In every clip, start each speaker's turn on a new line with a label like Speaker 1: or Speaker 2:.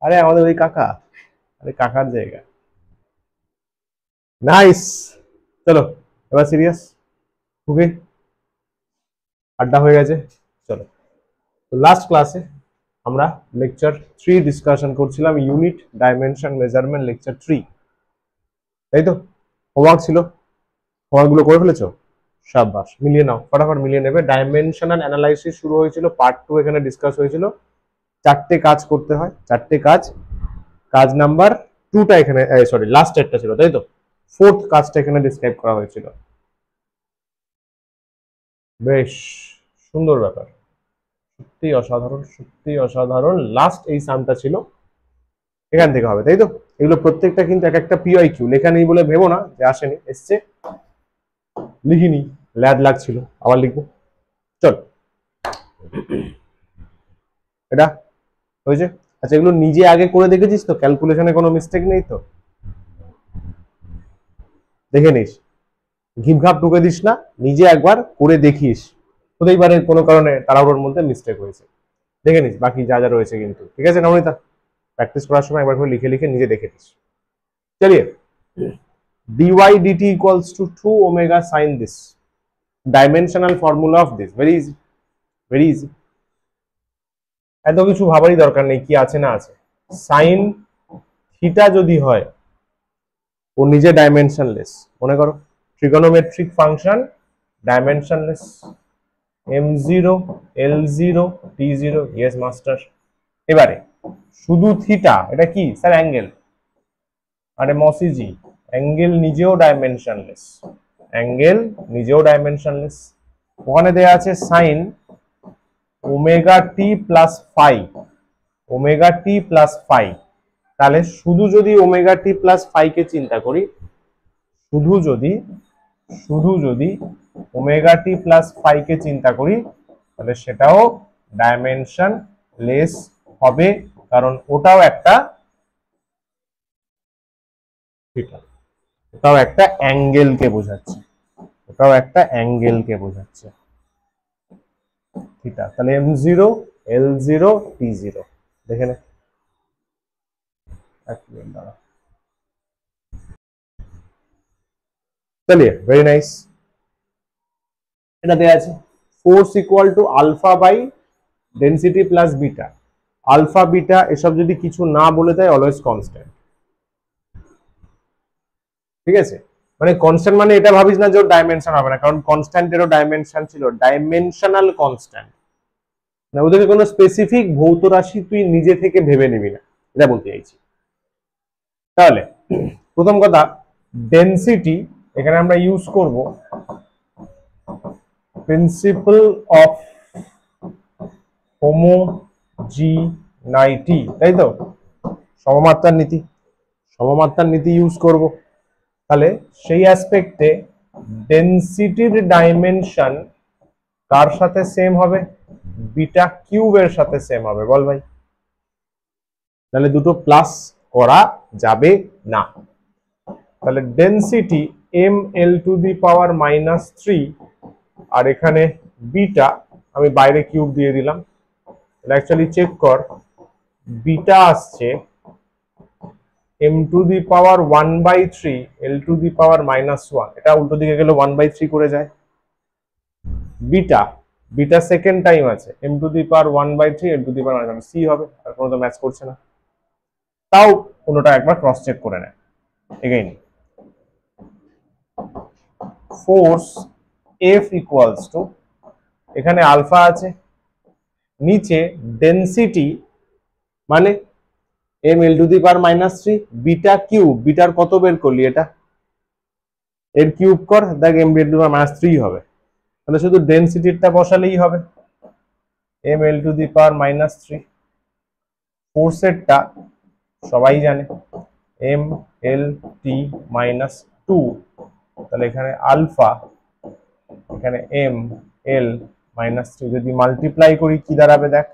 Speaker 1: আরে আমাদের ওই কাকা, আরে কাকার জায়গা। নাইস। চলো এবার সিরিয়াস। ওকে, আড্ডা হয়ে গেছে। চলো, তো লাস্ট ক্লাসে আমরা লেকচার 3 ডিসকাশন করছিলাম, ইউনিট ডাইমেনশন মেজারমেন্ট লেকচার 3, তাই তো? হোমওয়ার্ক ছিল, হোমওয়ার্ক গুলো করে ফেলেছো? সাবাস, মিলিয়ে নাও, ফটাফট মিলিয়ে নেবে। ডাইমেনশনাল অ্যানালাইসিস শুরু হয়েছিল, পার্ট 2 এখানে ডিসকাস হয়েছিল। 4টে কাজ করতে হয়, 4টে কাজ। কাজ নাম্বার 2টা এখানে, সরি লাস্ট একটা ছিল, তাই তো? 4th কাজটা এখানে ডিসক্রাইব করা হয়েছিল। বেশ সুন্দর ব্যাপার, সত্যি অসাধারণ, সত্যি অসাধারণ। লাস্ট এই সামটা ছিল, এখান থেকে হবে, তাই তো? এগুলো প্রত্যেকটা কিন্তু এক একটা পিআই কিউ, লেখা নেই বলে ভেবো না যে আসেনি, এসছে, লিখিনি, ল্যাদ লাগছিল, আবার লিখবো। চল, এটা হয়েছে। আচ্ছা, এগুলো নিজে আগে করে দেখেছিস তো? ক্যালকুলেশনে কোনো মিস্টেক নেই তো? দেখে নিস, ঘিপঘাপ ঢুকে দিস না, নিজে একবার করে দেখিস। হতেই পারে কোনো কারণে তাড়াহুড়োর মধ্যে মিস্টেক হয়েছে, দেখে নিস বাকি যা যা রয়েছে কিন্তু। ঠিক আছে নবনীতা, প্র্যাকটিস করার সময় একবার করে লিখে লিখে নিজে দেখে নিস। চলিয়ে, dy dt equals to 2 omega sin this, dimensional formula of this, very easy, very easy। এত কিছু ভাবারই দরকার নেই কি আছে না আছে। সাইন থিটা যদি হয়, ও নিজে ডাইমেনশনলেস। মনে করো trigonometric function dimensionless, m0 l0 t0, yes master. এবারে শুধু থিটা, এটা কি স্যার? অ্যাঙ্গেল। আরে মসিজি, অ্যাঙ্গেল নিজেও ডাইমেনশনলেস, অ্যাঙ্গেল নিজেও ডাইমেনশনলেস। ওখানে দেয়া আছে sine omega t plus phi, omega t plus phi. তাহলে শুধু যদি ওমেগা টি প্লাস ফাই কে চিন্তা করি, শুধু যদি ওমেগা টি প্লাস ফাই কে চিন্তা করি, তাহলে সেটাও ডাইমেনশন লেস হবে, কারণ ওটাও একটা থিটা, ওটাও একটা অ্যাঙ্গেলকে বোঝাচ্ছে, ওটাও একটা অ্যাঙ্গেলকে বোঝাচ্ছে থিটা। তাহলে m0 l0 t0, দেখে নে। এক মিনিট দাঁড়া, চলিয়ে, ভেরি নাইস। এটা দেয়া আছে force equal to alpha by density plus beta. Alpha beta এসব যদি কিছু না বলে দেয়, অলওয়েজ কনস্ট্যান্ট। ঠিক আছে, মানে কনস্ট্যান্ট মানে এটা ভাবিস না যে ওর ডাইমেনশন হবে না, কারণ কনস্ট্যান্টেরও ডাইমেনশন ছিল, ডাইমেনশনাল কনস্ট্যান্ট। না, ওদেরকে কোনো স্পেসিফিক ভৌত রাশি তুই নিজে থেকে ভেবে নিবি না, এটা বলতে চাইছি। তাহলে প্রথম কথা, ডেনসিটি এখানে আমরা ইউজ করব প্রিন্সিপল অফ হোমোজিনাইটি, তাই তো? সমমাত্রার নীতি, সমমাত্রার নীতি ইউজ করব। তাহলে সেই অ্যাসপেক্টে ডেনসিটির ডাইমেনশন কার সাথে সেম হবে? বিটা কিউবের সাথে সেম হবে, বল ভাই। তাহলে দুটো প্লাস করা যাবে না। তাহলে density M L to the power -3, আর এখানে বিটা আমি বাইরে কিউব দিয়ে দিলাম। অ্যাকচুয়ালি চেক কর, বিটা আসছে m to the power 1/3 l to the power -1, এটা উল্টো দিকে গেলে 1/3 করে যায়। বিটা, বিটা সেকেন্ড টাইম আছে m to the power 1/3 l to the power -1, C হবে, আর কোনো তো ম্যাচ করছে না। তাও কোনোটা একবার ক্রস চেক করে নেয়। Again force F equals to, এখানে আলফা আছে, নিচে ডেনসিটি মানে m l to the power -3, beta cube, bitter কত বের করলি? এটা এর কিউব কর, দেখ m l to the power -3 হবে। তাহলে শুধু ডেনসিটিটা বসালেই হবে, m l to the power -3। ফোর্সেরটা সবাই জানে, m l t -2, তাহলে এখানে আলফা, এখানে m l -3, যদি মাল্টিপ্লাই করি কি দাঁড়াবে দেখ,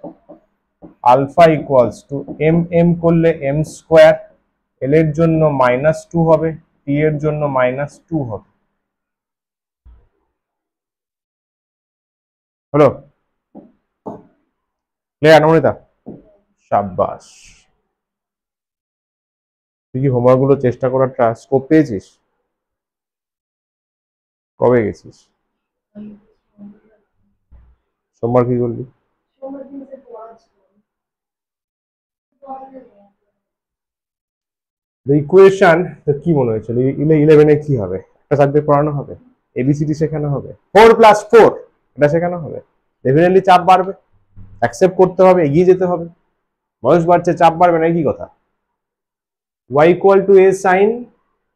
Speaker 1: alpha equals to m m করলে m স্কোয়ার, l এর জন্য -2 হবে, t এর জন্য -2 হবে। হলো ক্লিয়ার নমিতা? সাব্বাস। তুই কি হোমওয়ার্ক গুলো চেষ্টা করার স্কোপ পেয়েছিস? কবে গেছিস? সোমবার কি করলি? ইকুয়েশন তো কি মনে হয়েছিল? 11-এ কি হবে? একটা সাবজেক্ট পড়ানো হবে, এবিসিডি শেখানো হবে, 4+4 এটা শেখানো হবে। ডেফিনেটলি চাপ বাড়বে, অ্যাকসেপ্ট করতে হবে, এগিয়ে যেতে হবে। বয়স বাড়ছে, চাপ বাড়বে না, কি কথা? y equal to a sine,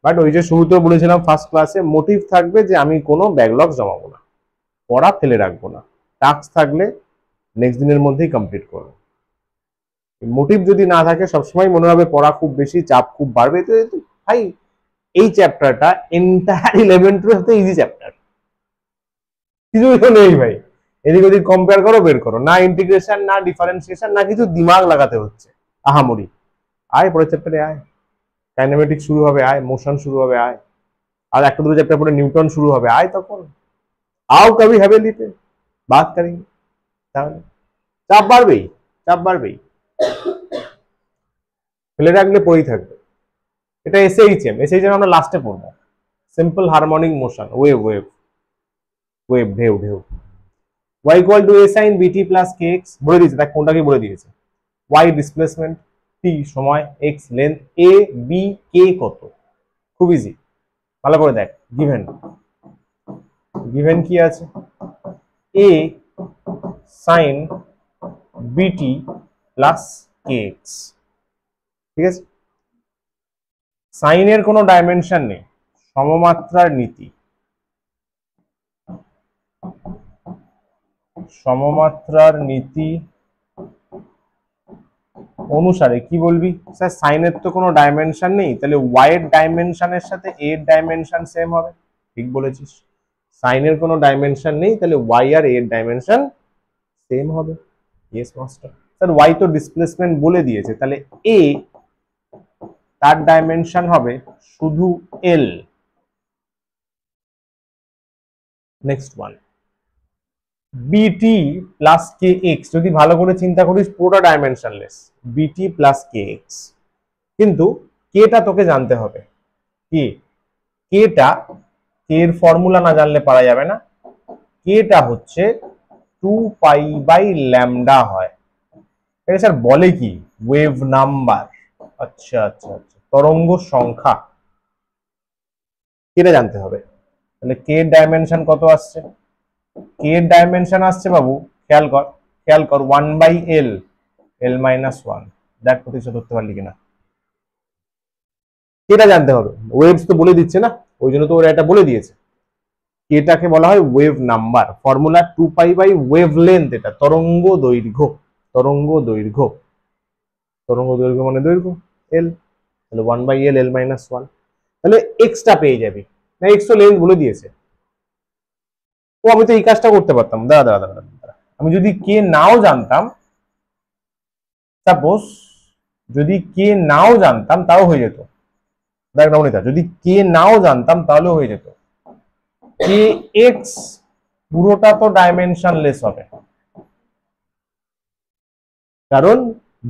Speaker 1: but ওই যে শুরুতেও বলেছিলাম ফার্স্ট ক্লাসে, মোটিভ থাকবে যে আমি কোনো ব্যাকলগ জমাবো না, পড়া ফেলে রাখবো না, টাস্ক থাকলে নেক্সট দিনের মধ্যেই কমপ্লিট করবো। মোটিভ যদি না থাকে, সবসময় মনে হবে পড়া খুব বেশি, চাপ খুব বাড়বে, তো ভাই এই চ্যাপ্টারটা এন্টায়ার 11-12 হতে ইজি চ্যাপ্টার, কিছুই তো নেই ভাই। এদিক ওদিক কম্পেয়ার করো, বের করো, না ইন্টিগ্রেশন না ডিফারেন্সিয়েশন না কিছু দিমাগ লাগাতে হচ্ছে আহামরি। আয় পরের চ্যাপ্টারে আয়, কাইনেমেটিক্স শুরু হবে আয়, মোশন শুরু হবে আয়, আর একটা দুটো চ্যাপ্টার পরে নিউটন শুরু হবে আয়, তখন আও কবি হ্যাভেলি পে বাত করেंगे। তাহলে চাপ বাড়বেই, চাপ বাড়বেই, ফেলে রাখলে পড়েই থাকবে। এটা এসএইচএম, এসএইচএম আমরা লাস্টে পড়বো। Simple harmonic motion, wave wave wave, ঢেউ ঢেউ। y equal to a sin bt plus kx, বলে দিয়েছে, দেখ কোনটাকে বলে দিয়েছে। y ডিসপ্লেসমেন্ট, t সময়, x length, a b k কত, খুব ইজি, ভালো করে দেখ। গিভেন গিভেন কি আছে? a sin bt plus kx, ঠিক আছে। সাইনের কোনো ডাইমেনশন নেই, সমমাত্রার নীতি, সমমাত্রার নীতি অনুসারে কি বলবি স্যার? সাইনের তো কোনো ডাইমেনশন নেই, তাহলে ওয়াই এর ডাইমেনশনের সাথে এ এর ডাইমেনশন সেম হবে। ঠিক বলেছিস, সাইনের কোনো ডাইমেনশন নেই, তাহলে ওয়াই আর এ এর ডাইমেনশন সেম হবে। Yes master. স্যার ওয়াই তো ডিসপ্লেসমেন্ট বলে দিয়েছে, তাহলে এ তার ডাইমেনশন হবে শুধু এল। নেক্সট ওয়ান, বিটি প্লাস কে এক্স, যদি ভালো করে চিন্তা করিস পুরোটা ডাইমেনশনলেস, বিটি প্লাস কে এক্স, কিন্তু কেটা তোকে জানতে হবে। কি কেটা? কে এর ফর্মুলা না জানলে পারা যাবে না। কেটা হচ্ছে 2π/λ হয়। এটা স্যার বলে কি? Wave number. আচ্ছা আচ্ছা আচ্ছা, তরঙ্গ সংখ্যা, কেটা জানতে হবে। তাহলে কে এর ডাইমেনশন কত আসছে? কে এর ডাইমেনশন আসছে বাবু, খেয়াল কর খেয়াল কর, 1/l, l-1। দেখ প্রতিশত ধরতে পারলি কিনা। কেটা জানতে হবে, ওয়েভস তো বলে দিচ্ছে না, ওই জন্য তো ওরা এটা বলে দিয়েছে। এটাকে বলা হয় wave number, formula 2π wave length, এটা তরঙ্গ দৈর্ঘ্য, তরঙ্গ দৈর্ঘ্য, তরঙ্গ দৈর্ঘ্য মানে দৈর্ঘ্য এল, তাহলে 1/l, l-1। তাহলে এক্সটা পেয়ে যাবি না, এক্স তো লেন্থ বলে দিয়েছে। ও আমি তো এই কাজটা করতে পারতাম, দাঁড়া দাঁড়া দাঁড়া দাঁড়া, আমি যদি কে নাও জানতাম, সাপোজ যদি কে নাও জানতাম তাও হয়ে যেত। দেখ নবনীতা, যদি কে নাও জানতাম তাহলেও হয়ে যেত। কে এক্স পুরোটা তো ডাইমেনশনলেস হবে, কারণ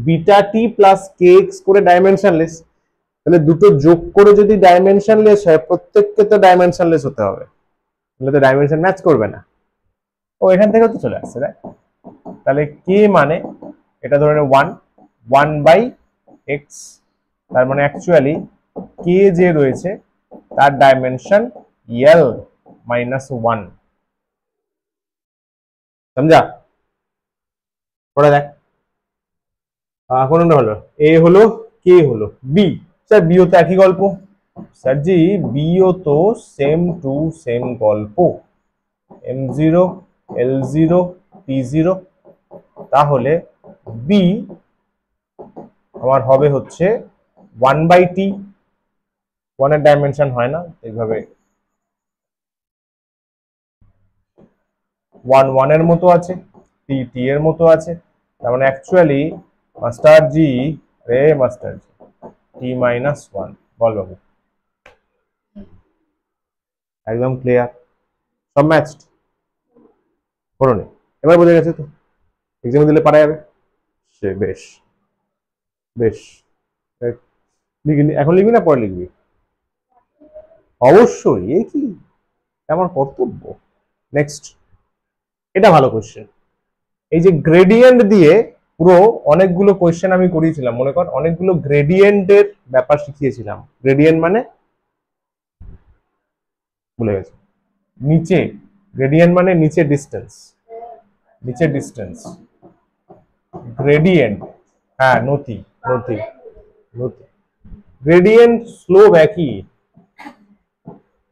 Speaker 1: বিটা টি প্লাস কে এক্স করে ডাইমেনশনলেস। তাহলে দুটো যোগ করে যদি ডাইমেনশনলেস হয়, প্রত্যেককে তো ডাইমেনশনলেস হতে হবে, তাহলে তো ডাইমেনশন ম্যাচ করবে না। ও এখান থেকে তো চলে আসছে, দেখ। তাহলে কে মানে এটা ধরে 1/x, তার মানে অ্যাকচুয়ালি কে যে রয়েছে তার ডাইমেনশন l-1। সমঝা? পড়ে দেখ কোনটা হলো, এ হলো, কে হলো, বি। স্যার বিও তো একই গল্প। স্যার জি বিও তো সেম টু সেম গল্প, m0 l0 p0। তাহলে বি আমার হবে হচ্ছে 1/t, 1 এর ডাইমেনশন হয় না এইভাবে, 1 1 এর মতো আছে, টি টি এর মতো আছে, তার মানে অ্যাকচুয়ালি মাস্টার জি, রে মাস্টার জি, t-1। বল বাবু, একদম ক্লিয়ার, সব ম্যাচড, পড়ো নি, এবার বোঝা গেছে তো, এক্সামে দিলে পারা যাবে। সে বেশ বেশ, এখন লিখবি না পরে লিখবি? অবশ্যই, এ কি আমার কর্তব্য। নেক্সট, এটা ভালো কোশ্চেন। এই যে গ্রেডিয়েন্ট দিয়ে পুরো অনেকগুলো কোশ্চেন আমি করিয়েছিলাম, মনে কর অনেকগুলো গ্রেডিয়েন্টের ব্যাপার শিখিয়েছিলাম। গ্রেডিয়েন্ট মানে ভুলে গেছি, নিচে, গ্রেডিয়েন্ট মানে নিচে ডিস্টেন্স, নিচে ডিস্টেন্স, গ্রেডিয়েন্ট, হ্যাঁ নতি, নতি, নতি, গ্রেডিয়েন্ট স্লোপ একই।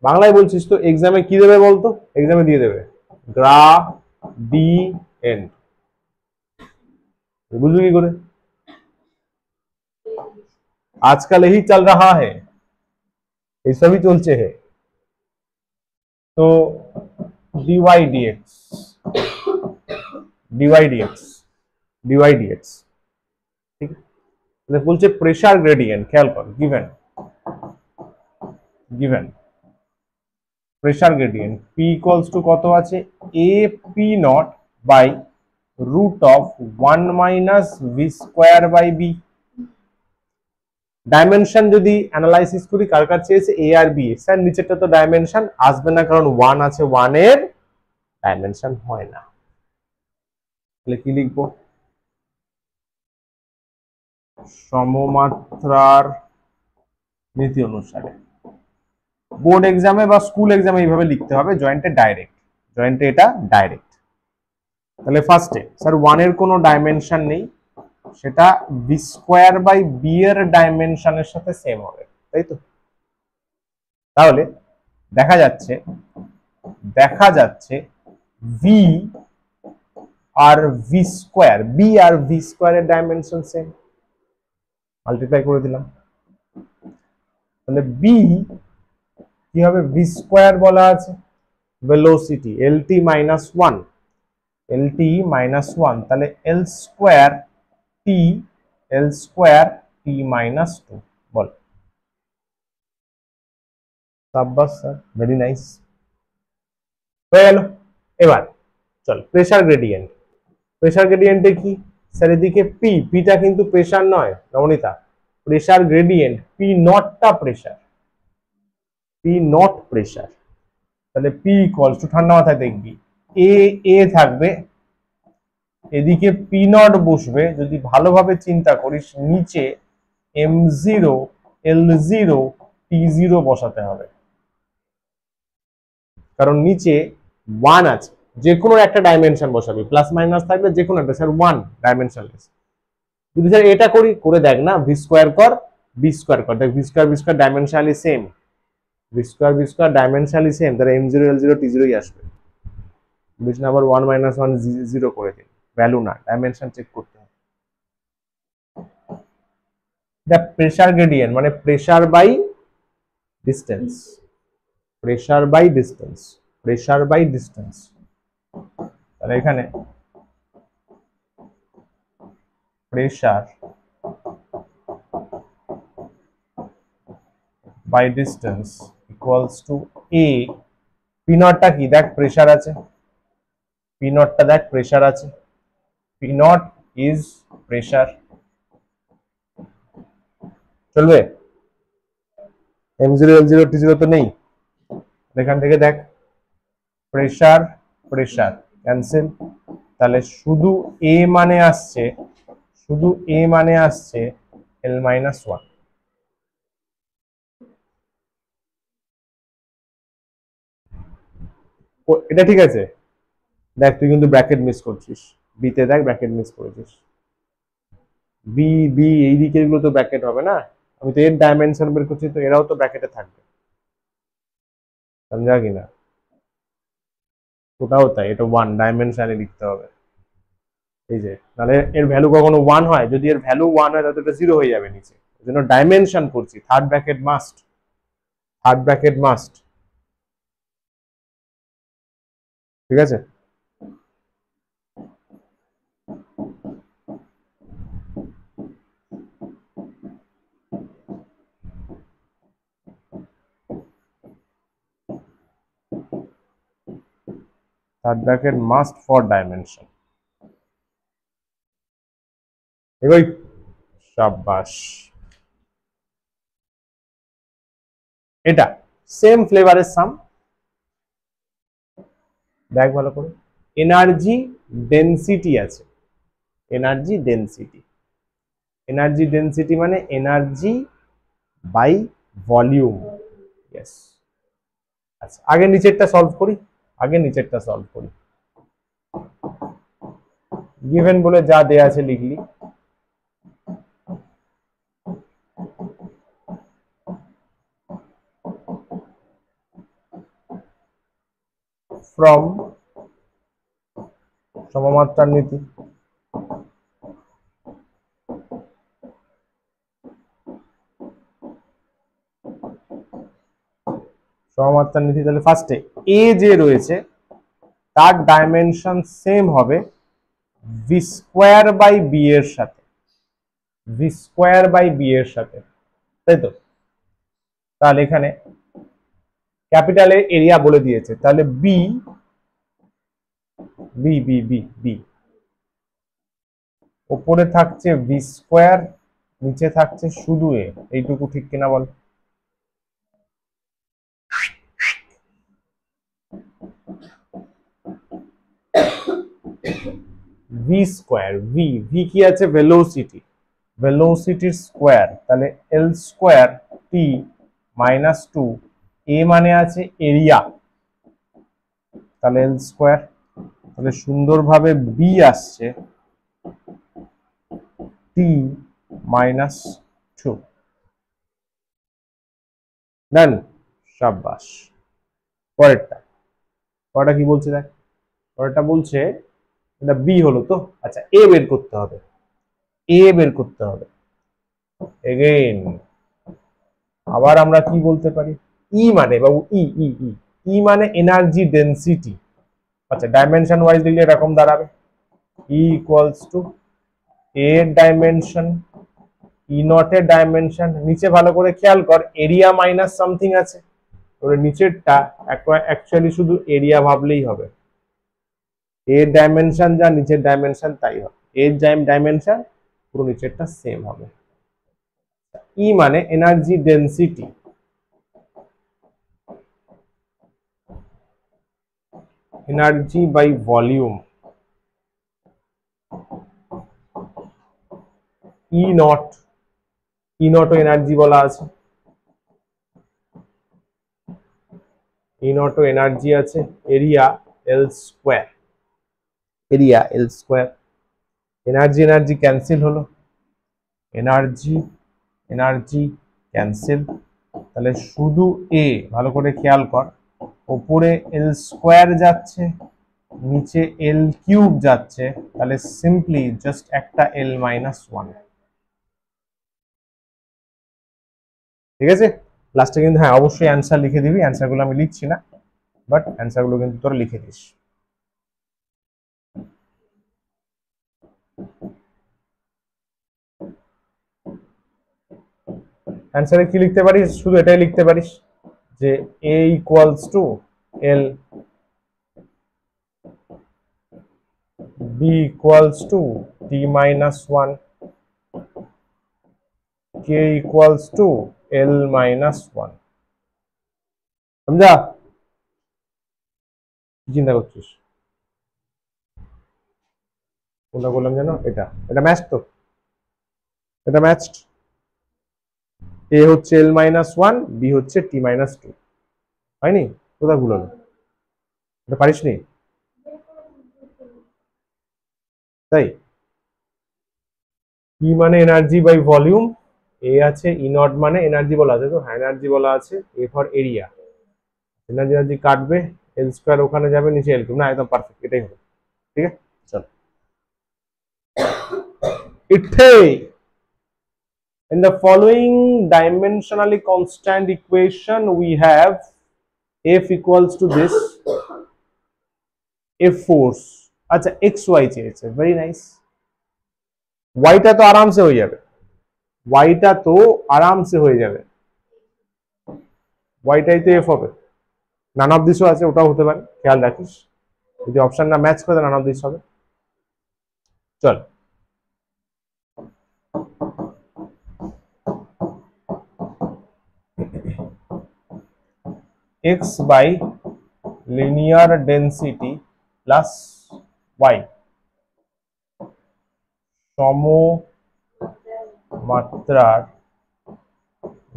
Speaker 1: বাংলায় বলছিস তো, এক্সামে কি দেবে বলতো? এক্সামে দিয়ে দেবে গ্রাডিয়েন্ট, বুঝলি কি করে? আজকাল এই চল রাহা হে, এই সবই চলছে হে। তো D Y D X, D Y D X, D Y D X, ঠিক আছে? বলছে প্রেসার গ্রেডিয়েন্ট, খেয়াল কর, given, given pressure gradient P equals to কত আছে? A P not by root of 1 minus V square by B. Dimension যদি অ্যানালাইসিস করি, কার কার চেয়েছে? এ আর বি। স্যার নিচেরটা তো ডাইমেনশন আসবে না, কারণ 1 আছে, 1 এর ডাইমেনশন হয় না। তাহলে কি লিখবো? সমমাত্রার নীতি অনুসারে। বোর্ড এক্সামে বা স্কুল এক্সামে এইভাবে লিখতে হবে, জয়েন্টে ডাইরেক্ট, জয়েন্টে এটা ডাইরেক্ট। তাহলে ফার্স্টে স্যার 1 এর কোনো ডাইমেনশন নেই, সেটা বি স্কোয়ার বাই বি এর ডাইমেনশনের সাথে সেম হবে, তাই তো? তাহলে দেখা যাচ্ছে, দেখা যাচ্ছে ভি আর ভি স্কোয়ার, বি আর ভি স্কোয়ারের ডাইমেনশন সেম, মাল্টিপ্লাই করে দিলাম। তাহলে বি কি হবে? ভি স্কোয়ার বলা আছে, ভেলোসিটি এল টি মাইনাস 1, এল টি মাইনাস 1, তাহলে এল স্কোয়ার টি, এল স্কোয়ার টি মাইনাস 2, বল। সাব্বাস স্যার, ভেরি নাইস, হয়ে গেল। এবার চল প্রেসার গ্রেডিয়েন্ট। প্রেসার গ্রেডিয়েন্টে কি স্যার? এদিকে পি, পিটা কিন্তু প্রেসার নয় নবনীতা, প্রেসার গ্রেডিয়েন্ট, পি নটটা প্রেসার, পি নট প্রেসার। তাহলে পি ইকুয়ালস টু, ঠান্ডা মাথায় দেখবি, এ এ থাকবে, এদিকে পি নট বসবে। যদি ভালোভাবে চিন্তা করিস, নিচে M zero, L zero, T zero বসাতে হবে, কারণ নিচে 1 আছে, যে কোনো একটা ডাইমেনশন বসাবি, প্লাস মাইনাস থাকবে যে কোনো একটা, স্যার 1 ডাইমেনশনলেস। যদি স্যার এটা করি, করে দেখ না, ভি স্কোয়ার কর, বি স্কোয়ার কর, দেখ V square B square dimensionally same, V square B square dimensionally same, তাহলে M zero L zero T জিরোই আসবে। বুঝ না, আবার 1 মাইনাস 1 জিরো করে দিন, ভ্যালু না, ডাইমেনশন চেক করতে হবে। দ্য প্রেসার গ্রেডিয়েন্ট মানে pressure by distance, pressure by distance, pressure by distance. তাহলে এখানে pressure by distance equals to A, P নটটা কি দেখ, প্রেসার আছে, পি নটটা দেখ প্রেসার আছে, পি নট ইজ প্রেসার, চলবে? M zero L zero T zero তো নেই, এখান থেকে দেখ প্রেসার, প্রেসার ক্যান্সেল, তাহলে শুধু এ মানে আসছে, শুধু এ মানে আসছে এল মাইনাস 1। এটা ঠিক আছে? দেখ তুই কিন্তু ব্র্যাকেট মিস করছিস, বিতে দেখ ব্র্যাকেট মিস করেছিস, বি বি এই দিকের গুলো তো ব্র্যাকেট হবে না, আমি তো এর ডাইমেনশন বের করছি, তো এরাও তো ব্র্যাকেটে থাকবে, समझा কিনা? ওটাও তাই, এটা 1 ডাইমেনশনে লিখতে হবে, এই যে, তাহলে এর ভ্যালু কখনো 1 হয়, যদি এর ভ্যালু 1 হয় তাহলে এটা 0 হয়ে যাবে নিচে, এর জন্য ডাইমেনশন করছি, third bracket must, third bracket must, ঠিক আছে? Third bracket must for dimension, এগোই, সাবাস। এটা সেম ফ্লেভারের সাম, দেখ ভালো করে। এনার্জি ডেনসিটি আছে, এনার্জি ডেনসিটি, এনার্জি ডেনসিটি মানে এনার্জি বাই ভলিউম। ইয়েস। আচ্ছা আগে নিচেরটা সলভ করি, আগে নিচেরটা সলভ করি। গিভেন বলে যা দেয়া আছে লিখলি, ফ্রম সমমাত্রার নীতি, সমমাত্রার নীতি, তাহলে ফার্স্টে এ যে রয়েছে তার ডাইমেনশন সেম হবে ভি স্কোয়ার বাই বি এর সাথে, ভি স্কোয়ার বাই বি এর সাথে, তাই তো? তাহলে এখানে ক্যাপিটাল এরিয়া বলে দিয়েছে, তাহলে B B B B B ওপরে থাকছে ভি স্কোয়ার, নিচে থাকছে শুধু এ, এইটুকু ঠিক কিনা বল? ভি স্কোয়ার, ভি ভি কি আছে? ভেলোসিটি, ভেলোসিটির স্কোয়ার, তাহলে এল স্কোয়ার টি মাইনাস টু, এ মানে আছে এরিয়া, তাহলে এল স্কোয়ার, তাহলে সুন্দরভাবে বি আসছে টি মাইনাস টু। ডান, সাব্বাস। পরেরটা, পরেরটা কি বলছে দেখ, পরেরটা বলছে এটা বি হলো তো, আচ্ছা এ বের করতে হবে, এ বের করতে হবে। এগেইন আবার আমরা কি বলতে পারি, ই মানে বাবু ই ই ই ই মানে এনার্জি ডেনসিটি। আচ্ছা ডাইমেনশন ওয়াইজ দিলে এরকম দাঁড়াবে, ই ইকুয়ালস টু এর ডাইমেনশন ই নট এর ডাইমেনশন, নিচে ভালো করে খেয়াল কর এরিয়া মাইনাস সামথিং আছে, ওর নিচেরটা অ্যাকচুয়ালি শুধু এরিয়া ভাবলেই হবে, এর ডাইমেনশন যা নিচের ডাইমেনশন তাই হবে, এর ডাইমেনশন পুরো নিচেরটা সেম হবে। ই মানে energy density, energy by volume, E not, E not ও এনার্জি বলা আছে, ই নট ও এনার্জি আছে, area L square, area L square, energy energy cancel হলো, এনার্জি এনার্জি ক্যান্সেল, তাহলে শুধু এ, ভালো করে খেয়াল কর ওপরে এল স্কোয়ার যাচ্ছে নিচে এল কিউব যাচ্ছে, তাহলে সিম্পলি জাস্ট একটা এল মাইনাস ওয়ান। ঠিক আছে, লাস্টে কিন্তু হ্যাঁ অবশ্যই অ্যান্সার লিখে দিবি, অ্যান্সারগুলো আমি লিখছি না, বাট অ্যান্সারগুলো কিন্তু তোরা লিখে দিস। অ্যান্সারে কি লিখতে পারিস, শুধু এটাই লিখতে পারিস যে A equals to L, B equals to T minus one, K equals to L minus one. সমঝা? কি চিন্তা করছিস? কোনটা বললাম যেন, এটা এটা ম্যাচ তো, এটা ম্যাচড, এ হচ্ছে এল মাইনাস ওয়ান, বি হচ্ছে টি মাইনাস টু, হয়নি? কোথায় ভুল হলো? এটা পারিস নি? তাই ই মানে এনার্জি বাই ভলিউম, এ আছে, ই নট মানে এনার্জি বলা আছে তো, হ্যাঁ এনার্জি বলা আছে, A for area, energy energy কাটবে, এল স্কোয়ার ওখানে যাবে, নিচে এল কিউব, না একদম পারফেক্ট, এটাই হবে। ঠিক আছে চল, ইঠে in the following dimensionally constant equation we have f equals to this, f force, আচ্ছা এক্স ওয়াই চেয়েছে, ভেরি নাইস, ওয়াইটা তো আরামসে হয়ে যাবে, ওয়াইটা তো আরামসে হয়ে যাবে, ওয়াইটাই তো এফ হবে, নান অফ দিসও আছে, ওটাও হতে পারে, খেয়াল রাখিস যদি অপশন না ম্যাচ করে নান অফ দিস হবে। চল x by linear density plus y সমমাত্রার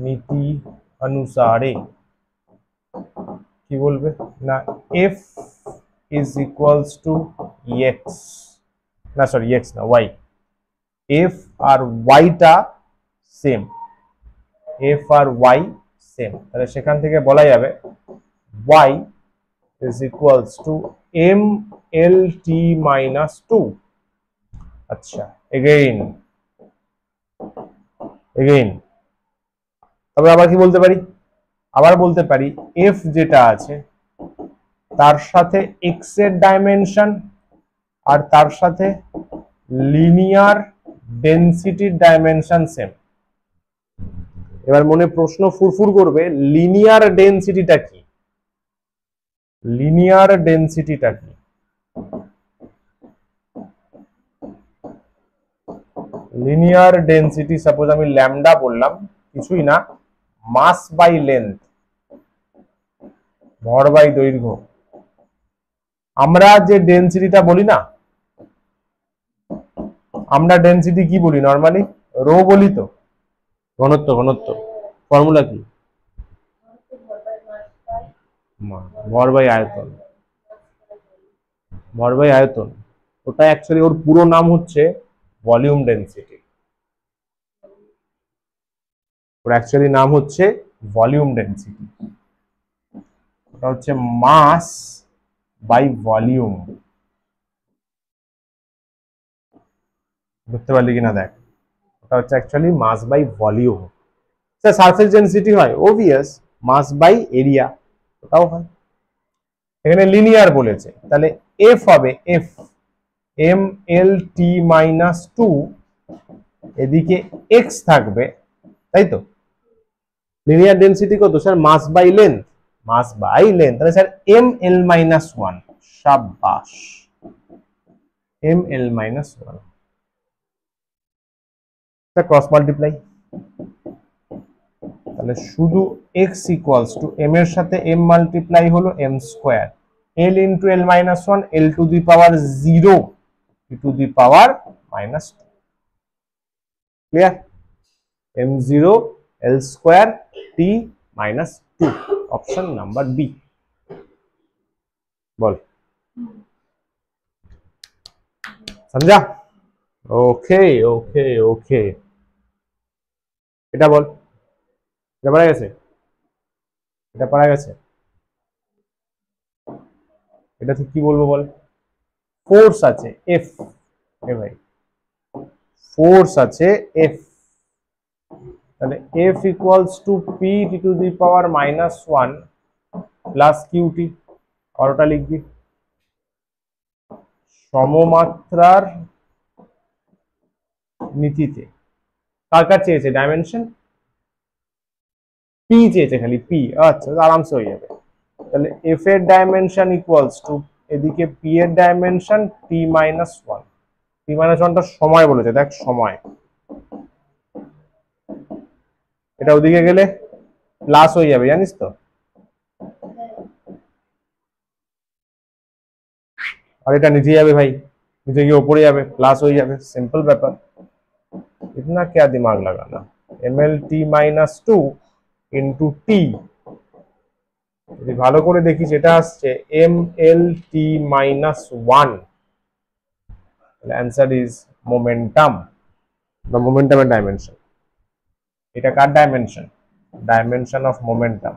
Speaker 1: নীতি অনুসারে কি বলবে না f is equals to x না সরি x না y f আর y টা সেম f আর y সেম তাহলে সেখান থেকে বলা যাবে y is equals to mlt minus 2 আচ্ছা again তবে আবার কি বলতে পারি আবার বলতে পারি f যেটা আছে তার সাথে x এর ডাইমেনশন আর তার সাথে লিনিয়ার ডেনসিটির ডাইমেনশন সেম এবার মনে প্রশ্ন ফুরফুর করবে লিনিয়ার ডেনসিটিটা কি লিনিয়ার ডেনসিটি সাপোজ আমি ল্যামডা বললাম কিছুই না মাস বাই লেন্থ ভর বাই দৈর্ঘ্য আমরা যে ডেনসিটিটা বলি না আমরা ডেনসিটি কি বলি নরমালি রো বলি তো ঘনত্ব ফর্মুলা কি ভর বাই আয়তন ওটা অ্যাকচুয়ালি ওর পুরো নাম হচ্ছে ভলিউম ডেনসিটি ওর অ্যাকচুয়ালি নাম হচ্ছে ভলিউম ডেনসিটি ওটা হচ্ছে মাস বাই ভলিউম বুঝতে পারলি কিনা দেখ ওটা হচ্ছে actually mass by volume sir surface density হয় অবভিয়াস মাস বাই এরিয়া ওটাও হয় এখানে লিনিয়ার বলেছে তাহলে এফ হবে F M L T minus 2 এদিকে এক্স থাকবে তাই তো লিনিয়ার ডেনসিটি কত স্যার মাস বাই লেন্থ তাহলে স্যার এম এল মাইনাস 1 শাবাশ M L minus 1 cross multiply তাহলে শুধু x ইকুয়ালস টু m এর সাথে m মাল্টিপ্লাই হলো m square l into l minus 1 l to the power 0 to the power minus 2 clear m0 l square t minus 2 option number B বল समझा okay এটা বল এটা পারা গেছে এটা তো কি বলবো বল ফোর্স আছে এফ এ ভাই ফোর্স আছে এফ তাহলে F equals to P T to the power minus 1 plus QT আর ওটা লিখবি সমমাত্রার নীতিতে কার চেয়েছে ডাইমেনশন পি চেয়েছে খালি পি আচ্ছা আরামসে হয়ে যাবে তাহলে এফ এর ডাইমেনশন ইকুয়ালস টু এদিকে পি এর ডাইমেনশন টি মাইনাস 1 টি মাইনাস 1 টা সময় বলেছে দেখ সময় এটা ওদিকে গেলে প্লাস হয়ে যাবে জানিস তো আর এটা নিচে যাবে ভাই নিচে গিয়ে উপরে যাবে প্লাস হয়ে যাবে সিম্পল ব্যাপার इतना क्या दिमाग लगाना ml t minus 2 into t যদি ভালো করে দেখিস এটা আসছে ml t minus 1 the answer is momentum the momentum and dimension এটা কার dimension of momentum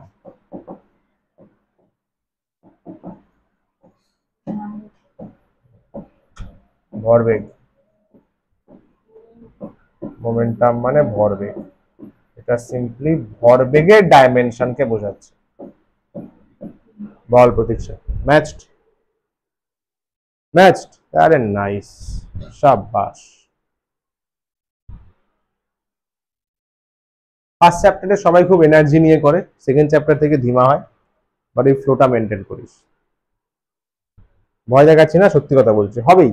Speaker 1: ভরবেগ মোমেন্টাম মানে ভরবেগ এটা সিম্পলি ভরবেগের ডাইমেনশনকে বোঝাচ্ছে বল প্রতীক্ষা ম্যাচড আরে নাইস শাবাশ ফার্স্ট চ্যাপ্টারে সবাই খুব এনার্জি নিয়ে করে সেকেন্ড চ্যাপ্টার থেকে ধীমা হয় বাট এই ফ্লোটা মেনটেন করিস ভয় দেখাচ্ছি না সত্যি কথা বলছি হবেই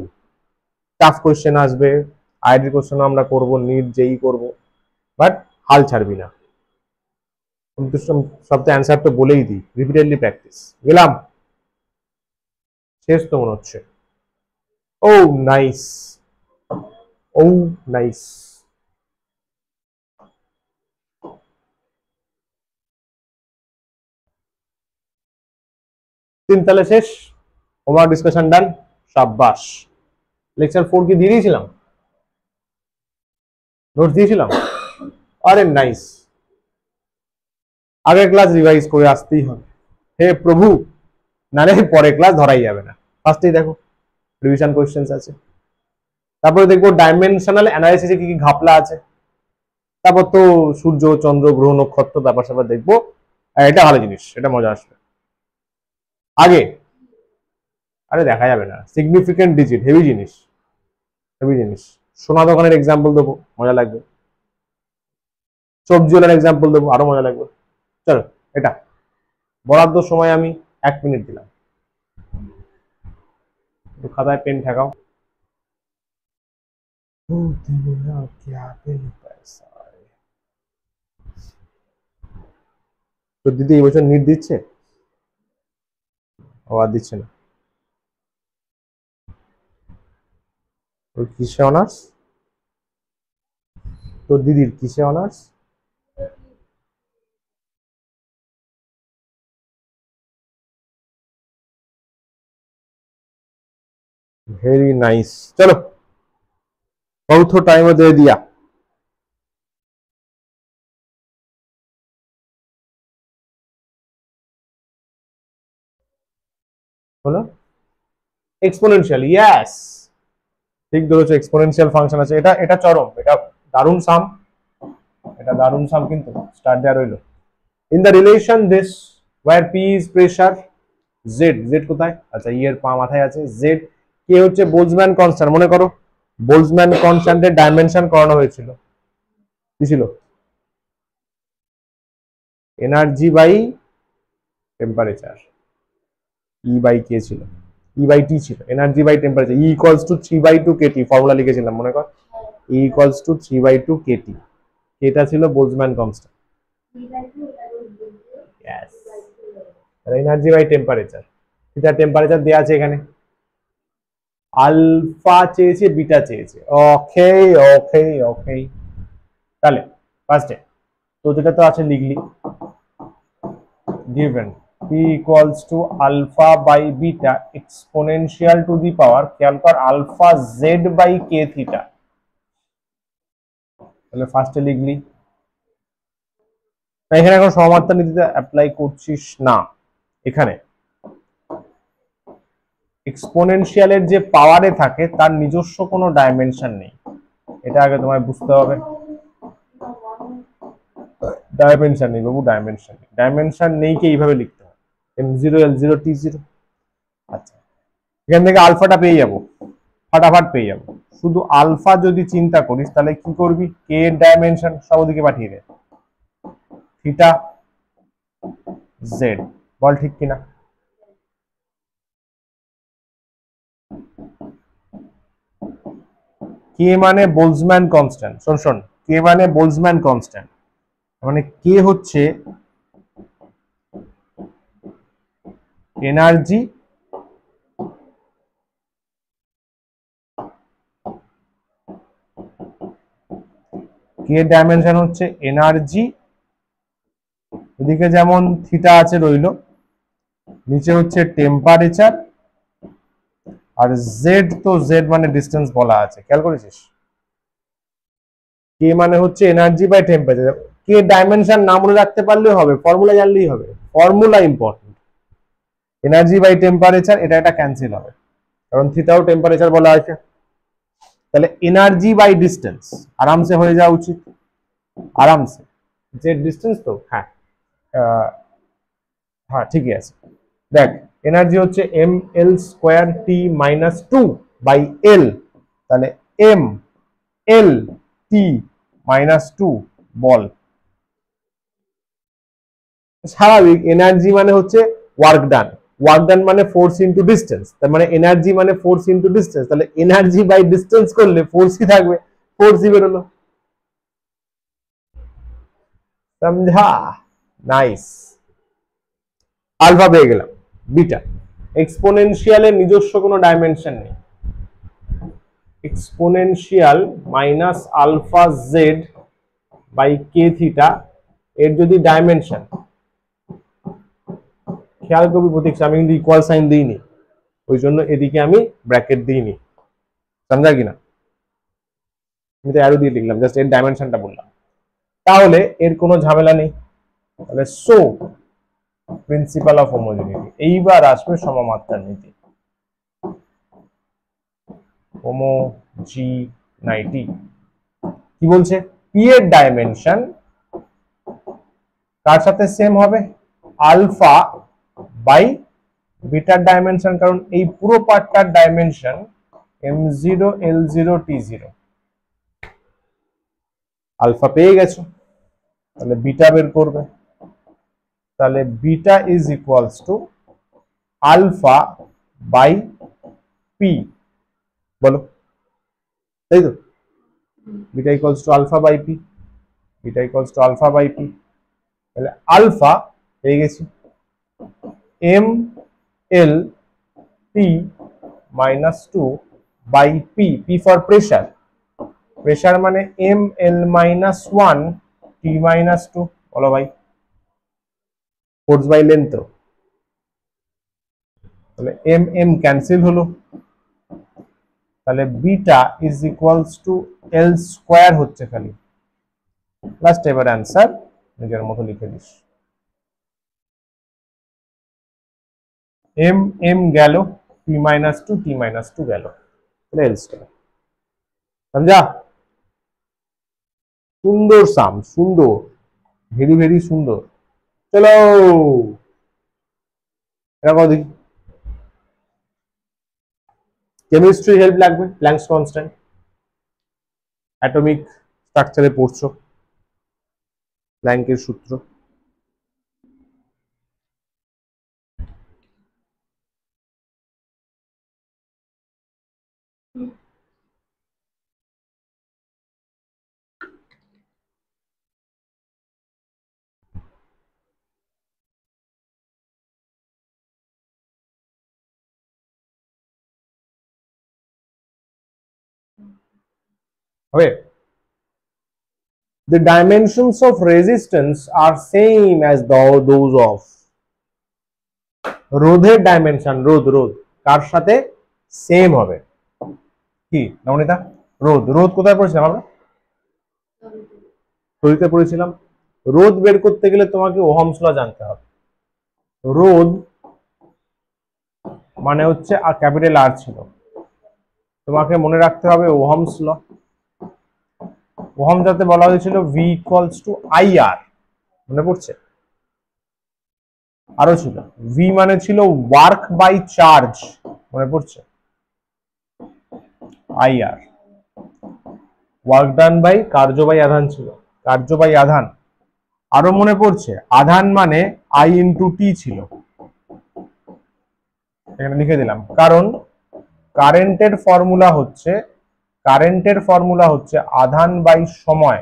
Speaker 1: টাফ কোশ্চেন আসবে আইডি কোশ্চেন আমরা করব নিট যেই করব বাট হাল ছাড়বি না আমি তো সব তো অ্যান্সার তো বলেই দিই, রিপিটেডলি প্র্যাকটিস। গেলাম, শেষ তো মনে হচ্ছে। ও নাইস, ও নাইস। তাহলে শেষ, হোমওয়ার্ক ডিসকাশন ডান, সাব্বাস। লেকচার 4 কি দিয়ে দিয়েছিলাম, নোটস দিয়েছিলাম? আরে নাইস, আগের ক্লাস রিভাইজ করে আসতেই হবে, হে প্রভু, নালে পরে ক্লাস ধরাই যাবে না। ফার্স্টেই দেখো রিভিশন কোশ্চেন্স আছে, তারপরে দেখবো ডাইমেনশনাল অ্যানালাইসিসে কি কি ঘাপলা আছে, তারপর তো সূর্য চন্দ্র গ্রহ নক্ষত্র ব্যাপার স্যাপার দেখবো। এটা ভালো জিনিস, এটা মজা আসবে। আগে আরে দেখা যাবে না, সিগনিফিকেন্ট ডিজিট হেভি জিনিস, হেভি জিনিস। সোনা দোকানের এক্সাম্পল দেবো, মজা লাগবে। সবজিওয়ালার এক্সাম্পল দেবো, আরো মজা লাগবে। চলো, এটা বরাদ্দ সময় আমি 1 মিনিট দিলাম, খাতায় পেন ঠেকাও। তো দিদি এই বছর নিট দিচ্ছে? ও আর দিচ্ছে না। ওর কিসে অনার্স? তোর দিদির কিসে অনার্স? Very nice. चलो बहुत टाइम दे दिया। बोलो एक्सपोनेंशियल, यस ঠিক ধরেছো, এক্সপোনেনশিয়াল ফাংশন আছে। এটা এটা চরম, এটা দারুণ সাম, এটা দারুণ সাম, কিন্তু স্টার্ট দেয়া রইলো। In the relation this where P is pressure, Z, Z কোথায়? আচ্ছা ই এর পা মাথায় আছে, জেড কে হচ্ছে বোলজম্যান কনস্ট্যান্ট। মনে করো বোলজম্যান কনস্ট্যান্টের ডাইমেনশন করানো হয়েছিল, কি ছিল? Energy by temperature, E by K ছিল, ই বাই টি ছিল, energy by temperature, E equals to 3/2 KT, formula লিখেছিলাম মনে কর, ই ইকুয়ালস টু 3/2 কেটি, এটা ছিল Boltzmann constant. Yes, energy by temperature, এটা টেম্পারেচার দেয়া আছে এখানে, আলফা চেয়েছে বিটা চেয়েছে, ওকে ওকে ওকে। তাহলে ফার্স্টে তো যেটা তো আছে লিখলি, given p equals to alpha by beta exponential to the power, খেয়াল কর alpha z by k theta, তাহলে ফার্স্টে লিখলি, এখানে এখন সমাত্রা নীতিতে অ্যাপ্লাই করছিস না, এখানে এক্সপোনেনশিয়ালের যে পাওয়ারে থাকে তার নিজস্ব কোনো ডাইমেনশন নেই, এটা আগে তোমায় বুঝতে হবে। ডাইমেনশন নেই বাবু, ডাইমেনশন নেই, ডাইমেনশন নেই কে এইভাবে লিখতে হবে, m0 l0 t0। আচ্ছা এখান থেকে আলফাটা পেয়ে যাবো, ফাটাফাট পেয়ে যাবো। শুধু আলফা যদি চিন্তা করিস তাহলে কি করবি, কে এর ডাইমেনশন সব ওদিকে পাঠিয়ে দে, থিটা জেড, বল ঠিক কিনা? কে মানে বোলজম্যান কনস্ট্যান্ট, শোন শোন, কে মানে বোলজম্যান কনস্ট্যান্ট, মানে কে হচ্ছে এনার্জি কে ডাইমেনশন হচ্ছে এনার্জি, এদিকে যেমন থিটা আছে রইলো, নিচে হচ্ছে টেম্পারেচার, আর জেড তো জেড মানে ডিস্টেন্স বলা আছে, খেয়াল করেছিস? কে মানে হচ্ছে energy by temperature, K dimension না মনে রাখতে পারলেও হবে, ফর্মুলা জানলেই হবে, formula important. Energy by temperature, এটা একটা ক্যান্সেল হবে কারণ থিটাও টেম্পারেচার বলা আছে, তাহলে এনার্জি বাই ডিস্টেন্স আরামসে হয়ে যাওয়া উচিত, আরামসে। জেড ডিস্টেন্স তো, হ্যাঁ হ্যাঁ ঠিকই আছে। দেখ এনার্জি হচ্ছে M L square T minus 2/L, তাহলে এম এল টি মাইনাস 2 বল। স্বাভাবিক, এনার্জি মানে হচ্ছে ওয়ার্ক ডান, ওয়ার্ক ডান মানে ফোর্স ইনটু ডিস্টেন্স, তার মানে এনার্জি মানে ফোর্স ইনটু ডিস্টেন্স, তাহলে এনার্জি বাই ডিস্টেন্স করলে ফোর্সই থাকবে, ফোর্সই বেরোলো, সমঝা? নাইস, আলফা পেয়ে গেলাম। বিটা এক্সপোনেনশিয়ালের নিজস্ব কোনো ডাইমেনশন নেই, exponential minus alpha Z by K theta এর যদি ডাইমেনশন, খেয়াল করবি প্রতীক আমি কিন্তু ইকুয়াল সাইন দিইনি, ওই জন্য এদিকে আমি ব্র্যাকেট দিইনি, সমঝা কিনা, আমি তো অ্যারো দিয়ে লিখলাম, জাস্ট এর ডাইমেনশনটা বললাম। তাহলে এর কোনো ঝামেলা নেই, তাহলে সো প্রিন্সিপাল অফ হোমোজেনিটি, এইবার আসবে সমমাত্রার নীতি। হোমোজিনাইটি কি বলছে, পি এর ডাইমেনশন কার সাথে সেম হবে, আলফা বাই বিটার ডাইমেনশন, কারণ এই পুরো পার্টটার dimension m0 l0 t0, alpha পেয়ে গেছো, তাহলে বিটা বের করবে, তাহলে beta is equals to alpha by P, বলো তাই তো, beta equals to alpha by P, beta equals to alpha by P, তাহলে আলফা পেয়ে গেছি M L T minus two by P, P for pressure, pressure মানে M L minus one T minus two, বলো ভাই, force by length, তাহলে M M cancel হলো, তাহলে beta is equals to L square হচ্ছে খালি, লাস্ট এবার answer নিজের মতো লিখে দিস, এম এম গেল, T minus two T minus two গেল, তাহলে এল স্কোয়ার, সমঝা, সুন্দর সাম, সুন্দর, ভেরি ভেরি সুন্দর, চলো এটা কত দেখি, কেমিস্ট্রি হেল্প লাগবে, প্ল্যাঙ্কস কনস্ট্যান্ট, অ্যাটমিক স্ট্রাকচারে পড়ছো, প্ল্যাঙ্কের সূত্র, হবে, the dimensions of resistance are same as those of, রোধের ডাইমেনশন, রোধ রোধ কার সাথে সেম হবে, কি নবনীতা, রোধ, রোধ কোথায় পড়েছিলাম আমরা, তড়িতে পড়েছিলাম, রোধ বের করতে গেলে তোমাকে ওহমস ল জানতে হবে, রোধ মানে হচ্ছে ক্যাপিটাল আর ছিল, তোমাকে মনে রাখতে হবে ওহমস ল, ওহম যাতে বলা হয়েছিল ভি ইকুয়ালস টু আই আর, মনে পড়ছে, আরো ছিল ভি মানে ছিল ওয়ার্ক বাই চার্জ, মনে পড়ছে, I R work done by কার্য বাই আধান ছিল, কার্য বাই আধান, আরো মনে পড়ছে আধান মানে আই ইন্টু টি ছিল, এখানে লিখে দিলাম, কারণ কারেন্টের ফর্মুলা হচ্ছে আধান বাই সময়,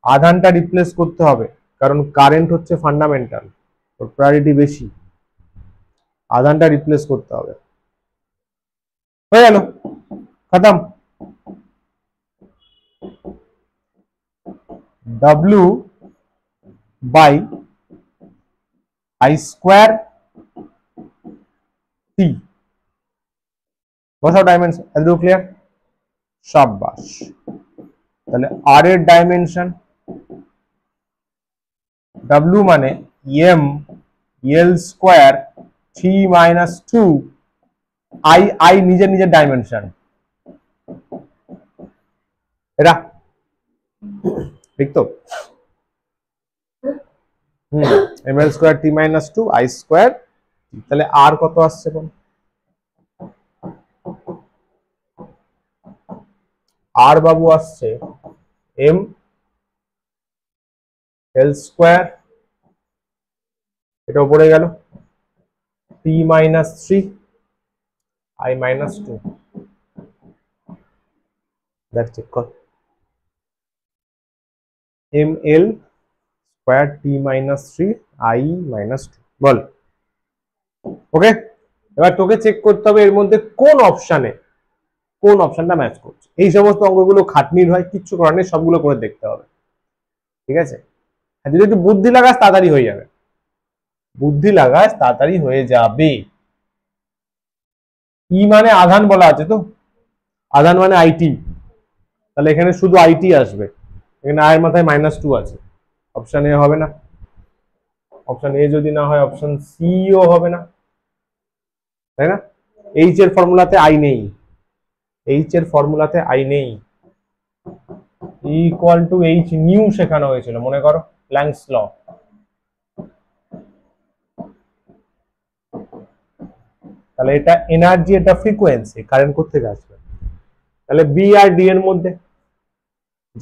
Speaker 1: আধানটা রিপ্লেস করতে হবে, কারণ কারেন্ট হচ্ছে ফান্ডামেন্টাল, ওর প্রায়োরিটি বেশি, আধানটা রিপ্লেস করতে হবে, হয়ে গেল, খতম, W by I square T, বসাও ডাইমেনশন, এতটুকু ক্লিয়ার, সাব্বাস, তাহলে আর এর ডাইমেনশন, W মানে M L square three minus two, I I নিজের নিজের ডাইমেনশন, এটা ঠিক তো, M L square T minus two I square, তাহলে আর কত আসছে কোন, আর বাবু আসছে এম এল স্কোয়ার, এটা উপরে গেল, T minus three I minus two, দেখ চেক কর, M L square T minus three I minus two. বল। ওকে, এবার তোকে চেক করতে হবে এর মধ্যে কোন অপশনটা ম্যাচ করছে। এই সমস্ত অঙ্কগুলো খাটনির হয়, কিচ্ছু করার নেই, সবগুলো করে দেখতে হবে। ঠিক আছে, আর যদি একটু বুদ্ধি লাগাস তাড়াতাড়ি হয়ে যাবে, ই মানে আধান বলা আছে তো, আধান মানে আইটি, তাহলে এখানে শুধু আইটি আসবে, এখানে আয়ের মাথায় মাইনাস টু আছে, অপশন এ হবে না, অপশন এ যদি না হয় অপশন সিও হবে না, তাই না? এইচ এর ফর্মুলাতে আই নেই, ইকুয়াল টু এইচ নিউ শেখানো হয়েছিল, মনে করো, প্ল্যাঙ্কস ল। তাহলে এটা এনার্জি, এটা ফ্রিকোয়েন্সি, কারেন্ট কোথেকে আসবে? তাহলে বি আর ডি এর মধ্যে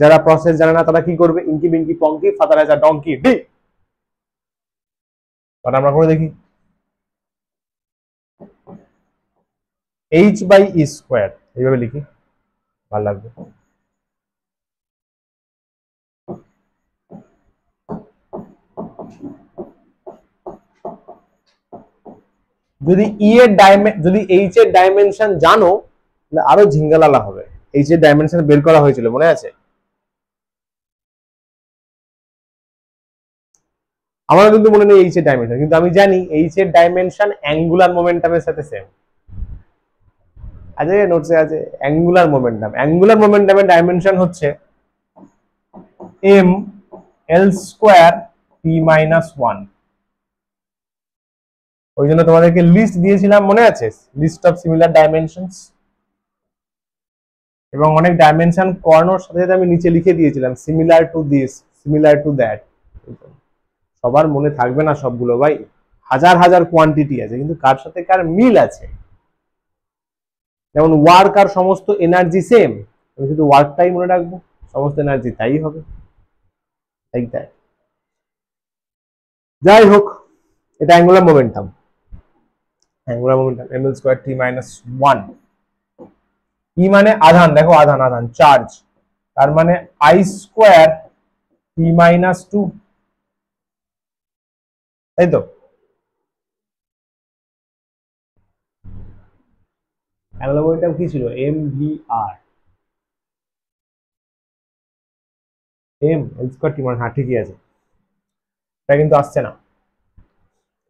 Speaker 1: যারা প্রসেস জানে না তারা কি করবে? ইনকি বিঙ্কি পঙ্কি ফাতারাজা ডঙ্কি ডি। আমরা করে দেখি, এইচ বাই ই স্কোয়ার, এইভাবে লিখি, ভালো লাগবে। যদি যদি এইচ এর ডাইমেনশন জানো তাহলে আরো ঝিঙ্গালালা হবে। এইচ এর ডাইমেনশন বের করা হয়েছিল, মনে আছে? আমারও কিন্তু মনে নেই এইচ এর ডাইমেনশন, কিন্তু আমি জানি এইচ এর ডাইমেনশন অ্যাঙ্গুলার মোমেন্টামের সাথে সেম। আচ্ছা, নোটসে আছে অ্যাঙ্গুলার মোমেন্টামের ডাইমেনশন হচ্ছে M L square T minus one. ওই জন্য তোমাদেরকে লিস্ট দিয়েছিলাম, মনে আছে? লিস্ট অফ সিমিলার ডাইমেনশনস, এবং অনেক ডাইমেনশন করানোর সাথে সাথে আমি নিচে লিখে দিয়েছিলাম similar to this, similar to that. সবার মনে থাকবে না সবগুলো ভাই, হাজার হাজার কোয়ান্টিটি আছে, কিন্তু কার সাথে কার মিল আছে। যেমন ওয়ার্ক আর সমস্ত এনার্জি সেম, আমি শুধু ওয়ার্কটাই মনে রাখবো, সমস্ত এনার্জি তাই হবে, লাইক দ্যাট। যাই হোক, এটা angular momentum, M L square T minus one. ই মানে আধান, দেখো আধান চার্জ, তার মানে I square T minus two, তাই তো? অ্যাঙ্গুলার মোমেন্টাম কি ছিল? M V R, M L square T minus, হ্যাঁ ঠিকই আছে। এটা কিন্তু আসছে না,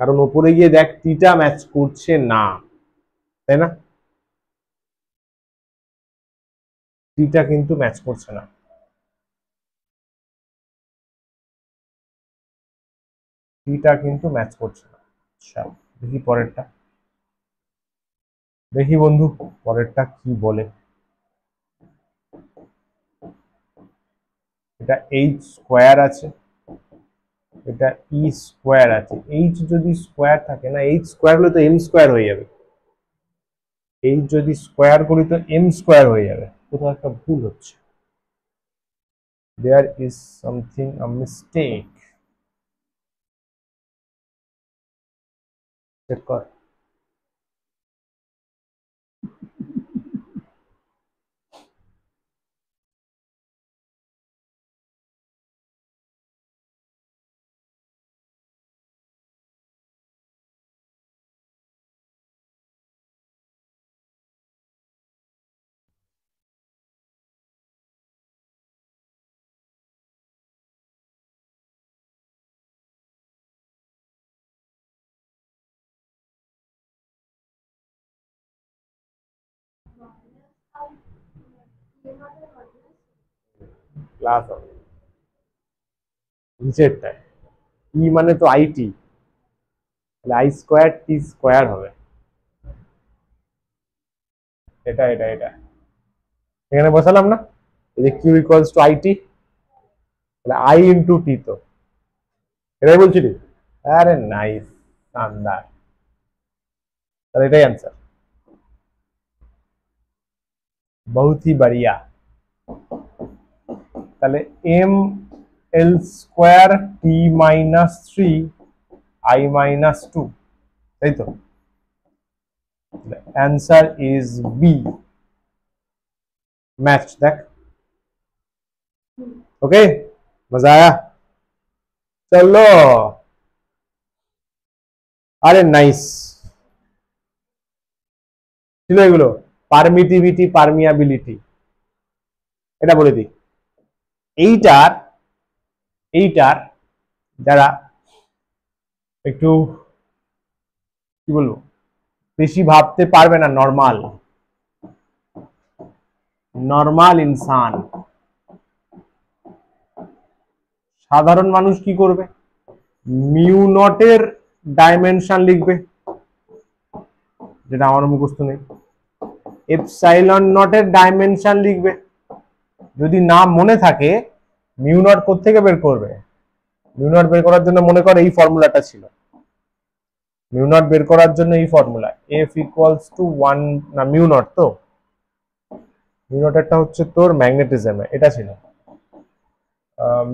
Speaker 1: কারণ ওপরে গিয়ে দেখ টিটা ম্যাচ করছে না, তাই না? টিটা কিন্তু ম্যাচ করছে না, টিটা কিন্তু ম্যাচ করছে না। আচ্ছা, দেখি পরেরটা, দেখি বন্ধু পরেরটা কি বলে। এটা এইচ স্কোয়ার আছে, এটা ই স্কোয়ার আছে। এইচ যদি স্কোয়ার থাকে না, এইচ স্কোয়ার হলে তো এম স্কোয়ার হয়ে যাবে, এইচ যদি স্কোয়ার করি তো এম স্কোয়ার হয়ে যাবে, কোথাও একটা ভুল হচ্ছে, there is something a mistake. Check কর। ক্লাস হবে নিচেরটায়, ই মানে তো আইটি, তাহলে আই স্কোয়ার টি স্কোয়ার হবে, এটা এটা এটা এখানে বসালাম না, এই যে কিউ ইকুয়ালস টু আইটি, তাহলে আই ইন্টু টি, তো এটাই বলছিলি? আরে নাইস, শানদার, তাহলে এটাই অ্যান্সার, বহুত হি বড়িয়া। তাহলে M L square T minus three I minus two, তাই তো? Answer is B, match. দেখ, ওকে, মজা আয়া? চলো, আরে নাইস ছিল এগুলো। পারমিটিভিটি, পারমিয়াবিলিটি, এটা বলে দিই। এইটার এইটার যারা একটু কি বলবো বেশি ভাবতে পারবে না, নর্মাল নর্মাল ইনসান, সাধারণ মানুষ কি করবে, মিউ নটের ডাইমেনশন লিখবে, যেটা আমার মুখস্থ নেই। এপসাইলন নটের ডাইমেনশন লিখবে। যদি না মনে থাকে মিউ নট কোত্থেকে বের করবে, মিউ নট বের করার জন্য মনে করো এই ফর্মুলাটা ছিল, মিউ নট বের করার জন্য এই ফর্মুলা এফ ইকুয়ালস টু 1 না মিউ নট, তো মিউ নটেরটা হচ্ছে তোর ম্যাগনেটিজমে, এটা ছিল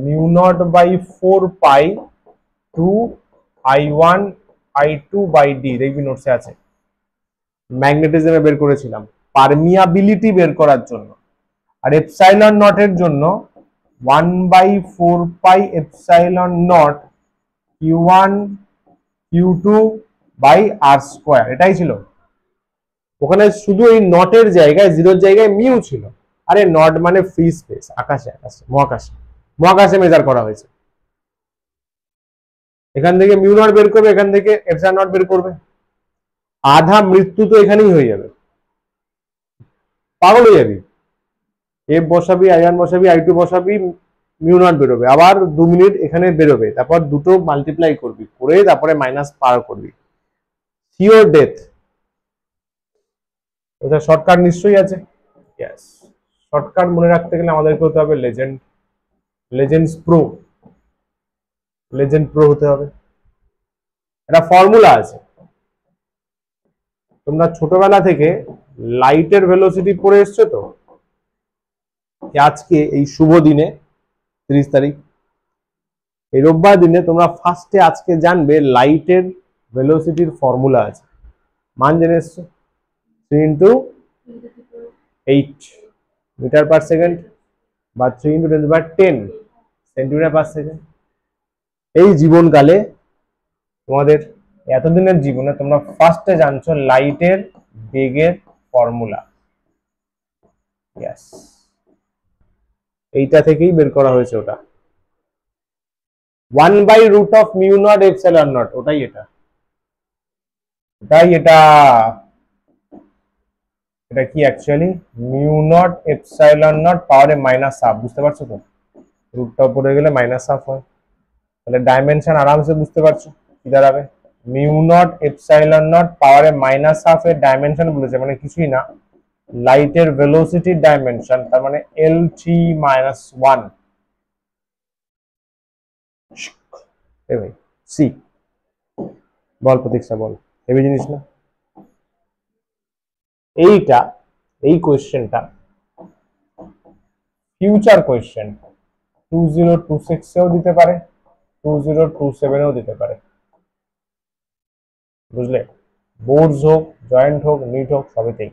Speaker 1: mu not by 4 pi 2 I1 I2 by D, দেখবি নোটসে আছে। ম্যাগনেটিজমে বের করেছিলাম পারমিয়াবিলিটি বের করার জন্য। আর এপসাইলন নটের জন্য 1 by 4 pi epsilon not Q1 Q2 by R square, এটাই ছিল। ওখানে শুধু এই নটের জায়গায়, জিরোর জায়গায় মিউ ছিল। আরে নট মানে ফ্রি স্পেস, আকাশে আকাশে মহাকাশে, মহাকাশে মেজার করা হয়েছে। এখান থেকে মিউ নট বের করবে, এখান থেকে এপসাইলন নট বের করবে, আধা মৃত্যু তো এখানেই হয়ে যাবে, পাগল হয়ে যাবি। এফ বসাবি, I1 বসাবি, I2 বসাবি, মিউ নট বেরোবে, আবার 2 মিনিট এখানে বেরোবে, তারপর দুটো মাল্টিপ্লাই করবি, করে তারপরে মাইনাস পার করবি, সিওর ডেথ। ওটা শর্টকাট নিশ্চয়ই আছে। ইয়েস, শর্টকাট মনে রাখতে গেলে আমাদেরকে হতে হবে legend, legends pro, legend pro হতে হবে। একটা ফর্মুলা আছে, তোমরা ছোটবেলা থেকে লাইটের ভেলোসিটি পড়ে এসছো তো। আজকে এই শুভ দিনে 30 তারিখ, এই রোববার দিনে তোমরা ফার্স্টে আজকে জানবে লাইটের ভেলোসিটির ফর্মুলা আছে। মান জেনে এসছো 3 ইন্টু 8 মিটার পার সেকেন্ড বা 3 ইন্টু 10 সেন্টিমিটার পার সেকেন্ড। এই জীবনকালে তোমাদের এতদিনের জীবনে তোমরা ফার্স্টে জানছো লাইটের বেগের ফর্মুলা। ইয়েস, এইটা থেকেই বের করা হয়েছে ওটা 1 by root of mu not epsilon not, ওটাই এটা, ওটাই এটা। এটা কি actually mu not epsilon not পাওয়ারে মাইনাস হাফ, বুঝতে পারছো তো, রুটটা উপরে গেলে মাইনাস হাফ হয়। তাহলে ডাইমেনশন আরামসে বুঝতে পারছো কি দাঁড়াবে, মিউ নট এপসাইলন নট পাওয়ারে মাইনাস হাফ এর ডাইমেনশন বলেছে, মানে কিছুই না, লাইটের ভেলোসিটির ডাইমেনশন, তার মানে LT মাইনাস 1 সি। বল প্রতীক্ষা বল, হেভি জিনিস না এইটা। এই কোয়েশ্চেনটা ফিউচার কোয়েশ্চেন 2026 এও দিতে পারে, 2027 এও দিতে পারে, বুঝলে, বোর্ডস হোক, জয়েন্ট হোক, নিট হোক, সবেতেই।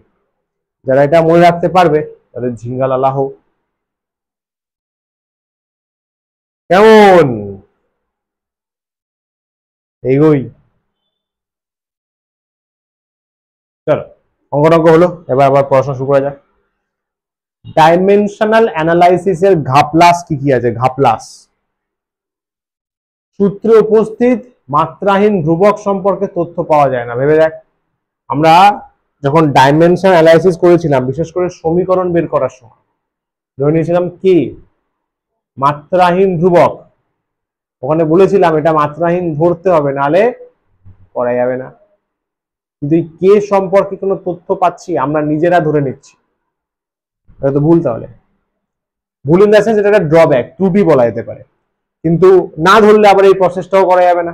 Speaker 1: যারা এটা মনে রাখতে পারবে তাদের ঝিঙ্গালালা হোক। কেমন এগোই, চলো অঙ্ক হলো, এবার আবার পড়াশোনা শুরু করা যাক। ডাইমেনশনাল অ্যানালাইসিসের ঘাপলাস কি কি আছে, ঘাপলাস সূত্রে উপস্থিত মাত্রাহীন ধ্রুবক সম্পর্কে তথ্য পাওয়া যায় না। ভেবে দেখ, আমরা যখন ডাইমেনশন অ্যানালাইসিস করেছিলাম, বিশেষ করে সমীকরণ বের করার সময় ধরে নিয়েছিলাম কি মাত্রাহীন ধ্রুবক, ওখানে বলেছিলাম এটা মাত্রাহীন ধরতে হবে, নালে করা যাবে না। কিন্তু কে সম্পর্কে কোনো তথ্য পাচ্ছি আমরা নিজেরা ধরে নিচ্ছি, এটা তো ভুল। তাহলে ভুল ইন দ্য সেন্স এটা একটা ড্রব্যাক, ত্রুটি বলা যেতে পারে, কিন্তু না ধরলে আবার এই প্রসেসটাও করা যাবে না।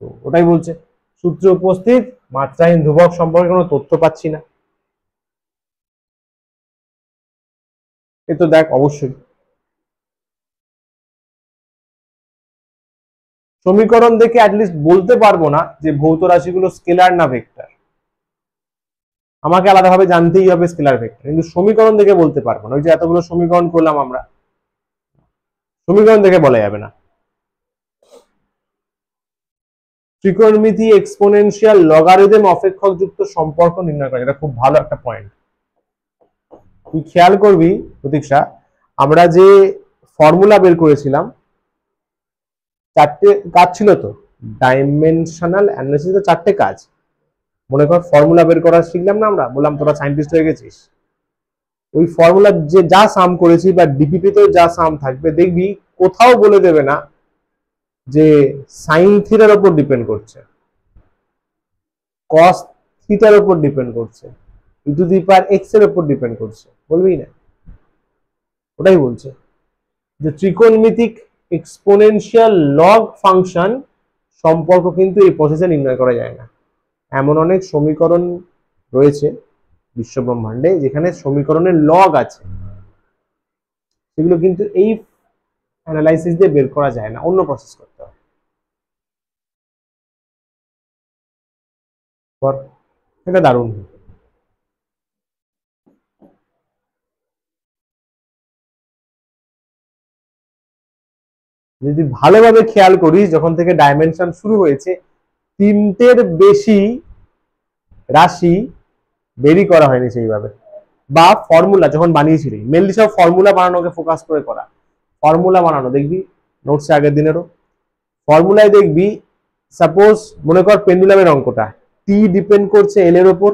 Speaker 1: তো ওটাই বলছে সূত্রে উপস্থিত মাত্রাহীন ধ্রুবক সম্পর্কে কোনো তথ্য পাচ্ছি না। এ তো দেখ অবশ্যই সমীকরণ দেখে অ্যাটলিস্ট বলতে পারবো না যে ভৌত রাশিগুলো স্কেলার না ভেক্টর, আমাকে আলাদাভাবে জানতেই হবে স্কেলার ভেক্টর, কিন্তু সমীকরণ দেখে বলতে পারবো না। ওই যে এতগুলো সমীকরণ করলাম আমরা, সমীকরণ দেখে বলা যাবে না। ত্রিকোণমিতি এক্সপোনেনশিয়াল লগারিদম অপেক্ষকযুক্ত সম্পর্ক নির্ণয় করা, এটা খুব ভালো একটা পয়েন্ট। তুই খেয়াল করবি প্রতীক্ষা, আমরা যে ফর্মুলা বের করেছিলাম, চারটে কাজ ছিল তো, ডাইমেনশনাল অ্যানালিসিস, চারটে কাজ। মনে কর ফর্মুলা বের করা শিখলাম না, আমরা বললাম তোরা সায়েন্টিস্ট হয়ে গেছিস, ওই ফর্মুলা যে যা সাম করেছি বা ডিপিপি তেও যা সাম থাকবে, দেখবি কোথাও বলে দেবে না যে সাইন থিটার উপর ডিপেন্ড করছে, কস থিটার উপর ডিপেন্ড করছে, ই টু দি পাওয়ার এক্স এর উপর ডিপেন্ড করছে, বলবি না? ওটাই বলছে যে ত্রিকোণমিতিক এক্সপোনেনশিয়াল লগ ফাংশন সম্পর্ক কিন্তু এই প্রসেসে নির্ণয় করা যায় না। এমন অনেক সমীকরণ রয়েছে বিশ্বব্রহ্মাণ্ডে যেখানে সমীকরণের লগ আছে, সেগুলো কিন্তু এই অ্যানালাইসিস দিয়ে বের করা যায় না, অন্য প্রসেস করতে হয়। এটা দারুণ। যদি ভালোভাবে খেয়াল করিস, যখন থেকে ডাইমেনশন শুরু হয়েছে, তিনটের বেশি রাশি বেরি করা হয়নি সেইভাবে, বা ফর্মুলা যখন বানিয়েছিলি, মেনলি সব ফর্মুলা বানানোকে ফোকাস করে করা। ফর্মুলা বানানো দেখবি নোটসে আগের দিনেরও ফর্মুলায় দেখবি, সাপোজ মনে কর পেন্ডুলামের অঙ্কটা, টি ডিপেন্ড করছে এল এর ওপর,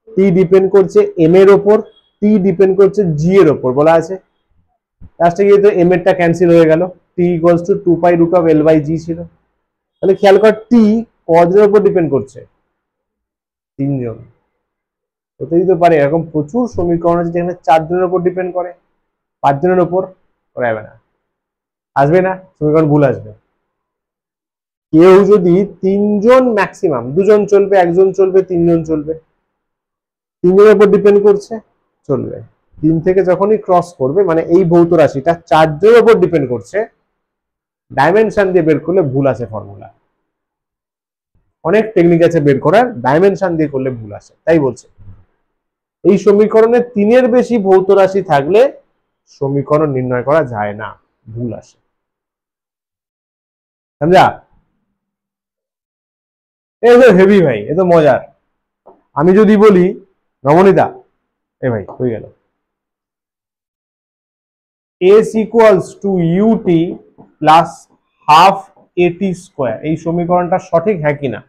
Speaker 1: টি ডিপেন্ড করছে এম এর ওপর, টি ডিপেন্ড করছে জি এর ওপর বলা আছে। লাস্টে গিয়ে তো এম এরটা ক্যান্সেল হয়ে গেল, টি ইকুয়ালস টু 2π√L/G ছিল। তাহলে খেয়াল কর টি কজনের উপর ডিপেন্ড করছে? তিনজন। হতেই তো পারে এরকম প্রচুর সমীকরণ আছে যেখানে 4 জনের উপর ডিপেন্ড করে, 5 জনের উপর করা যাবে না, আসবে না, সমীকরণ ভুল আসবে। কেউ যদি 3 জন, ম্যাক্সিমাম 2 জন চলবে, 1 জন চলবে, 3 জন চলবে, 3 জনের উপর ডিপেন্ড করছে, চলবে। 3 থেকে যখনই ক্রস করবে, মানে এই ভৌত রাশিটা 4 জনের উপর ডিপেন্ড করছে, ডাইমেনশন দিয়ে বের করলে ভুল আছে ফর্মুলা। অনেক টেকনিক আছে বের করার, ডাইমেনশন দিয়ে করলে ভুল আসে। তাই বলছে এই সমীকরণে 3-এর বেশি ভৌত রাশি থাকলে সমীকরণ নির্ণয় করা যায় না, ভুল আসে। সমঝা? এ তো হেভি ভাই, এ তো মজার। আমি যদি বলি নবনীতা, এ ভাই হয়ে গেল, s equals to ut plus half at square, এই সমীকরণটা সঠিক হ্যাঁ কিনা?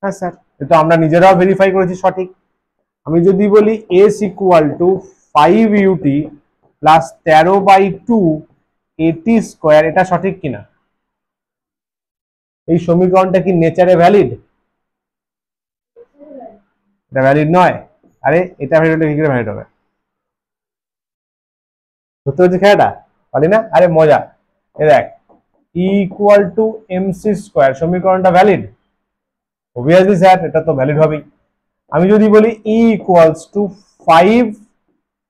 Speaker 1: হ্যাঁ স্যার, এটা আমরা নিজেরাও ভেরিফাই করেছি সঠিক। আমি যদি বলি s equal to 5ut plus 13/2 at square, এটা সঠিক কিনা? এই সমীকরণটা কি নেচারে ভ্যালিড? এটা ভ্যালিড নয়। আরে এটা ভ্যালিড হলে কি করে ভ্যালিড হবে? বুঝতে পারছি খেলাটা? পারি না? আরে মজা। এ দেখ, e equal to mc square, সমীকরণটা ভ্যালিড? অবভিয়াসলি স্যার, এটা তো ভ্যালিড হবেই। আমি যদি বলি e equals to 5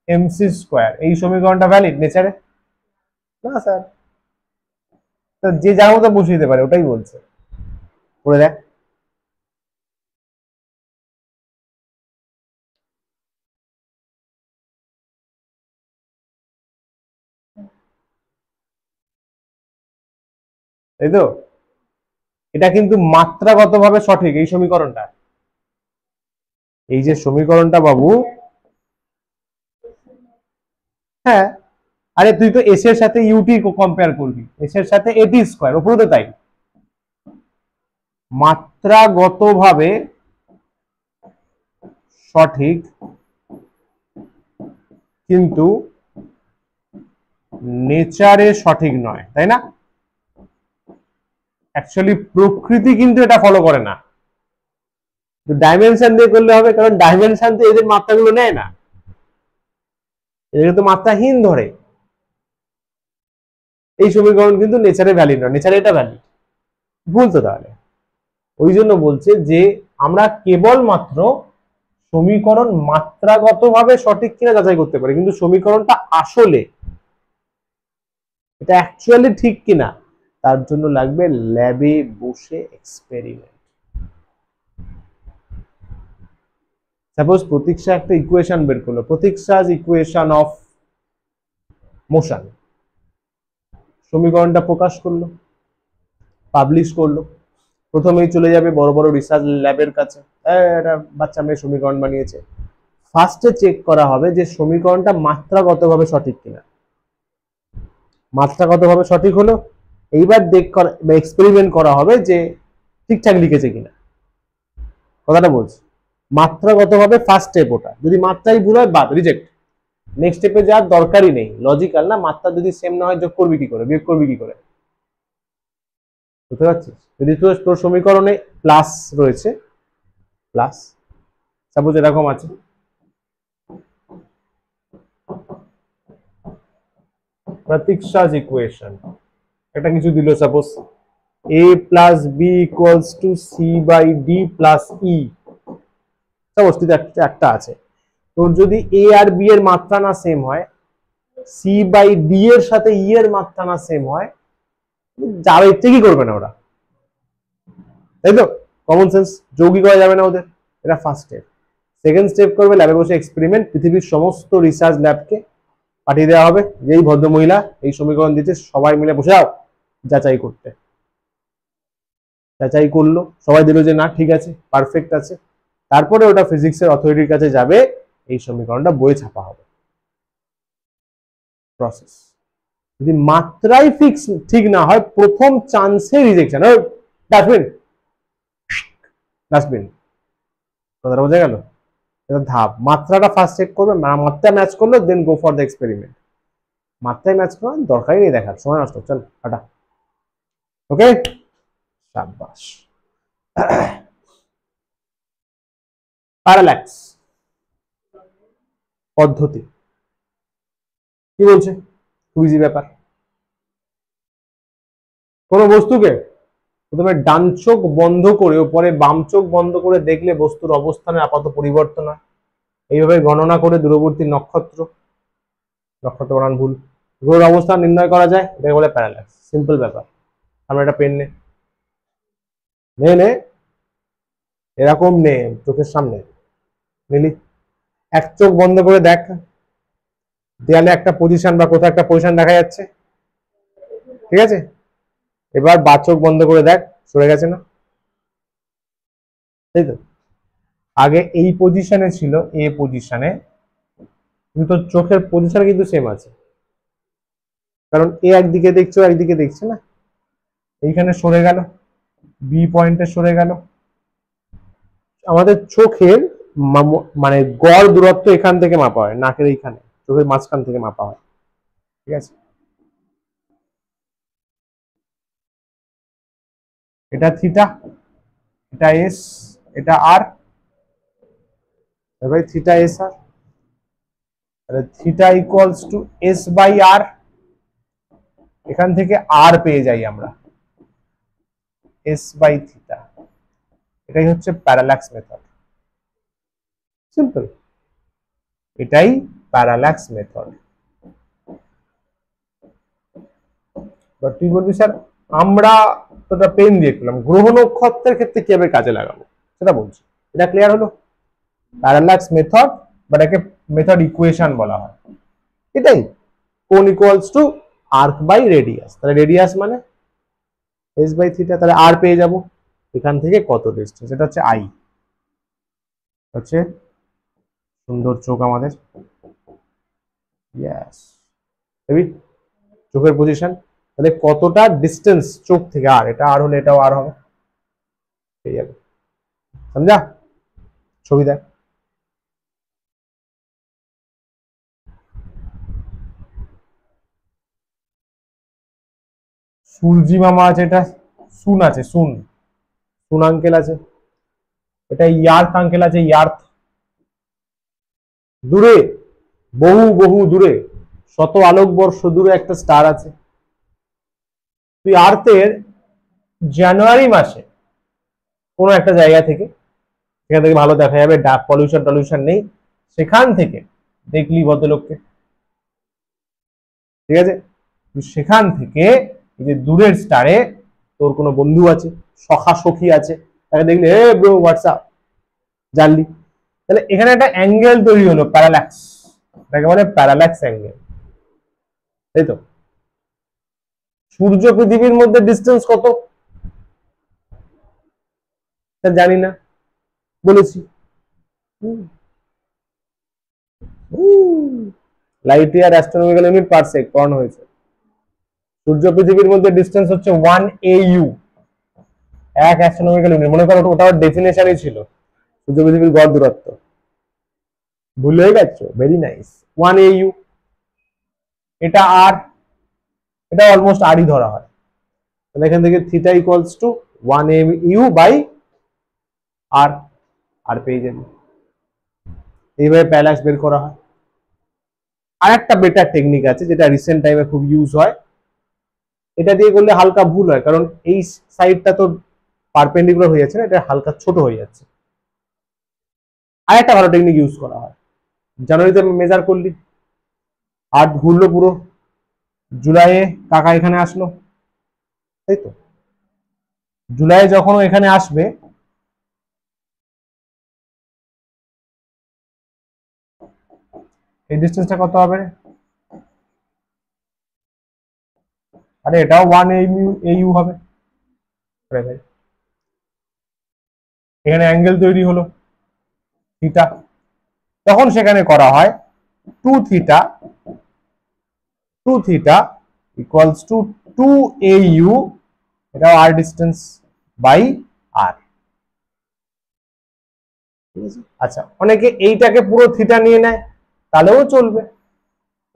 Speaker 1: mc square, এই সমীকরণটা ভ্যালিড নেচারে? না স্যার। তো যে যার মতো বসিয়ে দিতে পারে, ওটাই বলছে। পড়ে দেখ, তাই তো? এটা কিন্তু মাত্রাগতভাবে সঠিক এই সমীকরণটা। এই যে সমীকরণটা বাবু, হ্যাঁ, আরে তুই তো এস এর সাথে ইউটি কম্পেয়ার করবি, এস এর সাথে এটি স্কয়ার, উপরে তো তাই। মাত্রাগতভাবে সঠিক, কিন্তু নেচারে সঠিক নয়, তাই না? অ্যাকচুয়ালি প্রকৃতি কিন্তু এটা ফলো করে না। ডাইমেনশন দিয়ে করলে হবে, কারণ ডাইমেনশন তো এদের মাত্রাগুলো নেয় না, এদের তো মাত্রাহীন ধরে। এই সমীকরণ কিন্তু নেচারে ভ্যালিড নয়, নেচারে এটা ভ্যালিড। ভুল তো তাহলে। ওই জন্য বলছে যে আমরা কেবলমাত্র সমীকরণ মাত্রাগতভাবে সঠিক কিনা যাচাই করতে পারি, কিন্তু সমীকরণটা আসলে এটা অ্যাকচুয়ালি ঠিক কিনা তার জন্য লাগবে ল্যাবে বসে এক্সপেরিমেন্ট। সাপোজ প্রতীক্ষা একটা ইকুয়েশন বের করলো, প্রতীক্ষাজ ইকুয়েশন অফ মোশন, সমীকরণটা প্রকাশ করলো, পাবলিশ করলো, প্রথমেই চলে যাবে বড় বড় রিসার্চ ল্যাবের কাছে, একটা বাচ্চা মেয়ে সমীকরণ বানিয়েছে। ফার্স্টে চেক করা হবে যে সমীকরণটা মাত্রাগতভাবে সঠিক কিনা। মাত্রাগতভাবে সঠিক হলো, এইবার এক্সপেরিমেন্ট করা হবে যে ঠিকঠাক লিখেছে কিনা। কথাটা বলছি, মাত্রাগতভাবে ফার্স্ট স্টেপ ওটা, যদি মাত্রাই ভুল হয় বাদ, রিজেক্ট। নেক্সট স্টেপে যাওয়ার দরকারই নেই, লজিক্যাল না, মাত্রা যদি সেম না হয় যোগ করবি কি করে, বিয়োগ করবি কি করে, বুঝতে পারছিস? যদি তোর সমীকরণে প্লাস রয়েছে, প্লাস সাপোজ এরকম আছে, প্রতীক্ষা's ইকুয়েশন, এটা কিছু দিল suppose a plus B equals to C by D plus E, suppose একটা আছে। তোর যদি এ আর বি এর মাত্রা না সেম হয়, সি বাই ডি এর সাথে ই এর মাত্রা না সেম হয়, যারা ইচ্ছে কি করবে না ওরা, তাই তো? কমন সেন্স, যৌগিক করা যাবে না ওদের। এটা ফার্স্ট স্টেপ। সেকেন্ড স্টেপ করবে ল্যাবে বসে এক্সপেরিমেন্ট, পৃথিবীর সমস্ত রিসার্চ ল্যাবকে পাঠিয়ে দেওয়া হবে, যেই ভদ্রমহিলা এই সমীকরণ দিচ্ছে সবাই মিলে বসে যাও যাচাই করতে। যাচাই করলো, সবাই দিল যে না ঠিক আছে, পারফেক্ট আছে। তারপরে ওটা ফিজিক্সের অথরিটির কাছে যাবে, এই সমীকরণটা বইয়ে ছাপা হবে। প্রসেস। যদি মাত্রাই ফিক্স ঠিক না হয়, প্রথম চান্সে রিজেকশন, ডাস্টবিন ডাস্টবিন। কথাটা বোঝা গেল? এটা ধাপ। মাত্রাটা ফার্স্ট চেক করবে, মাত্রা ম্যাচ করলো, দেন গো ফর দ্য এক্সপেরিমেন্ট। মাত্রায় ম্যাচ করার দরকারই নেই দেখার, সময় নষ্ট, চল হাঁটা। ওকে, শাবাশ। প্যারাল্যাক্স পদ্ধতি কি বলছে? খুব ইজি ব্যাপার। কোন বস্তুকে প্রথমে ডান চোখ বন্ধ করে পরে বাম চোখ বন্ধ করে দেখলে বস্তুর অবস্থানের আপাত পরিবর্তন হয়। এইভাবে গণনা করে দূরবর্তী নক্ষত্র বানান ভুল, গ্রহের অবস্থান নির্ণয় করা যায়, এটাকে বলে প্যারাল্যাক্স। সিম্পল ব্যাপার। আমরা একটা পেন নে এরকম নে, চোখের সামনে নিলি, এক চোখ বন্ধ করে দেখ, দেয়ালে একটা পজিশন বা কোথাও একটা পজিশন দেখা যাচ্ছে, ঠিক আছে? এবার বা চোখ বন্ধ করে দেখ, সরে গেছে না? তাই তো, আগে এই পজিশনে ছিল, এ পজিশনে, কিন্তু চোখের পজিশন কিন্তু সেম আছে, কারণ এ একদিকে দেখছো একদিকে দেখছে না। এইখানে সরে গেল, বি পয়েন্টে সরে গেল। আমাদের চোখের মানে গড় দূরত্ব এখান থেকে মাপা হয়, নাকের এইখানে, চোখের মাঝখান থেকে মাপা হয়, ঠিক আছে? এটা থিটা, এটা এস, এটা আর, ভাই থিটা এস আর, তাহলে theta equals to S by R. এখান থেকে আর পেয়ে যাই আমরা, এস বাই থিটা। এটাই হচ্ছে প্যারাল্যাক্স মেথড। সিম্পল, এটাই প্যারাল্যাক্স মেথড। বাট তুই বলবি স্যার আমরা তোটা পেন দিয়ে করলাম, গ্রহ নক্ষত্রের ক্ষেত্রে কিভাবে কাজে লাগাবো সেটা বলছি। এটা ক্লিয়ার হলো? প্যারাল্যাক্স মেথড বা এটাকে মেথড ইকুয়েশন বলা হয়। এটাই কোন equals to arc by radius, তাহলে রেডিয়াস মানে এস বাই থিটা, তাহলে আর পেয়ে যাব এখান থেকে কত ডিস্টেন্স, এটা হচ্ছে আই, হচ্ছে সুন্দর চোখ আমাদের, ইয়েস হেভি চোখের পজিশন, তাহলে কতটা ডিস্টেন্স চোখ থেকে আর, এটা আর হলে এটাও আর হবে, পেয়ে যাবে। সমঝা? ছবি দেখ, সূর্যি মামা আছে, এটা সুন আছে, সুন আঙ্কেল আছে, এটা ইয়ার্থ আঙ্কেল আছে, ইয়ার্থ দূরে, বহু বহু দূরে, শত আলোকবর্ষ দূরে একটা স্টার আছে। তুই আর্থের জানুয়ারি মাসে কোনো একটা জায়গা থেকে, সেখান থেকে ভালো দেখা যাবে, ডাক পলিউশন নেই, সেখান থেকে দেখলি ভদ্রলোককে, ঠিক আছে? সেখান থেকে এই যে দূরের স্টারে তোর কোনো বন্ধু আছে, সখা সখী আছে, তাকে দেখলি এ ব্রো হোয়াটসঅ্যাপ, জানলি, তাহলে এখানে একটা অ্যাঙ্গেল তৈরি হলো, প্যারাল্যাক্স, এটাকে বলে প্যারাল্যাক্স অ্যাঙ্গেল, তাই তো? সূর্য পৃথিবীর মধ্যে ডিস্টেন্স কত? স্যার জানি না, বলেছি। Light year astronomical unit parsec পড়ানো হয়েছে। সূর্য পৃথিবীর মধ্যে ডিস্টেন্স হচ্ছে 1 AU, এক অ্যাস্ট্রোনমিক্যাল ইউনিট। মনে করো ওটা ডেফিনেশনই ছিল সূর্য পৃথিবীর গড় দূরত্ব। ভুলে গেছো? Very nice. 1 AU, এটা আর, এটা অলমোস্ট আরই ধরা হয়। তাহলে এখান থেকে theta equals to 1 AU by R, R পেয়ে যাবে। এইভাবে প্যারালাক্স বের করা হয়। আর একটা বেটার টেকনিক আছে যেটা রিসেন্ট টাইমে খুব ইউজ হয়, এটা দিয়ে করলে হালকা ভুল হয়, কারণ এই সাইডটা তো পারপেন্ডিকুলার হয়ে যাচ্ছে না, এটা হালকা ছোট হয়ে যাচ্ছে। আর একটা ভালো টেকনিক ইউজ করা হয়, জানুয়ারিতে মেজার করলি, আর্থ ঘুরলো পুরো, জুলাইয়ে কাকা এখানে আসলো, তাই তো? জুলাই যখন এখানে আসবে, এই ডিস্টেন্সটা কত হবে? আরে এটাও 1 AU হবে। এখানে অ্যাঙ্গেল তৈরি হলো থিটা, তখন সেখানে করা হয় 2 থিটা ইকুয়ালস টু 2 AU, এটাও আর ডিস্টেন্স, বাই আর। আচ্ছা, অনেকে এইটাকে পুরো থিটা নিয়ে নেয়, তাহলেও চলবে।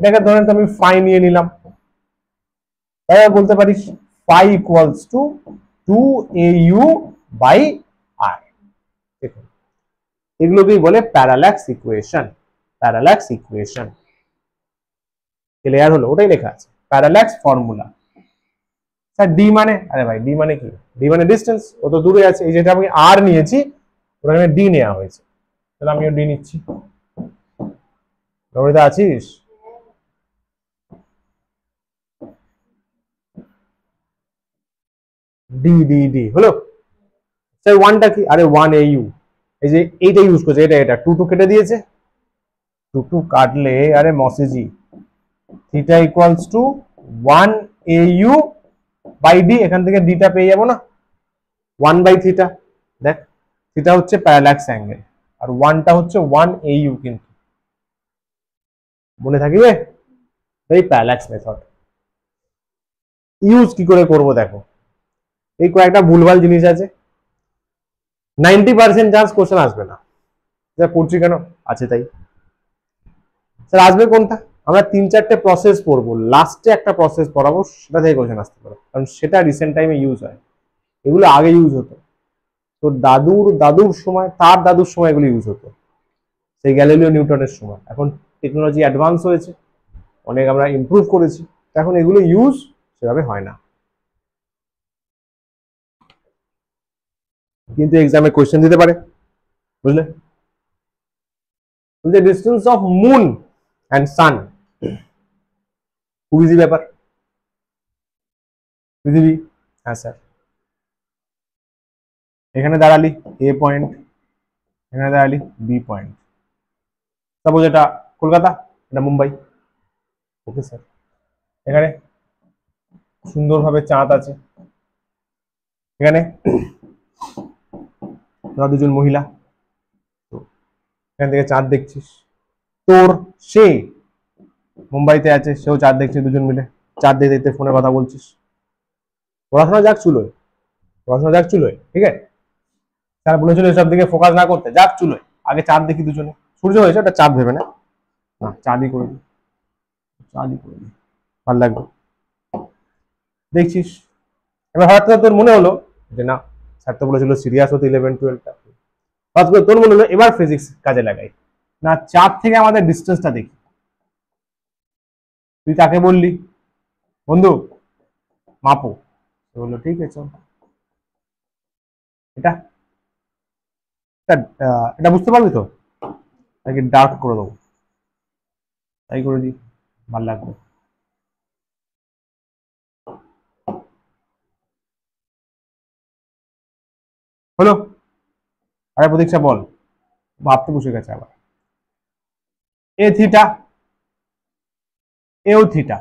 Speaker 1: এটাকে ধরেন আমি ফাই নিয়ে নিলাম, তাই বলতে পারিস phi equals to 2 AU by R. দেখুন, এগুলোকেই বলে parallax equation. Parallax equation clear হলো? ওটাই লেখা আছে প্যারাল্যাক্স ফর্মুলা। স্যার ডি মানে? আরে ভাই ডি মানে কি? ডি মানে ডিস্টেন্স, ও তো দূরে আছে। এই যেটা আমি আর নিয়েছি ওখানে ডি নেওয়া হয়েছে, তাহলে আমিও ডি নিচ্ছি। রমিতা আছিস? ডি ডি ডি হলো। স্যার ওয়ানটা কি? আরে 1 AU, এই যে এইটা ইউজ করছে, এটা 2 2 কেটে দিয়েছে, 2 2 কাটলে আরে মসেজি theta equals to 1 AU by D, এখান থেকে ডিটা পেয়ে যাবো না, 1 বাই থিটা। দেখ, থিটা হচ্ছে প্যারাল্যাক্স অ্যাঙ্গেল, আর 1টা হচ্ছে 1 AU, কিন্তু মনে থাকবে এই প্যারাল্যাক্স মেথড। ইউজ কি করে করব দেখো, এই কয়েকটা ভুলভাল জিনিস আছে। 90% চান্স কোশ্চেন আসবে না, যা পড়ছি কেন আছে তাই। স্যার আসবে কোনটা? আমরা 3-4টে প্রসেস পড়বো, লাস্টে একটা প্রসেস পড়াবো, সেটা থেকে কোশ্চেন আসতে পারে, কারণ সেটা রিসেন্ট টাইমে ইউজ হয়। এগুলো আগে ইউজ হতো, তো দাদুর সময়, তার দাদুর সময় এগুলো ইউজ হতো, সেই গ্যালিলিও নিউটনের সময়। এখন টেকনোলজি অ্যাডভান্স হয়েছে, অনেক আমরা ইমপ্রুভ করেছি, এখন এগুলো ইউজ সেভাবে হয় না, কিন্তু এক্সামে কোয়েশ্চেন দিতে পারে, বুঝলে? বলছে ডিস্টেন্স অফ মুন অ্যান্ড সান, খুব ইজি ব্যাপার। পৃথিবী, হ্যাঁ স্যার, এখানে দাঁড়ালি এ পয়েন্ট, এখানে দাঁড়ালি বি পয়েন্ট। সাপোজ এটা কলকাতা, এটা মুম্বাই, ওকে স্যার। এখানে সুন্দরভাবে চাঁদ আছে, এখানে দুজন মহিলা, তো এখান থেকে চাঁদ দেখছিস। তোর সে মুম্বাইতে আছে, সেও চাঁদ দেখছে, দুজন মিলে চাঁদ দেখতে দেখতে ফোনে কথা বলছিস। পড়াশোনা যাক চুলোয়, পড়াশোনা যাক চুলোয়, ঠিক আছে? স্যার বলেছিল এসব দিকে ফোকাস না করতে, যাক চুলোয়, আগে চাঁদ দেখি দুজনে। সূর্য হয়েছে, ওটা চাঁদ ভেবে না, চাঁদই করে দিই, চাঁদই করে দিই, ভালো লাগবে। দেখছিস, এবার হঠাৎ করে তোর মনে হলো যে না, স্যার তো বলেছিল সিরিয়াস হতে 11-12টা, হঠাৎ করে তোর মনে হলো এবার ফিজিক্স কাজে লাগাই, না চাঁদ থেকে আমাদের ডিস্টেন্সটা দেখি। তুই তাকে বললি বন্ধু মাপো, বললো ঠিক আছে চল। এটা এটা বুঝতে পারবি তো? তাকে ডার্ক করে দেবো, তাই করে দিই, ভালো লাগবে। হলো? আরে প্রতীক্ষা বল, ভাবতে বসে গেছে আবার। এ থিটা, এও থিটা,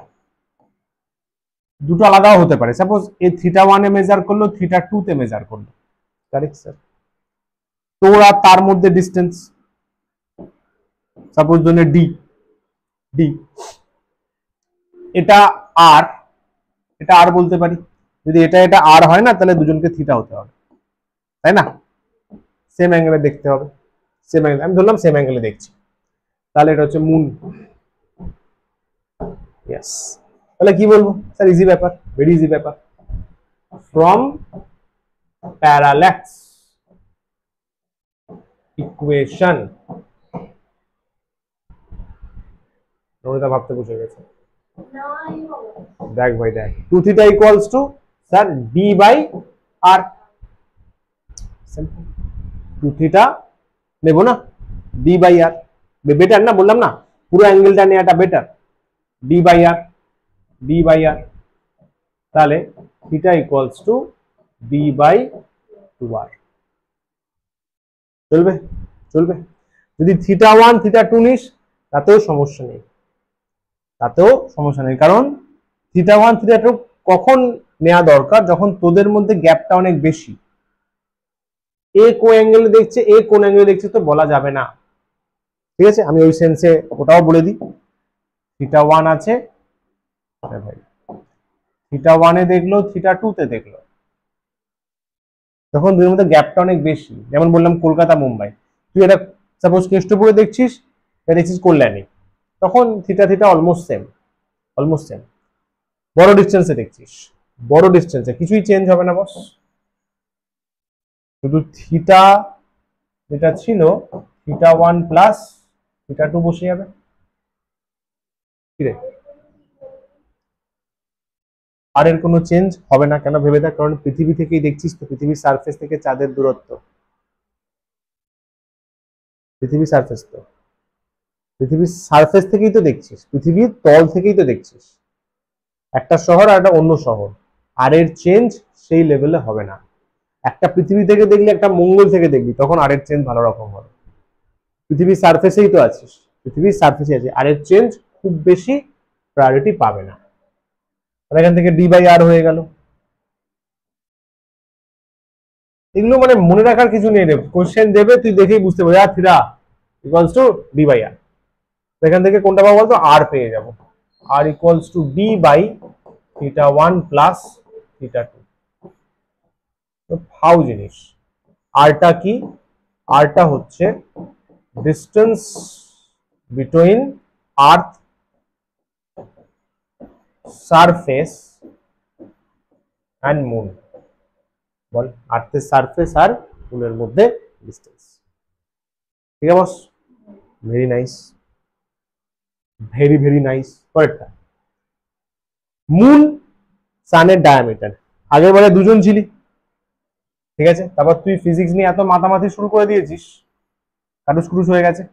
Speaker 1: দুটো আলাদাও হতে পারে। সাপোজ এ থিটা 1-এ মেজার করলো, থিটা 2-তে মেজার করলো, কারেক্ট স্যার? তোর আর তার মধ্যে ডিস্টেন্স, সাপোজ ধরে ডি, ডি এটা আর, এটা আর বলতে পারি। যদি এটা এটা আর হয় না, তাহলে দুজনকে থিটা হতে হবে, তাই না? সেম অ্যাঙ্গেলে দেখতে হবে, সেম অ্যাঙ্গেল, আমি ধরলাম সেম অ্যাঙ্গেলে দেখছি, তাহলে এটা হচ্ছে মুন। ইয়েস, তাহলে কি বলবো স্যার? ইজি ব্যাপার, ভেরি ইজি ব্যাপার। ফ্রম প্যারাল্যাক্স ইকুয়েশন, নমিতা ভাবতে বসে গেছে। দেখ ভাই দেখ, 2 theta equals to sir D by R. 2 theta নেবো না, ডি বাই আর, বেটার না? বললাম না পুরো অ্যাঙ্গেলটা নেওয়াটা better. D by R, D by R, তাহলে theta equals to D by 2r। চলবে? চলবে। যদি থিটা 1 থিটা 2 নিস তাতেও সমস্যা নেই, তাতেও সমস্যা নেই, কারণ থিটা 1 থিটা 2 কখন নেওয়া দরকার? যখন তোদের মধ্যে গ্যাপটা অনেক বেশি। এ কোন অ্যাঙ্গেলে দেখছে, এ কোন অ্যাঙ্গেলে দেখছে তো বলা যাবে না, ঠিক আছে? আমি ওই সেন্সে ওটাও বলে দিই। থিটা 1 আছে, ভাই থিটা 1 এ দেখলো, থিটা 2 তে দেখলো, তখন দুইয়ের মধ্যে গ্যাপটা অনেক বেশি। যেমন বললাম কলকাতা মুম্বাই, তুই এটা সাপোজ কেষ্টপুরে দেখছিস, এটা দেখছিস কল্যাণী, তখন theta theta almost same, almost same. বড় ডিস্টেন্সে দেখছিস, বড় ডিস্টেন্সে কিছুই চেঞ্জ হবে না বস, শুধু থিটা যেটা ছিল থিটা 1 প্লাস থিটা 2 বসে যাবে। আর এর কোনো চেঞ্জ হবে না, কেন ভেবে দেখ, কারণ পৃথিবী থেকেই দেখছিস তো, পৃথিবীর সারফেস থেকে চাঁদের দূরত্ব, পৃথিবীর সারফেস তো, পৃথিবীর সারফেস থেকেই তো দেখছিস, পৃথিবীর তল থেকেই তো দেখছিস, একটা শহর আর একটা অন্য শহর, আর এর চেঞ্জ সেই লেভেলে হবে না। একটা পৃথিবী থেকে দেখলি, একটা মঙ্গল থেকে দেখবি, তখন আর এর চেঞ্জ ভালো রকম হবে। পৃথিবীর সারফেসেই তো আছিস, পৃথিবীর সারফেসে আছে, আর এর চেঞ্জ খুব বেশি প্রায়োরিটি পাবে না। আর এখান থেকে ডি বাই আর হয়ে গেল। এগুলো মানে মনে রাখার কিছু নেই রে, কোশ্চেন দেবে তুই দেখেই বুঝতে পারবি, আর theta equals to D by R. এখান থেকে কোনটা পাবো বলতো? আর পেয়ে যাবো, R equals to D by theta 1 plus theta 2। ফাউ জিনিস। আরটা কি? আরটা হচ্ছে distance between earth surface and moon. বল, আর্থের সারফেস আর মুনের মধ্যে ডিস্টেন্স। ঠিক আছে boss? Very nice, very very nice. পরেরটা, মুন সানের ডায়ামিটার। আগের বারে দুজন ছিলি, ঠিক আছে? তারপর তুই ফিজিক্স নিয়ে এত মাতামাতি শুরু করে দিয়েছিস, কাটুস কুটুস হয়ে গেছে।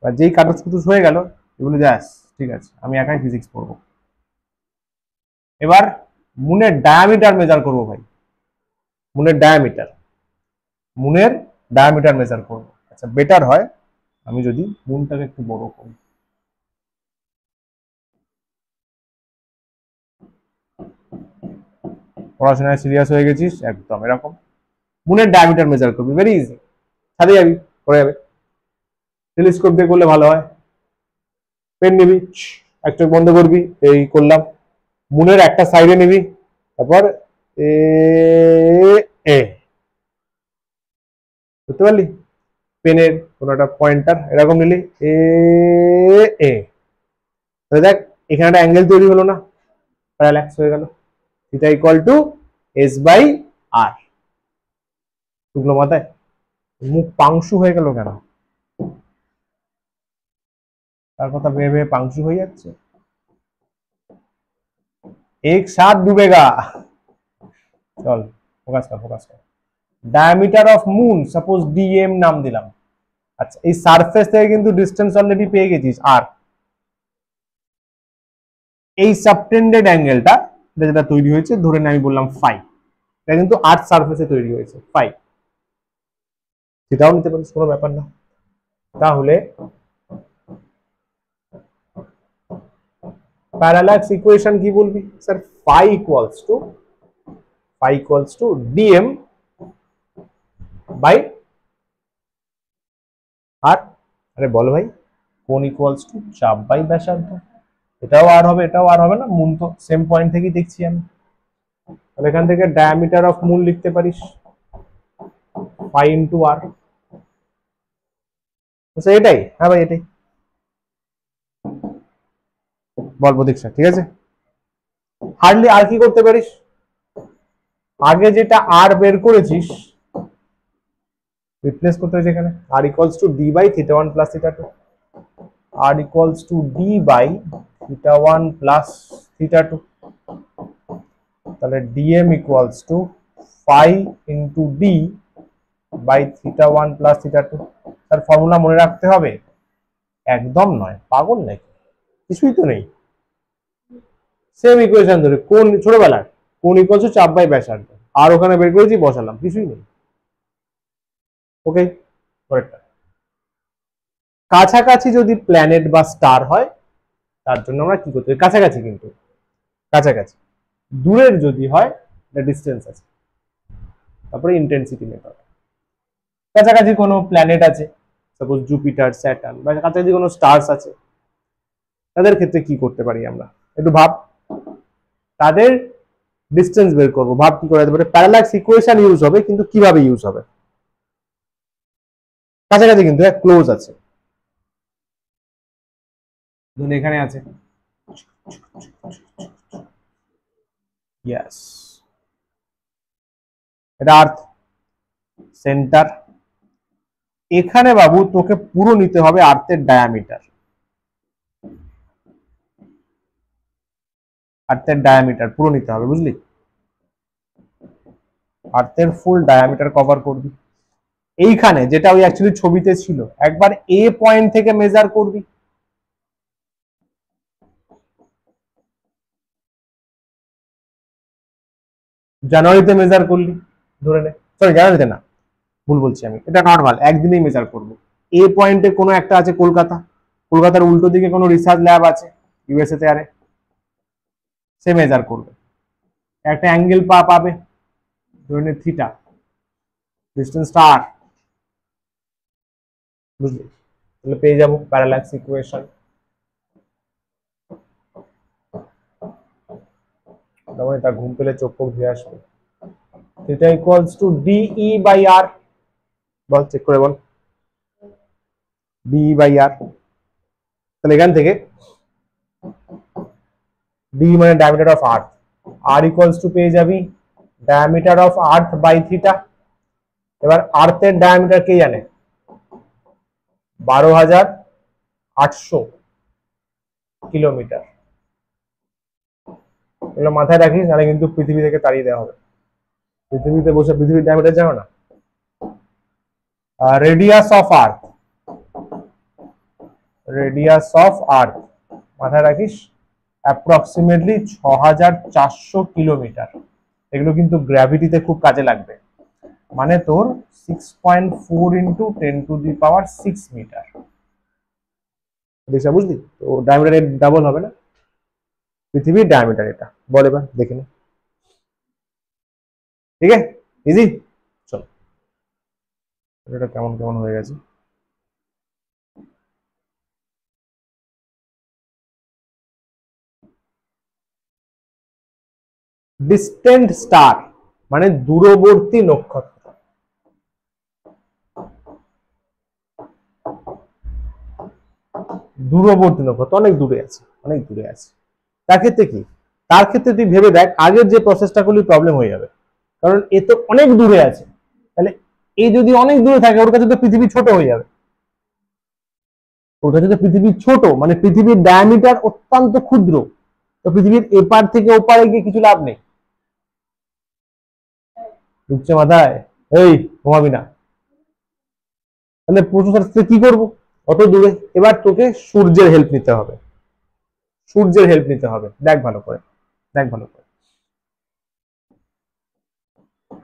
Speaker 1: আর যেই কাটুস কুটুস হয়ে গেল, এগুলো যাস ঠিক আছে, আমি একাই ফিজিক্স পড়বো। এবার মুনের ডায়ামিটার মেজার করবো ভাই, মুনের ডায়ামিটার, মুনের ডায়ামিটার মেজার করবো। আচ্ছা, বেটার হয় আমি যদি মুনটাকে একটু বড় করি। পড়াশোনায় সিরিয়াস হয়ে গেছিস একদম, এরকম মুনের ডায়ামিটার মেজার করবি, ভেরি ইজি, ছাদে যাবি, করে যাবে। টেলিস্কোপ দিয়ে করলে ভালো হয়। পেন নিবি, এক চোখ বন্ধ করবি, এই করলাম, মুনের একটা সাইডে নিবি, তারপর এ এ বুঝতে পারলি? পেনের কোনো একটা পয়েন্টার এরকম নিলি, এ এ, তাহলে দেখ এখানে একটা অ্যাঙ্গেল তৈরি হলো না, প্যারাল্যাক্স হয়ে গেল। Theta equal to S by R. শুকনো মাথায় মুখ পাংশু হয়ে গেল কেন? তার কথা ভেবে ভেবে পাংশু হয়ে যাচ্ছে। এক সাথ ডুবেগা। চল ফোকাস কর, ফোকাস কর। Diameter of moon suppose DM নাম দিলাম। আচ্ছা, এই সারফেস থেকে কিন্তু ডিস্টেন্স অলরেডি পেয়ে গেছিস আর। এই সাবটেন্ডেড অ্যাঙ্গেলটা যেটা তৈরি হয়েছে, ধরে নিয়ে আমি বললাম ফাই, এটা কিন্তু আর্থ সারফেসে তৈরি হয়েছে, ফাই। সেটাও নিতে পারিস, কোনো ব্যাপার না। তাহলে প্যারাল্যাক্স ইকুয়েশন কি বলবি sir? Phi equals to DM by R আরে বলো ভাই, কোন ইকুয়ালস টু চাপ বাই ব্যাসার্ধ। এটাও আর হবে, এটাও আর হবে না, মূল তো সেম পয়েন্ট থেকেই দেখছি আমি। তাহলে এখান থেকে ডায়ামিটার অফ মূল লিখতে পারিস পাই ইন্টু আর। এটাই, হ্যাঁ ভাই এটাই বল প্রতীক্ষা, ঠিক আছে। হার্ডলি আর কি করতে পারিস, আগে যেটা আর বের করেছিস রিপ্লেস করতে হয়েছে এখানে, R equals to D by theta one plus theta two, R equals to D by theta one plus theta two. তাহলে DM equals to phi into D by theta one plus theta two. তার formula মনে রাখতে হবে? একদম নয়, পাগল নাকি, কিছুই তো নেই। সেম ইকুয়েশন ধরে কোন ছোটবেলার কোন ইকুয়ালস টু চাপ বাই ব্যাসার্ধ, আর ওখানে বের করেছি বসালাম, কিছুই নেই। ওকে, পরেরটা। কাছাকাছি যদি প্ল্যানেট বা স্টার হয় তার জন্য আমরা কি করতে, কাছাকাছি কিন্তু কাছাকাছি, দূরের যদি হয় ডিস্টেন্স আছে, তারপরে ইন্টেন্সিটি মেথড। কাছাকাছি কোনো প্ল্যানেট আছে, সাপোজ জুপিটার, স্যাটার্ন, বা কাছাকাছি কোনো স্টার্স আছে, তাদের ক্ষেত্রে কি করতে পারি আমরা, একটু ভাব। তাদের ডিস্টেন্স বের করবো, ভাব কি করা যেতে পারে। প্যারালাক্স ইকুয়েশন ইউজ হবে, কিন্তু কিভাবে ইউজ হবে, কাছাকাছি কিন্তু ক্লোজ আছে, ধরুন এখানে আছে, ইয়েস, এটা আর্থ সেন্টার। এখানে বাবু তোকে পুরো নিতে হবে আর্থের ডায়ামিটার, আর্থের ডায়ামিটার পুরো নিতে হবে, বুঝলি, আর্থের ফুল ডায়ামিটার কভার করবি। এইখানে যেটা ওই অ্যাকচুয়ালি ছবিতে ছিল, একবার এ পয়েন্ট থেকে মেজার করবি, জানুয়ারিতে মেজার করলি ধরে নে, সরি জানুয়ারিতে না, ভুল বলছি আমি, এটা নর্মাল একদিনেই মেজার করবো। এ পয়েন্টে কোনো একটা আছে কলকাতা, কলকাতার উল্টো দিকে কোনো রিসার্চ ল্যাব আছে ইউএসএ তে, আরে সে মেজার করবে, একটা অ্যাঙ্গেল পাবে, ধরে নে থিটা, ডিস্টেন্সটা আর, বুঝলি, তাহলে পেয়ে যাবো প্যারালাক্স ইকুয়েশন। তার ঘুম পেলে চোখ ফোক ধুয়ে আসবে। Theta equals to D by R, বল চেক করে বল, ডিই বাই আর। তাহলে এখান থেকে ডি মানে diameter of earth, R equals to পেয়ে যাবি diameter of earth by theta. এবার আর্থের ডায়ামিটার কে জানে, 12,800 কিলোমিটার। এগুলো মাথায় রাখিস, নাহলে কিন্তু পৃথিবী থেকে তাড়িয়ে দেওয়া হবে। পৃথিবীতে বসে পৃথিবীর ডায়ামিটার জানো না। Radius of earth, radius of earth মাথায় রাখিস অ্যাপ্রক্সিমেটলি 6,400 কিলোমিটার। এগুলো কিন্তু গ্র্যাভিটিতে খুব কাজে লাগবে, মানে তোর 6.4 ইন্টু 10⁶ মিটার। দেখছা, বুঝলি, তো ডায়ামিটার ডাবল হবে না, পৃথিবীর ডায়ামিটার এটা। বল এবার দেখে নে, ঠিক আছে, ইজি। চলো, এটা কেমন কেমন হয়ে গেছে। ডিস্টেন্ট স্টার মানে দূরবর্তী নক্ষত্র, দূরবর্তী নক্ষত্র অনেক দূরে আছে, অনেক দূরে আছে। তার ক্ষেত্রে কি, তার ক্ষেত্রে তুই ভেবে দেখ, আগের যে প্রসেসটা করলে প্রবলেম হয়ে যাবে, কারণ এ তো অনেক দূরে আছে। তাহলে এই যদি অনেক দূরে থাকে, ওর কাছে তো পৃথিবী ছোট হয়ে যাবে, ওর কাছে তো পৃথিবী ছোট, মানে পৃথিবীর ডায়ামিটার অত্যন্ত ক্ষুদ্র, তো পৃথিবীর এপার থেকে ওপারে গিয়ে কিছু লাভ নেই। ঢুকছে মাথায়? এই ঘুমাবি না, তাহলে প্রশ্ন কি করবো অত দূরে। এবার তোকে সূর্যের হেল্প নিতে হবে, সূর্যের হেল্প নিতে হবে, দেখ ভালো করে, দেখ ভালো করে,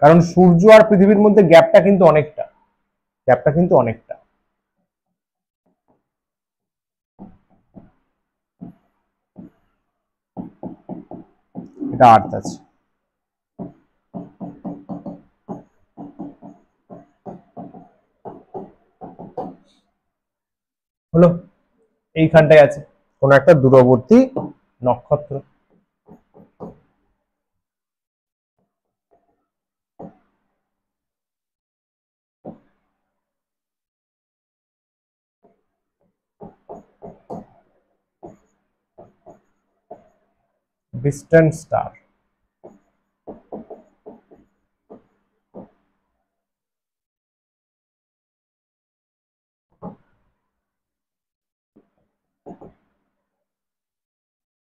Speaker 1: কারণ সূর্য আর পৃথিবীর মধ্যে গ্যাপটা কিন্তু অনেকটা, গ্যাপটা কিন্তু অনেকটা। এটা আর্থ আছে, হলো, এইখানটায় আছে কোন একটা দূরবর্তী নক্ষত্র। Distant star.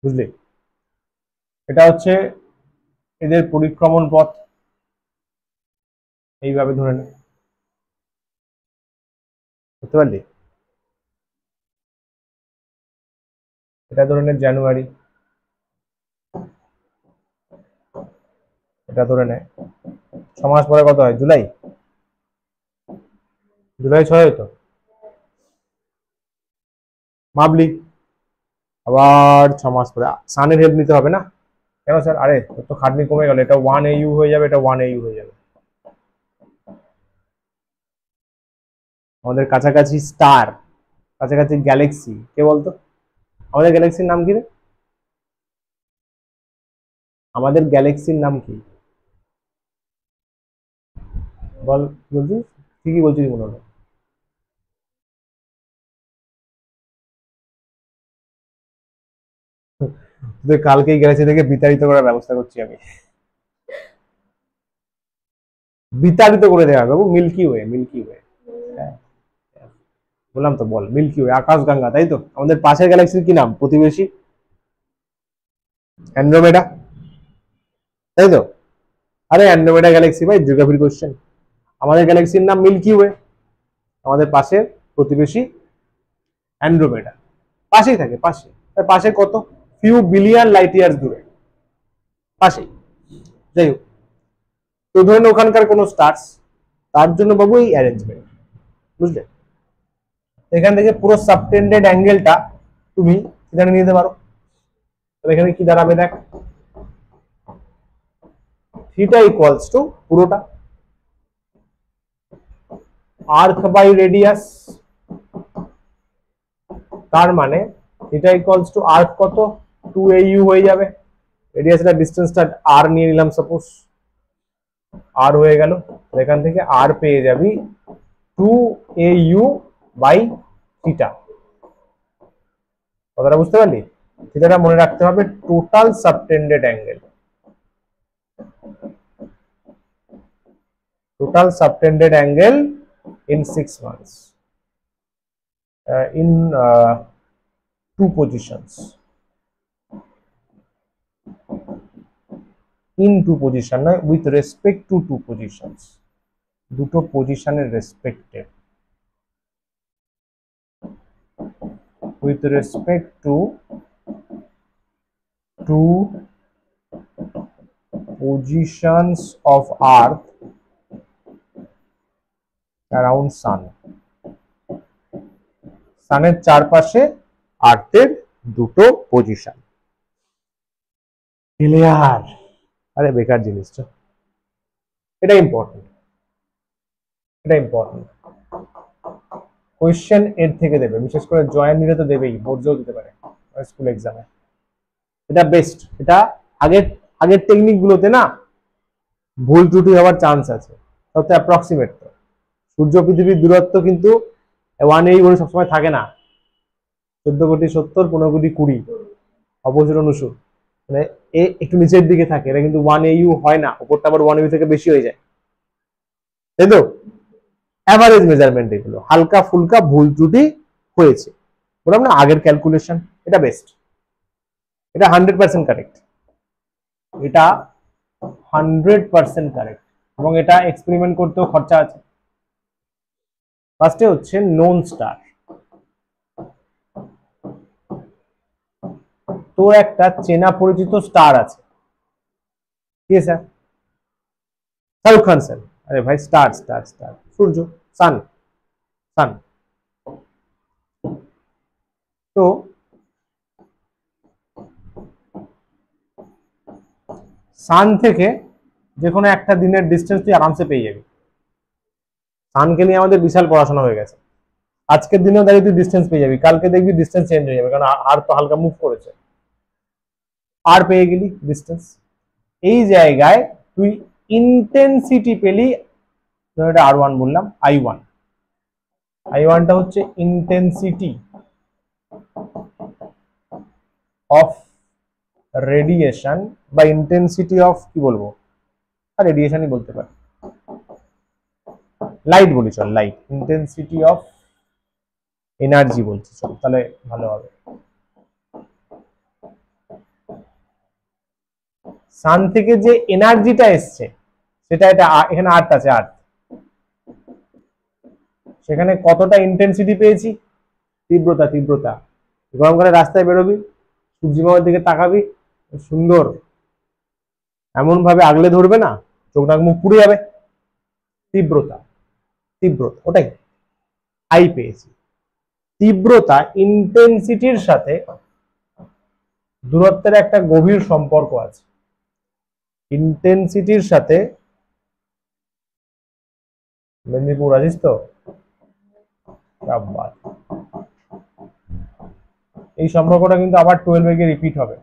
Speaker 1: বুঝলি, এটা হচ্ছে এদের পরিক্রমণ পথ, এইভাবে ধরে নে, বুঝতে পারলি? এটা ধরে নে জানুয়ারি, এটা ধরে নে 6 মাস পরে কত হয়? জুলাই, জুলাই 6 হয়তো মাপলি, আবার 6 মাস পরে সানের হেল্প নিতে হবে না? কেন স্যার? আরে তোর তো খাটনি কমে গেল, এটা 1 AU হয়ে যাবে, এটা 1 AU হয়ে যাবে। আমাদের কাছাকাছি স্টার, কাছাকাছি গ্যালাক্সি, কে বলতো? আমাদের গ্যালাক্সির নাম কি রে? আমাদের গ্যালাক্সির নাম কি বল? বলছিস ঠিকই বলছিস মনে হলো। তোদের কালকেই গ্যালাক্সি থেকে বিতাড়িত করার ব্যবস্থা করছি আমি, বিতাড়িত করে দেওয়া বাবু। মিল্কি ওয়ে, মিল্কি ওয়ে, হ্যাঁ বললাম তো, বল মিল্কি ওয়ে, আকাশগঙ্গা, তাই তো? আমাদের পাশের গ্যালাক্সির কি নাম প্রতিবেশী? অ্যান্ড্রোমেডা, তাই তো? আরে অ্যান্ড্রোমেডা গ্যালাক্সি ভাই, জিওগ্রাফির কোশ্চেন। আমাদের গ্যালাক্সির নাম মিল্কি ওয়ে, আমাদের পাশের প্রতিবেশী অ্যান্ড্রোমেডা, পাশেই থাকে, পাশে। পাশে কত? ফিউ বিলিয়ন লাইট ইয়ার্স দূরে, পাশেই। যাই হোক, তো ধরেন ওখানকার কোন স্টার্স, তার জন্য বাবু এই অ্যারেঞ্জমেন্ট, বুঝলে? এখান থেকে পুরো সাবটেন্ডেড অ্যাঙ্গেলটা তুমি এখানে নিতে পারো। তাহলে এখানে কি দাঁড়াবে দেখ, থিটা ইকুয়ালস টু পুরোটা আর্ক বাই রেডিয়াস, তার মানে থিটা ইকুয়ালস টু আর্ক কত? 2 AU হয়ে যাবে। রেডিয়াসটা ডিস্টেন্সটা আর নিয়ে নিলাম, সাপোজ আর হয়ে গেল। এখান থেকে আর পেয়ে যাবি 2 AU বাই থিটা। কথাটা বুঝতে পারলি? থিটাটা মনে রাখতে হবে total subtended angle, total subtended angle in 6 months, in 2 positions, in 2 position নয়, with respect to 2 positions, দুটো পজিশনের রেসপেক্টে, with respect to 2 positions of earth around sun, সানের চারপাশে আর্থের দুটো পজিশন। ক্লিয়ার? আরে বেকার জিনিসটা, এটা ইম্পর্টেন্ট, এটা ইম্পর্টেন্ট। কোয়েশ্চেন এর থেকে দেবে, বিশেষ করে জয়েন নিলে তো দেবেই, বোর্ডেও দিতে পারে স্কুল এক্সামে। এটা বেস্ট। এটা আগের আগের টেকনিক গুলোতে না ভুল ত্রুটি হওয়ার চান্স আছে, তত অ্যাপ্রক্সিমেট। তো সূর্য পৃথিবীর দূরত্ব কিন্তু 1 AU সবসময় থাকে না, 14,70,000,000, 15,20,000,000 অপসূর অনুসূর, মানে এ একটু নিচের দিকে থাকে, এটা কিন্তু 1 AU হয় না, উপরটা আবার 1 AU থেকে বেশি হয়ে যায়, তাই তো? অ্যাভারেজ মেজারমেন্ট, এগুলো হালকা ফুলকা ভুল ত্রুটি হয়েছে, বললাম না আগের ক্যালকুলেশন। এটা বেস্ট, এটা 100% কারেক্ট, এটা 100% কারেক্ট, এবং এটা এক্সপেরিমেন্ট করতেও খরচা আছে। ফার্স্টে হচ্ছে নোন স্টার। তোর একটা চেনা পরিচিত স্টার আছে, কি স্যার? শাহরুখ খান স্যার। আরে ভাই, স্টার স্টার স্টার, সূর্য, সান, সান। তো সান থেকে যে কোনো একটা দিনের ডিস্টেন্স তুই আরামসে পেয়ে যাবি। সানকে নিয়ে আমাদের বিশাল পড়াশোনা হয়ে গেছে, আজকের দিনেও দাঁড়িয়ে তুই ডিস্টেন্স পেয়ে যাবি, কালকে দেখবি ডিস্টেন্স চেঞ্জ হয়ে যাবে, কারণ আর তো হালকা মুভ করেছে, আর পেয়ে গেলি ডিস্টেন্স। এই জায়গায় তুই ইন্টেন্সিটি পেলি, এটা R1 বললাম, I1টা হচ্ছে ইন্টেন্সিটি অফ রেডিয়েশন, বা ইন্টেন্সিটি অফ কি বলবো, আর রেডিয়েশনই বলতে পারি, লাইট বলি চল, লাইট, ইন্টেন্সিটি অফ এনার্জি বলছি চল, তাহলে ভালো হবে। সান থেকে যে এনার্জিটা এসছে সেটা, এটা এখানে আর্থ আছে, আর্থ, সেখানে কতটা ইন্টেন্সিটি পেয়েছি, তীব্রতা, তীব্রতা। গরমকালে রাস্তায় বেরোবি, সূর্যি মামার দিকে তাকাবি, সুন্দর এমন ভাবে আগলে ধরবে না, চোখ নাক মুখ পুড়ে যাবে, তীব্রতা, তীব্রতা, ওটাই আই পেয়েছি। তীব্রতা ইন্টেন্সিটির সাথে দূরত্বের একটা গভীর সম্পর্ক আছে, ইন্টেন্সিটির সাথে, মেদিনীপুর আছিস তো, এই সম্পর্কটা কিন্তু আবার 12 গিয়ে রিপিট হবে।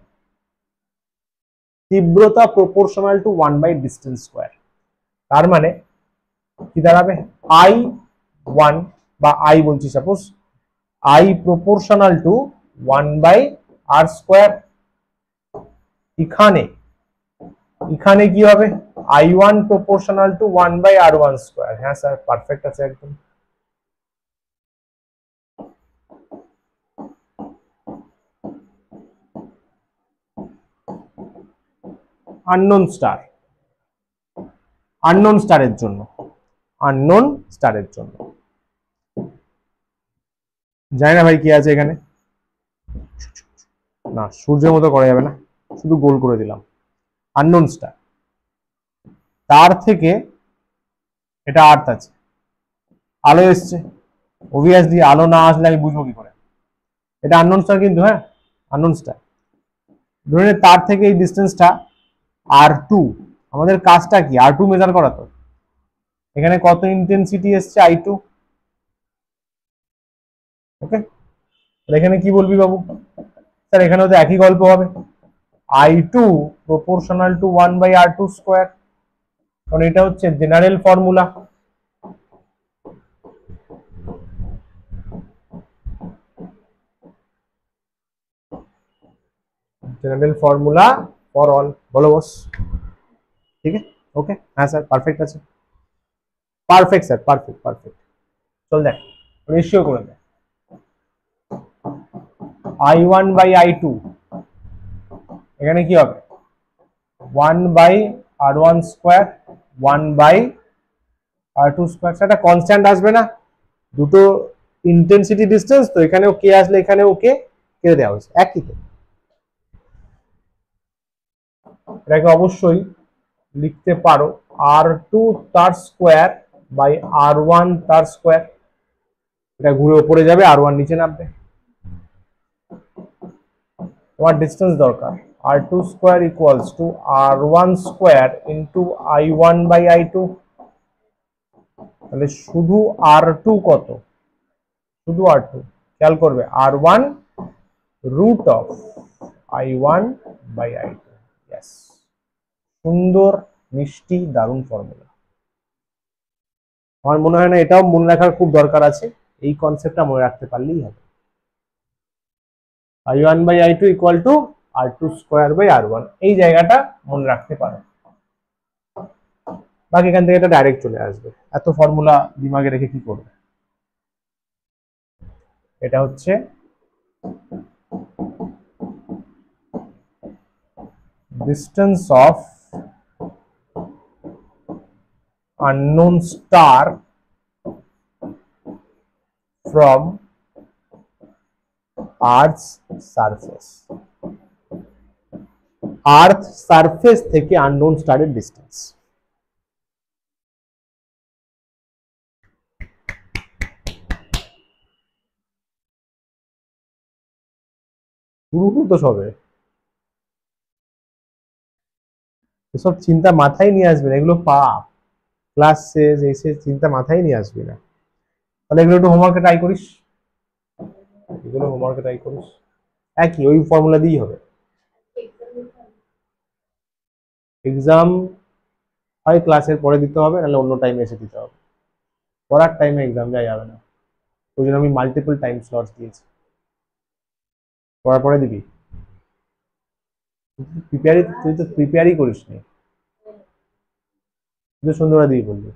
Speaker 1: তীব্রতা প্রপোর্শনাল টু 1/ডিস্টেন্স স্কোয়ার, তার মানে কি দাঁড়াবে, I1 বা I বলছি suppose, I proportional to 1/r²। এখানে এখানে কি হবে, I1 প্রপোর্শনাল টু 1/r1²। হ্যাঁ স্যার, পারফেক্ট আছে একদম। আননোন স্টার, আননোন স্টারের জন্য, আননোন স্টারের জন্য জানি না ভাই কি আছে এখানে, না সূর্যের মতো করা যাবে না, শুধু গোল করে দিলাম, আননোন স্টার, তার থেকে এটা আর্থ আছে, আলো এসছে, অবভিয়াসলি আলো না আসলে আমি বুঝবো কি করে, এটা আননোন স্টার কিন্তু, হ্যাঁ আননোন স্টার। ধরে তার থেকে এই ডিস্টেন্সটা R2, আমাদের কাজটা কি, R2 মেজার করা, তো এখানে কত ইন্টেন্সিটি এসছে, I2, ওকে। এখানে কি বলবি বাবু, স্যার এখানেও তো একই গল্প হবে, I2 প্রপোর্শনাল টু 1/r2², কারণ এটা হচ্ছে general formula. General formula for all, বলো বস, ঠিক আছে, ওকে, হ্যাঁ স্যার পারফেক্ট আছে, পারফেক্ট স্যার, পারফেক্ট পারফেক্ট। চল দেখ, রেশিও করে দেখ, I1/I2, এখানে কি হবে, 1/r1², 1/r2², সেটা কনস্ট্যান্ট আসবে না, দুটো ইন্টেন্সিটি ডিস্টেন্স, তো এখানেও কে আসলে এখানেও কে কেটে দেওয়া হয়েছে, একই তো। এটাকে অবশ্যই লিখতে পারো R2 তার স্কোয়ার বাই R1 তার স্কোয়ার, এটা ঘুরে উপরে যাবে, R1 নিচে নামবে, তোমার ডিস্টেন্স দরকার, R2² equals to R1² into I1/I2, তাহলে শুধু R2 কত, শুধু R2, খেয়াল করবে R1 root of I1/I2, yes, সুন্দর মিষ্টি দারুণ ফর্মুলা। আমার মনে হয় না এটাও মনে রাখার খুব দরকার আছে, এই কনসেপ্টটা মনে রাখতে পারলেই হবে, I1/I2 ইকুয়াল টু R2²/R1, এই জায়গাটা মনে রাখতে পারো, বাকি এখান থেকে এটা ডাইরেক্ট চলে আসবে, এত ফর্মুলা দিমাগে রেখে কি করবে। এটা হচ্ছে distance of unknown star from Earth's surface, earth surface থেকে আননোন স্টারের ডিস্টেন্স। শুরু তো সবে, এসব চিন্তা মাথায় নিয়ে আসবে না, এগুলো পাপ, ক্লাস শেষ এসে চিন্তা মাথায় নিয়ে আসবি না, তাহলে এগুলো একটু হোমওয়ার্কে ট্রাই করিস, এগুলো হোমওয়ার্কে ট্রাই করিস, একই ওই ফর্মুলা দিয়েই হবে। এক্সাম হয় ক্লাসের পরে দিতে হবে, নাহলে অন্য টাইমে এসে দিতে হবে, পড়ার টাইমে এক্সাম দেওয়া যাবে না, ওই জন্য আমি মাল্টিপল টাইম স্লটস দিয়েছি। পড়ার পরে দিবি, তুই তো প্রিপেয়ারই করিস নি, তুই সন্ধ্যাবেলা দিয়ে বললি।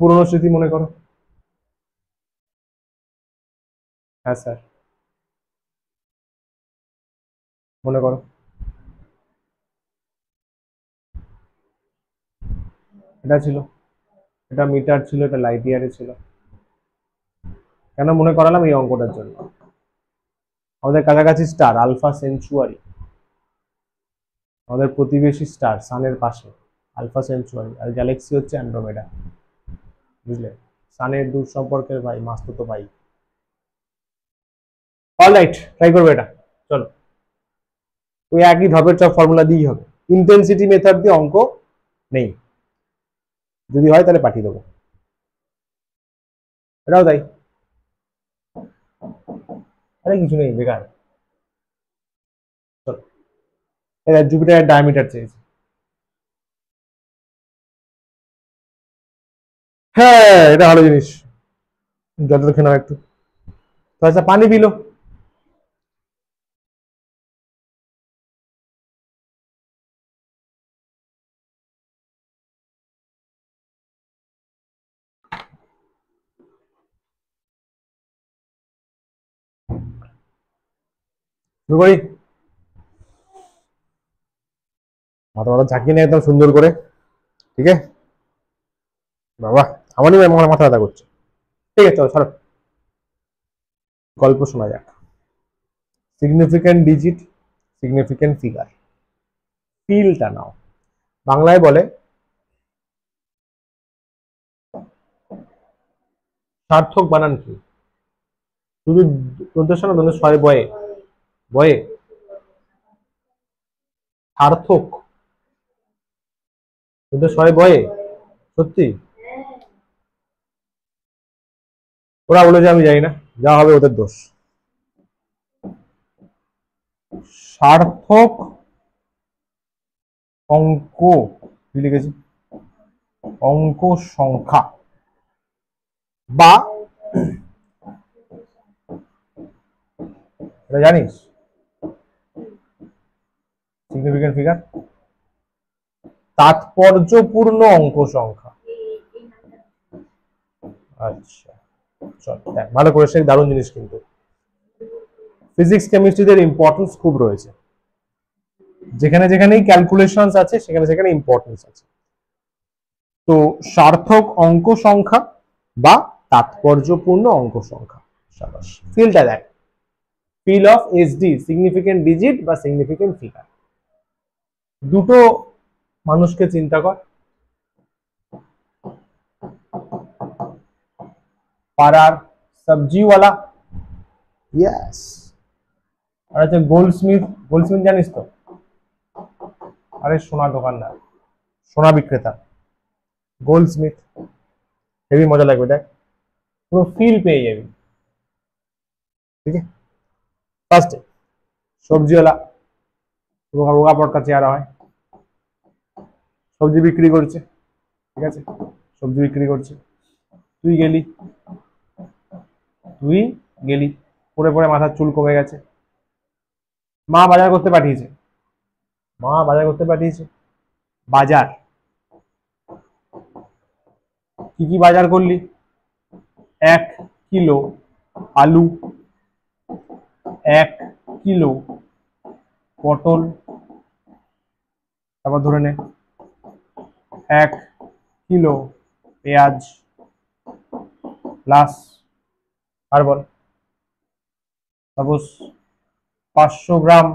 Speaker 1: পুরোনো স্মৃতি মনে করো। হ্যাঁ স্যার, মনে করো। এটা ছিল, এটা মিটার ছিল, এটা লাইট ইয়ারে ছিল। কেন মনে করালাম? এই অঙ্কটার জন্য। আমাদের কাছাকাছি স্টার আলফা সেঞ্চুয়ারি, আমাদের প্রতিবেশী স্টার সানের পাশে আলফা সেঞ্চুয়ারি, আর গ্যালাক্সি হচ্ছে অ্যান্ড্রোমেডা, বুঝলে? সানের দূর সম্পর্কের ভাই, মাস্তুতো ভাই। অলরাইট, ট্রাই করবে এটা। চলো, ওই একই ধাপের সব ফর্মুলা দিয়েই হবে, ইন্টেন্সিটি মেথড দিয়ে অঙ্ক নেই, যদি হয় তাহলে পাঠিয়ে দেবো, এটাও তাই। আরে কিছু নেই, বেকার। চলো, এটা জুপিটারের ডায়ামিটার চেয়েছে। হ্যাঁ, এটা ভালো জিনিস, যত খেয়ে নাও একটু। তো আচ্ছা, পানি পিলো। শুরু করি। মাথা মাথা ঝাঁকিয়ে নিয়ে একদম সুন্দর করে, ঠিক আছে? বাবা, আমারই মাথা ব্যথা করছে। ঠিক আছে, চলো ছাড়ো, গল্প শোনা যাক। সিগনিফিক্যান্ট ডিজিট, সিগনিফিক্যান্ট ফিগার, ফিলটা নাও। বাংলায় বলে সার্থক বানান কি? শুধু দন্তের না, দন্তের ছয় বয়ে, বয়ে সার্থক, দন্তের ছয় বয়ে, সত্যি? ওরা বলে যে আমি জানি না, যা হবে ওদের দোষ। সার্থক অঙ্ক, কি লিখেছি? অঙ্ক সংখ্যা বা, এটা জানিস? সিগনিফিক্যান্ট ফিগার, তাৎপর্যপূর্ণ অঙ্ক সংখ্যা। আচ্ছা, চল দেখ ভালো করে, সেই দারুণ জিনিস কিন্তু। ফিজিক্স কেমিস্ট্রিদের ইম্পর্টেন্স খুব রয়েছে, যেখানে যেখানেই ক্যালকুলেশনস আছে সেখানে সেখানে ইম্পর্টেন্স আছে। তো সার্থক অঙ্ক সংখ্যা বা তাৎপর্যপূর্ণ অঙ্ক সংখ্যা, সাবাস। ফিলটা দেখ, feel of S D, significant digit বা সিগনিফিক্যান্ট ফিগার। দুটো মানুষকে চিন্তা কর, পাড়ার সবজিওয়ালা, ইয়েস, আর হচ্ছে গোল্ডস্মিথ। গোল্ডস্মিথ জানিস তো? আরে সোনা দোকানদার, সোনা বিক্রেতা, গোল্ডস্মিথ। হেভি মজা লাগবে দেখ, পুরো ফিল পেয়ে যাবি, ঠিক আছে? ফার্স্টে সবজিওয়ালা, রোগা রোগা পটকা চেহারা হয়, সবজি বিক্রি করছে, ঠিক আছে? সবজি বিক্রি করছে, তুই গেলি, তুই গেলি, পরে পরে মাথার চুল কমে গেছে, মা বাজার করতে পাঠিয়েছে, মা বাজার করতে পাঠিয়েছে, বাজার, কি কি বাজার করলি? 1 কিলো আলু, 1 কিলো পটল, তারপর ধরে নে 1 কিলো পেঁয়াজ, প্লাস আর বল, সাপোজ 500 গ্রাম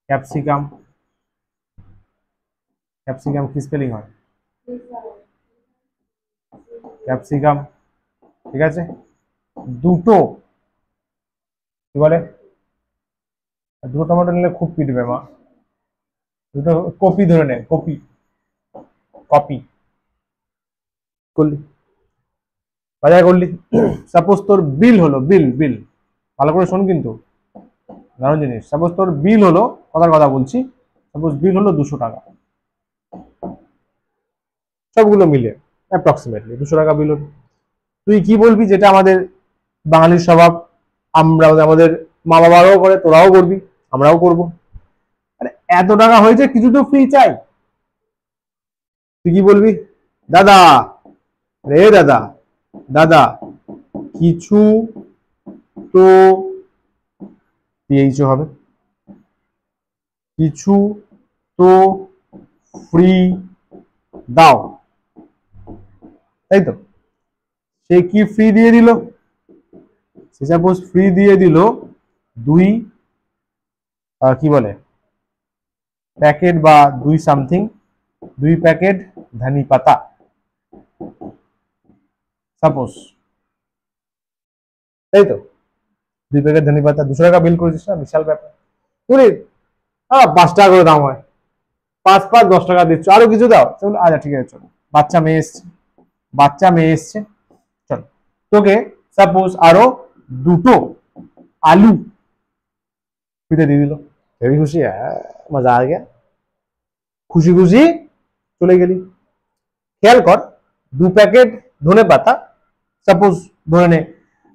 Speaker 1: ক্যাপসিকাম। ক্যাপসিকাম কি স্পেলিং হয়? ক্যাপসিকাম, ঠিক আছে? দুটো, কি বলে, দুটো টমেটো নিলে খুব পিটবে মা, দুটো কপি ধরে নে, কপি, কপি করলি, বাজার করলি, সাপোজ তোর বিল হলো, বিল বিল ভালো করে শোন কিন্তু দারুণ জিনিস। সাপোজ তোর বিল হলো, কথার কথা বলছি, সাপোজ বিল হলো 200 টাকা, সবগুলো মিলে অ্যাপ্রক্সিমেটলি 200 টাকা বিল হলো। তুই কি বলবি, যেটা আমাদের বাঙালির স্বভাব, আমরা আমাদের মা বাবারাও করে, তোরাও করবি, আমরাও করব, আরে এত টাকা হয়েছে, কিছু তো ফ্রি চাই। তুই কি বলবি, দাদা, রে দাদা, দাদা কিছু তো পিএইচ হবে, কিছু তো ফ্রি দাও, তাই তো? সে কি ফ্রি দিয়ে দিল, সে সাপোজ ফ্রি দিয়ে দিল 2 কি বলে প্যাকেট বা 2 সামথিং, 2 প্যাকেট ধনি পাতা, সাপোজ, তাই তো? 2 প্যাকেট ধনি পাতা, 200 টাকা বিল করেছিস না, বিশাল ব্যাপার। 5 টাকা করে দাম হয়, 5 5 10 টাকা দিচ্ছ, আরো কিছু দাও, চলো আচ্ছা ঠিক আছে চলো, বাচ্চা মেয়ে এসছে, বাচ্চা মেয়ে এসছে, চল তোকে সাপোজ আরো 2টো আলু ফ্রিতে দিয়ে দিল, হেবি খুশি, মজা আ গিয়া, খুশি খুশি চলে গেলি। খেয়াল কর, 2 প্যাকেট ধনে পাতা, সাপোজ ধরে নে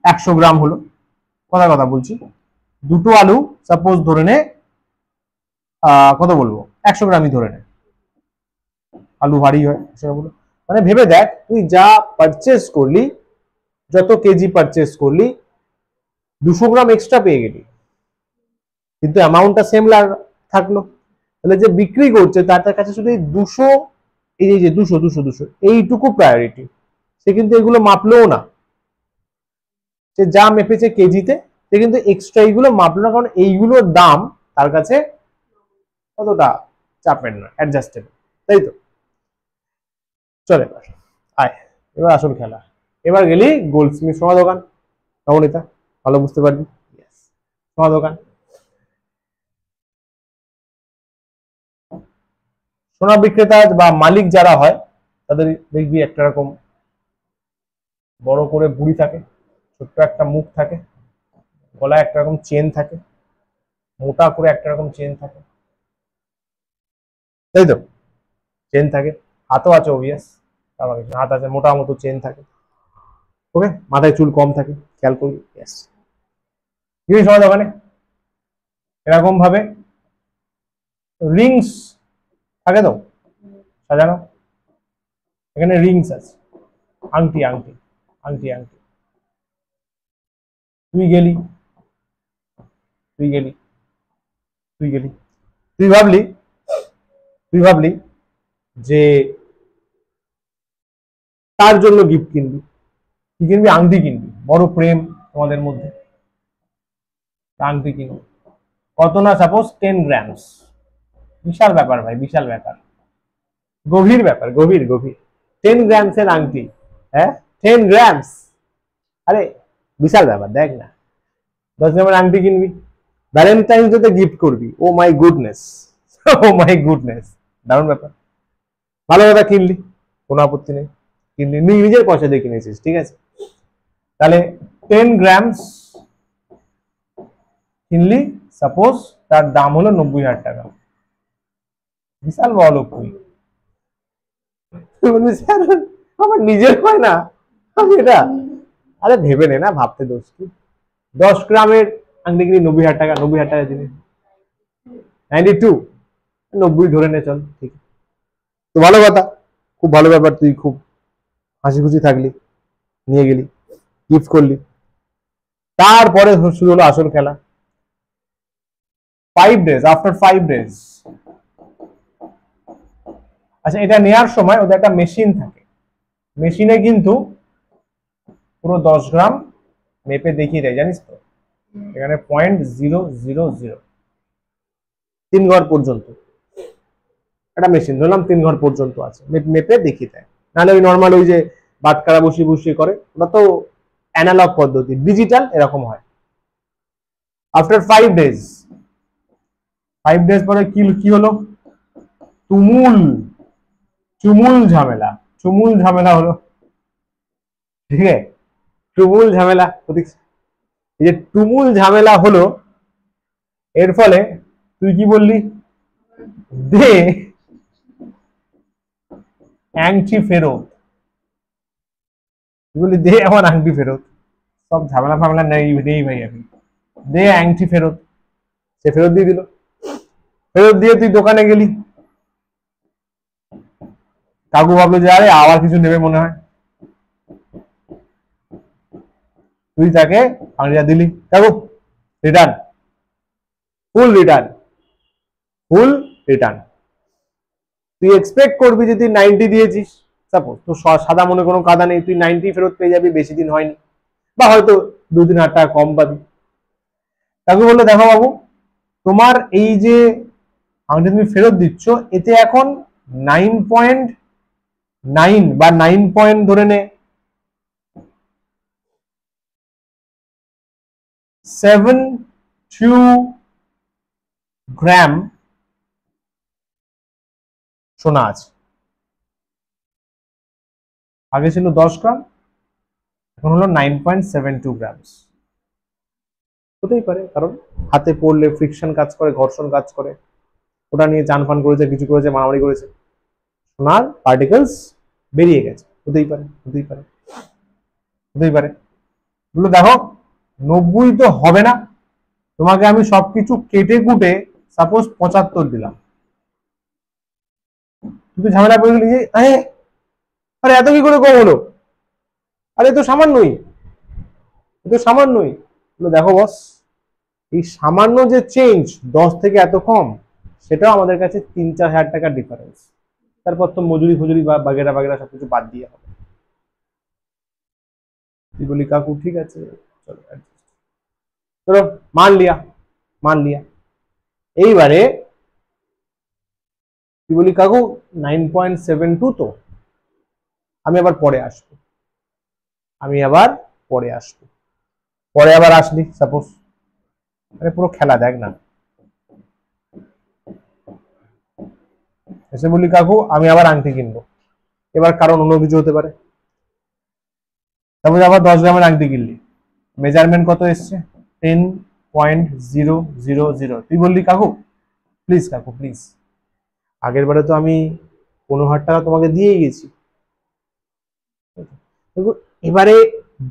Speaker 1: 100 গ্রাম হলো, কথা বলছি, 2টো আলু সাপোজ ধরে নে কত বলবো, 100 গ্রামই ধরে নে, আলু ভারী হয় সেটা বলো। মানে ভেবে দেখ, তুই যা পারচেস করলি, যত কেজি পারচেস করলি, 200 গ্রাম এক্সট্রা পেয়ে গেলি, কিন্তু অ্যামাউন্টটা সেম থাকলো। তাহলে যে বিক্রি করছে তার কাছে শুধু এই 200, এই যে 200 200 200 এইটুকু প্রায়োরিটি, সে কিন্তু এগুলো মাপলেও না, সে যা মেপেছে কেজিতে, সে কিন্তু এক্সট্রা এইগুলো মাপলো না, কারণ এইগুলোর দাম তার কাছে কতটা চাপের না, অ্যাডজাস্টেবল, তাই তো? চল এবার আয়, এবার আসল খেলা। এবার গেলি গোল্ডস্মিথ সোনা দোকান, নবনীতা ভালো বুঝতে পারবি, সোনা দোকান, সোনা বিক্রেতা বা মালিক যারা হয়, তাদের দেখবি একটা রকম বড় করে বুড়ি থাকে, ছোট্ট একটা মুখ থাকে, গলায় একটা রকম চেন থাকে, মোটা করে একটা রকম চেন থাকে, তাই তো? চেন থাকে, হাতও আছে অবভিয়াস, হাত আছে, মোটা মতো চেন থাকে, ওকে, মাথায় চুল কম থাকে, খেয়াল করবি, ইয়েস। জিনিস আমার দোকানে এরকম ভাবে রিংস থাকে তো সাজানো, এখানে রিংস আছে, আংটি আংটি আংটি আংটি, তুই গেলি, তুই গেলি, তুই গেলি, তুই ভাবলি, তুই ভাবলি যে তার জন্য গিফট কিনবি, কি কিনবি, আংটি কিনবি, বড় প্রেম তোমাদের মধ্যে, আংটি কিনবি, কত না, সাপোজ 10 গ্রামস, বিশাল ব্যাপার ভাই, বিশাল ব্যাপার, গভীর ব্যাপার, গভীর গভীর, 10 গ্রামসের আংটি, হ্যাঁ 10 গ্রামস, আরে বিশাল ব্যাপার, দেখ না, 10 গ্রামের আংটি কিনবি, ভ্যালেন্টাইন্স ডেতে গিফট করবি, ও my goodness, O my goodness, দারুণ ব্যাপার, ভালো কথা, কিনলি, কোনো আপত্তি নেই, কিনলি, নিজের পয়সা দিয়ে কিনেছিস, ঠিক আছে, তাহলে 10 গ্রামস কিনলি, সাপোজ তার দাম হলো 90,000 টাকা, বিশাল বড় লোক তুই, স্যার আমার নিজের হয় না, আমি এটা, আরে ভেবে নে না, ভাবতে দোষ কি, 10 গ্রামের আংটি কিনি 90,000 টাকা, 90,000 টাকা জিনিস, 92, 90 ধরে নে, চল ঠিক, তো ভালো কথা, খুব ভালো ব্যাপার, তুই খুব হাসি খুশি থাকলি, নিয়ে গেলি, গিফট করলি, তারপরে শুরু হলো আসল খেলা। 5 days, আফটার 5 days, আচ্ছা এটা নেওয়ার সময় ওদের একটা মেশিন থাকে, মেশিনে কিন্তু পুরো 10 গ্রাম মেপে দেখিয়ে দেয়, জানিস তো, এখানে 0.000 3 ঘর পর্যন্ত, একটা মেশিন ধরলাম 3 ঘর পর্যন্ত আছে, মেপে দেখিয়ে দেয়, নাহলে ওই নর্মাল ওই যে বাটকারা বসিয়ে বসিয়ে করে, ওটা তো অ্যানালগ পদ্ধতি, ডিজিটাল এরকম হয়। আফটার 5 days, 5 days পরে কি হলো, তুমুল চুমুল ঝামেলা, চুমুল ঝামেলা হলো, ঠিক আছে, তুমুল ঝামেলা, এই যে তুমুল ঝামেলা হলো, এর ফলে তুই কি বললি, দে আংটি ফেরত, তুই বললি দে আমার আংটি ফেরত, সব ঝামেলা ফামেলা নেই নেই ভাই, আমি দে আংটি ফেরত, সে ফেরত দিয়ে দিল। ফেরত দিয়ে তুই দোকানে গেলি, কাকু ভাবলো যে আরে আবার কিছু নেবে মনে হয়, তুই তাকে আংটিটা দিলি, কাকু রিটার্ন, ফুল রিটার্ন, ফুল রিটার্ন। তুই এক্সপেক্ট করবি যে তুই 90 দিয়েছিস, সাপোজ তো সাদা মনে কোনো কাদা নেই, তুই 90 ফেরত পেয়ে যাবি, বেশি দিন হয়নি, বা হয়তো 2-3 হাজার টাকা কম পাবি। কাকু বললো দেখো বাবু, তোমার এই যে আংটি তুমি ফেরত দিচ্ছ, এতে এখন 9.9 বা 9 পয়েন্ট ধরে নে 72 গ্রাম সোনা আছে। আগে ছিল 10 গ্রাম, এখন হলো 9.72 গ্রাম। হতেই পারে, কারণ হাতে পড়লে ফ্রিকশন কাজ করে, ঘর্ষণ কাজ করে, ওটা নিয়ে চান ফান করেছে, কিছু করেছে, মারামারি করেছে, সোনার পার্টিকেলস বেরিয়ে গেছে, হতেই পারে, হতেই পারে, হতেই পারে। বললো দেখো 90 তো হবে না, তোমাকে আমি সবকিছু কেটে কুটে সাপোজ 75 দিলাম, তুই তো ঝামেলা করে গেলি যে আরে এত কি করে কম হলো, আরে তো সামান্যই, তো সামান্যই। দেখো বস, এই সামান্য যে চেঞ্জ 10 থেকে এত কম, সেটাও আমাদের কাছে 3-4 হাজার টাকার ডিফারেন্স, তারপর তো মজুরি ফজুরি বা বাগেরা বাগেরা সবকিছু বাদ দিয়ে হবে। তুই বলি কাকু ঠিক আছে, চলো চলো মান লিয়া, মান লিয়া। এইবারে তুই বলি কাকু 9.72 তো, আমি আবার পরে আসবো, আমি আবার পরে আসবো, পরে আবার আসলি সাপোজ, আরে পুরো খেলা দেখ না, এসে বলি কাকু আমি আবার আংটি কিনবো, এবার কারণ অন্য কিছু হতে পারে, তারপরে আবার 10 গ্রামের আংটি কিনলি, মেজারমেন্ট কত এসছে 10.000, তুই বললি কাকু প্লিজ, কাকু প্লিজ, আগের বারে তো আমি 15,000 টাকা তোমাকে দিয়েই গেছি, এবারে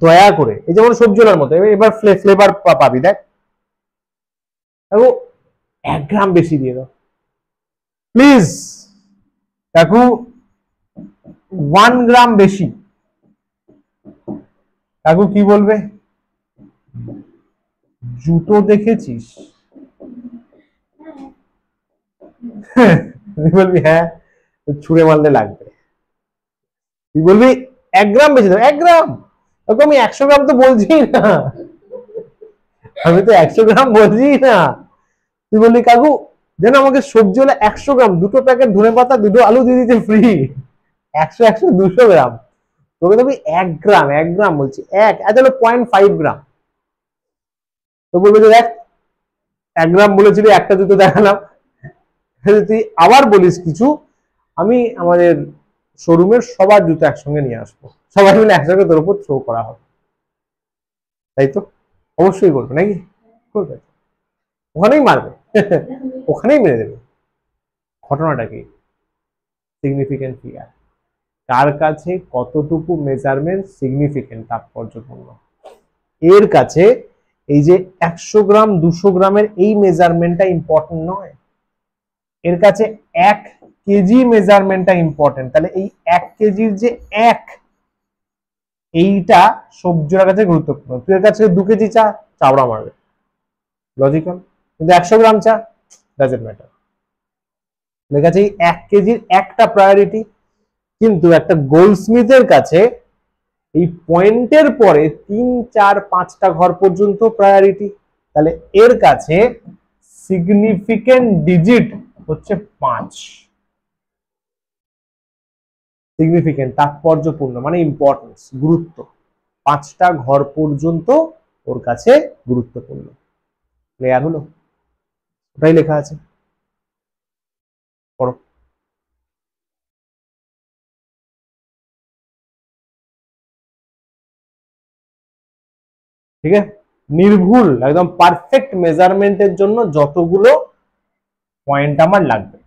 Speaker 1: দয়া করে, এই যেমন সবজিওয়ালার মতো, এবার ফ্লেভার পাবি দেখ, কাকু 1 গ্রাম বেশি দিয়ে দাও প্লিজ, কাকু 1 গ্রাম বেশি, কাকু কি বলবে, জুতো দেখেছিস, তুই বলবি হ্যাঁ, ছুঁড়ে মারলে লাগবে, তুই বলবি 1 গ্রাম বেশি দাও, 1 গ্রাম, কাকু আমি 100 গ্রাম তো বলছি না, আমি তো 100 গ্রাম বলছি না, তুই বললি কাকু যেন আমাকে সবজি হলে 100 গ্রাম, 2 প্যাকেট ধনে পাতা, 2 আলু দিয়ে দিতে ফ্রি, 100, 200 গ্রাম, তোকে তুমি 1 গ্রাম, 1 গ্রাম বলছি, এত হলো 0.5 গ্রাম, তো বলবে যে দেখ 1 গ্রাম বলেছিলি, একটা জুতো দেখালাম, তুই আবার বলিস কিছু, আমি আমাদের শোরুমের সবার জুতো একসঙ্গে নিয়ে আসবো, সবাই মিলে একসঙ্গে তোর উপর থ্রো করা হবে, তাই তো অবশ্যই করবে নাকি, করবে, ওখানেই মারবে, ওখানেই মেরে দেবে। ঘটনাটা কি, সিগনিফিকেন্ট ফিগার, কার কাছে কতটুকু মেজারমেন্ট সিগনিফিকেন্ট, তাৎপর্যপূর্ণ, এর কাছে এই যে 100 গ্রাম 200 গ্রামের এই মেজারমেন্টটা ইম্পর্টেন্ট নয়, এর কাছে 1 কেজি মেজারমেন্টটা ইম্পর্টেন্ট, তাহলে এই 1 কেজির যে এইটা সবজির কাছে গুরুত্বপূর্ণ, তুই এর কাছে 2 কেজি চা, চাওড়া মারবে, লজিক্যাল, কিন্তু 100 গ্রাম চা ডাজন্ট ম্যাটার, এর কাছে 1 কেজির একটা প্রায়োরিটি, কিন্তু একটা গোল্ডস্মিথের কাছে এই পয়েন্টের পরে 3-4-5টা ঘর পর্যন্ত প্রায়োরিটি, তাহলে এর কাছে সিগনিফিকেন্ট ডিজিট হচ্ছে 5, সিগনিফিকেন্ট তাৎপর্যপূর্ণ মানে ইম্পর্টেন্স, গুরুত্ব, 5টা ঘর পর্যন্ত ওর কাছে গুরুত্বপূর্ণ, ক্লিয়ার হলো, ওটাই লেখা আছে, পড়ো। ঠিক আছে, নির্ভুল একদম পারফেক্ট মেজারমেন্টের জন্য যতগুলো পয়েন্ট আমার লাগবে,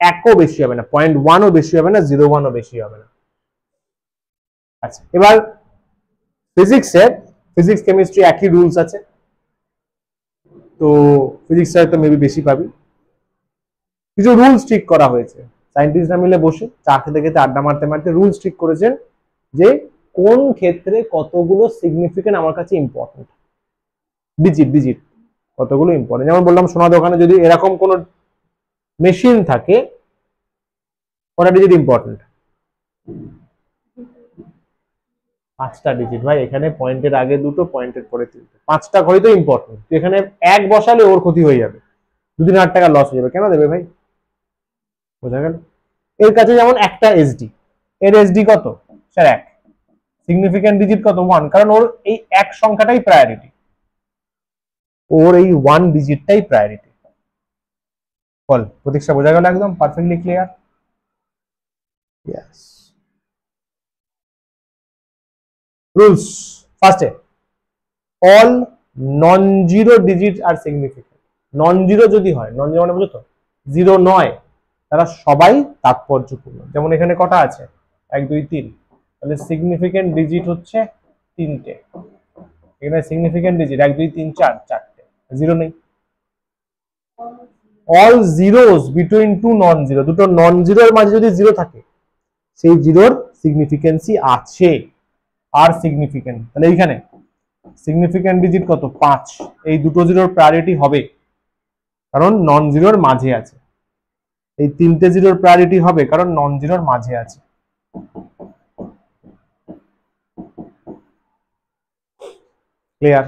Speaker 1: একও বেশি হবে না, 0.1ও বেশি হবে না, 0.1ও বেশি হবে না। আচ্ছা, এবার ফিজিক্স কেমিস্ট্রি একই রুলস আছে, তো ফিজিক্স তো মেবি বেশি পাবি। কিছু রুলস ঠিক করা হয়েছে, সায়েন্টিস্টরা মিলে বসে চা খেতে খেতে আড্ডা মারতে মারতে রুলস ঠিক করেছেন যে কোন ক্ষেত্রে কতগুলো সিগনিফিকেন্ট আমার কাছে ইম্পর্টেন্ট, ডিজিট কতগুলো ইম্পর্টেন্ট। যেমন বললাম সোনা দোকানে যদি এরকম কোন মেশিন থাকে, কটা ডিজিট ইম্পর্টেন্ট? 5টা ডিজিট ভাই। এখানে পয়েন্টের আগে দুটো, পয়েন্টের পরে তিনটে, 5টা ঘড়ি তো ইম্পর্টেন্ট। তুই এখানে এক বসালে ওর ক্ষতি হয়ে যাবে, 2-3 হাজার টাকা লস হয়ে যাবে, কেন দেবে ভাই? বোঝা গেল? এর কাছে যেমন একটা এসডি, এর এসডি কত স্যার? 1। সিগনিফিকেন্ট ডিজিট কত? 1, কারণ ওর এই এক সংখ্যাটাই প্রায়োরিটি, ওর এই 1 ডিজিটটাই প্রায়োরিটি। বল প্রতীক্ষা, বোঝা গেল? একদম পারফেক্টলি ক্লিয়ার। ইয়েস। রুলস ফার্স্টে, অল নন জিরো ডিজিট আর সিগনিফিকেন্ট। নন জিরো যদি হয়, নন জিরো মানে বুঝো তো, জিরো নয়, তারা সবাই তাৎপর্যপূর্ণ। যেমন এখানে কটা আছে? 1 2 3, তাহলে সিগনিফিকেন্ট ডিজিট হচ্ছে 3টে। এখানে সিগনিফিকেন্ট ডিজিট 1 2 3 4, 4টে, জিরো নেই। All zeros between two non zero, দুটো নন জিরোর মাঝে যদি জিরো থাকে, সেই জিরোর সিগনিফিকেন্সি আছে আর সিগনিফিকেন্ট। তাহলে এইখানে সিগনিফিকেন্ট ডিজিট কত? 5। এই দুটো জিরোর প্রায়োরিটি হবে, কারণ নন জিরোর মাঝে আছে। এই 3টে জিরোর প্রায়োরিটি হবে, কারণ নন জিরোর মাঝে আছে। Clear?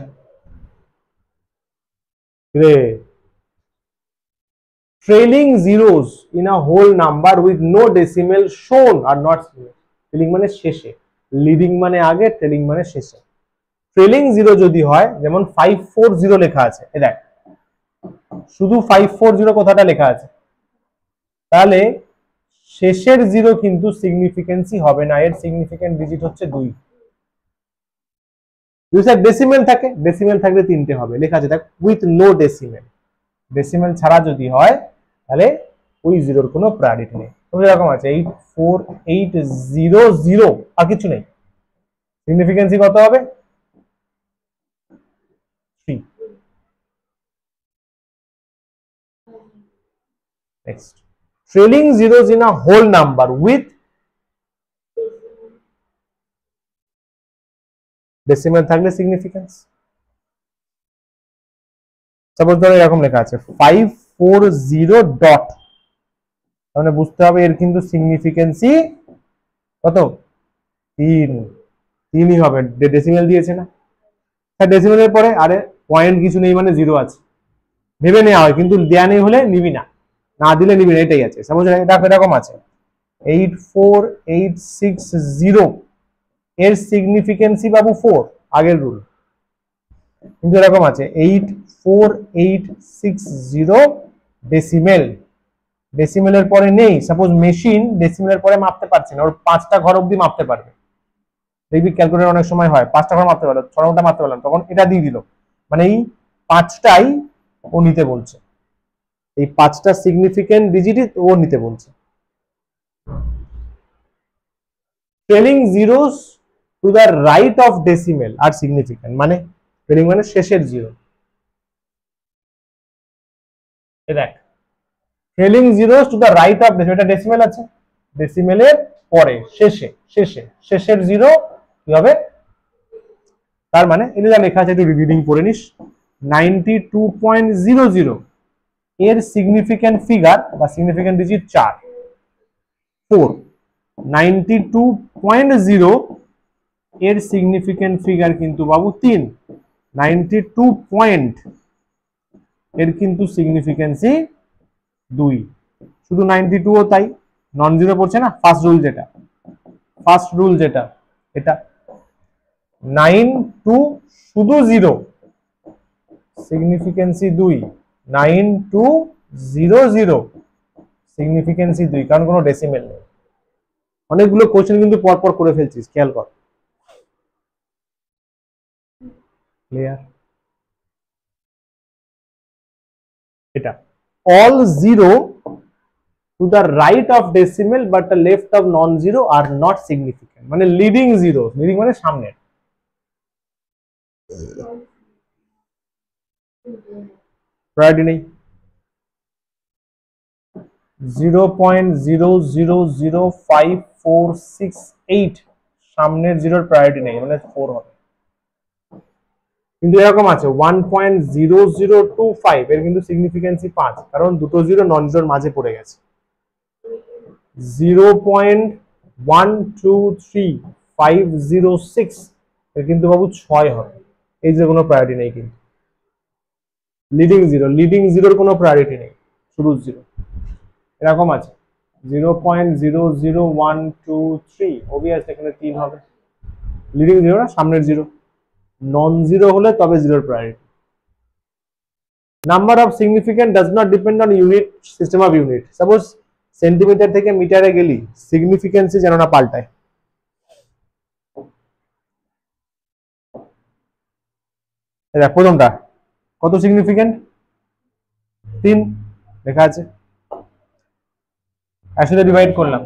Speaker 1: Trailing zeros in a whole number with no decimal shown are not. Trailing মানে শেষে, লিডিং মানে আগে, ট্রেলিং মানে শেষে। ট্রেলিং জিরো যদি হয়, যেমন 540 লেখা আছে, এ দেখ শুধু 540 কথাটা লেখা আছে, তাহলে শেষের জিরো কিন্তু সিগনিফিকেন্সি হবে না, এর সিগনিফিকেন্ট ডিজিট হচ্ছে 2। যদি স্যার ডেসিমেল থাকে, ডেসিমেল থাকলে 3টে হবে, লেখা আছে দেখ, উইথ নো ডেসিমেল। ডেসিমেল ছাড়া যদি হয়, তাহলে ওই জিরোর কোনো প্রায়োরিটি নেই। এরকম আছে 84800, আর কিছু নেই। সিগনিফিকেন্সি কত হবে? 3। Next, trailing zeros in a whole number with decimal থাকলে সিগনিফিকেন্স। সাপোজ ধরো এরকম লেখা আছে 540 ডট, তাহলে বুঝতে হবে এর কিন্তু সিগনিফিকেন্সি কত? 3ই হবে, ডেসিমেল দিয়েছে না। হ্যাঁ, ডেসিমেলের পরে আরে পয়েন্ট কিছু নেই মানে জিরো আছে, ভেবে নেওয়া হয়, কিন্তু দেয়া নেই হলে নিবি না, না দিলে নিবি না, এটাই আছে। সাপোজ এটা এরকম আছে 84860, এর সিগনিফিকেন্সি বাবু 4, আগের রুল। কিন্তু এরকম আছে 84860 ডেসিমেল, ডেসিমেলের পরে নেই। সাপোজ মেশিন ডেসিমেলের পরে মাপতে পারছে না, ওর 5টা ঘর অব্দি মাপতে পারবে। দেখবি ক্যালকুলেটর অনেক সময় হয় 5টা ঘর মাপতে পারলো, 6টা মাপতে পারলাম, তখন এটা দিয়ে দিল, মানে এই 5টাই ও নিতে বলছে, এই 5টা সিগনিফিকেন্ট ডিজিটই ও নিতে বলছে। Trailing zeros to the right of decimal are significant, মানে ট্রেলিং মানে শেষের জিরো। দেখ, trailing zeros to the right of decimal, এটা ডেসিমেল আছে, ডেসিমেলের পরে শেষের জিরো কি হবে? তার মানে এটা যা লেখা আছে একটু রিডিং করে নিস। 92.00 এর সিগনিফিকেন্ট ফিগার বা সিগনিফিকেন্ট ডিজিট 4। 92.0 এর সিগনিফিকেন্ট ফিগার কিন্তু বাবু 3। 92 পয়েন্ট এর কিন্তু সিগনিফিকেন্সি 2। শুধু 92 ও তাই, নন জিরো পড়ছে না। ফার্স্ট রুল যেটা এটা 92 শুধু 0, সিগনিফিকেন্সি 2। 9200 সিগনিফিকেন্সি 2, কারণ কোনো ডেসিমেল নেই। অনেকগুলো কোশ্চেন কিন্তু পরপর করে ফেলছিস, খেয়াল কর। ক্লিয়ার? এটা all zero to the right of decimal but the left of non-zero are not significant, মানে leading zero, leading মানে সামনের, প্রায়োরিটি নেই। 0.000548 সামনের জিরোর প্রায়োরিটি নেই, মানে 4 হবে। কিন্তু এরকম আছে 1.0025 এর কিন্তু সিগনিফিকেন্সি 5, কারণ দুটো জিরো নন জিরোর মাঝে পড়ে গেছে। 0.123506 এর কিন্তু বাবু 6 হবে, এই যে কোনো প্রায়োরিটি নেই। কিন্তু লিডিং জিরোর কোনো প্রায়োরিটি নেই, শুরু জিরো। এরকম আছে 0.00123, অবভিয়াসলি এখানে 3 হবে, লিডিং জিরো না, সামনের জিরো। নন জিরো হলে তবে জিরোর priority. Number of significant does not depend on unit, system of unit. Suppose centimetre থেকে মিটারে গেলি, সিগনিফিকেন্সি যেন না পাল্টায়। দেখ প্রথমটা কত সিগনিফিকেন্ট, 3 লেখা আছে। 100 দিয়ে ডিভাইড করলাম,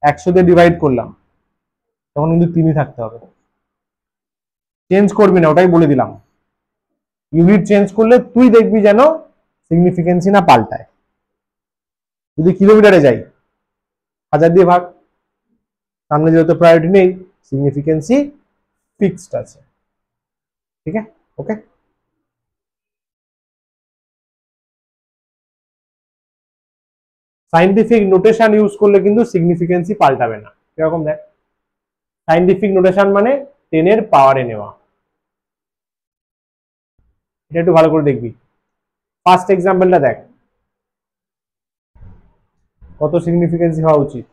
Speaker 1: 100 দিয়ে ডিভাইড করলাম, তখন কিন্তু 3ই থাকতে হবে। চেঞ্জ করবি না, ওটাই বলে দিলাম। ইউনিট চেঞ্জ করলে তুই দেখবি যেন সিগনিফিকেন্সি না পাল্টায়। যদি কিলোমিটারে যাই, 1000 দিয়ে ভাগ, সামনে যেহেতু প্রায়োরিটি নেই, সিগনিফিকেন্সি ফিক্সড আছে। ঠিক আছে, ওকে। সাইন্টিফিক নোটেশন ইউজ করলে কিন্তু সিগনিফিকেন্সি পাল্টাবে না। এরকম দেখ, সাইন্টিফিক নোটেশন মানে 10 এর পাওয়ারে নেওয়া। এটা একটু ভালো করে দেখবি। ফার্স্ট এক্সাম্পলটা দেখ, কত সিগনিফিকেন্সি হওয়া উচিত,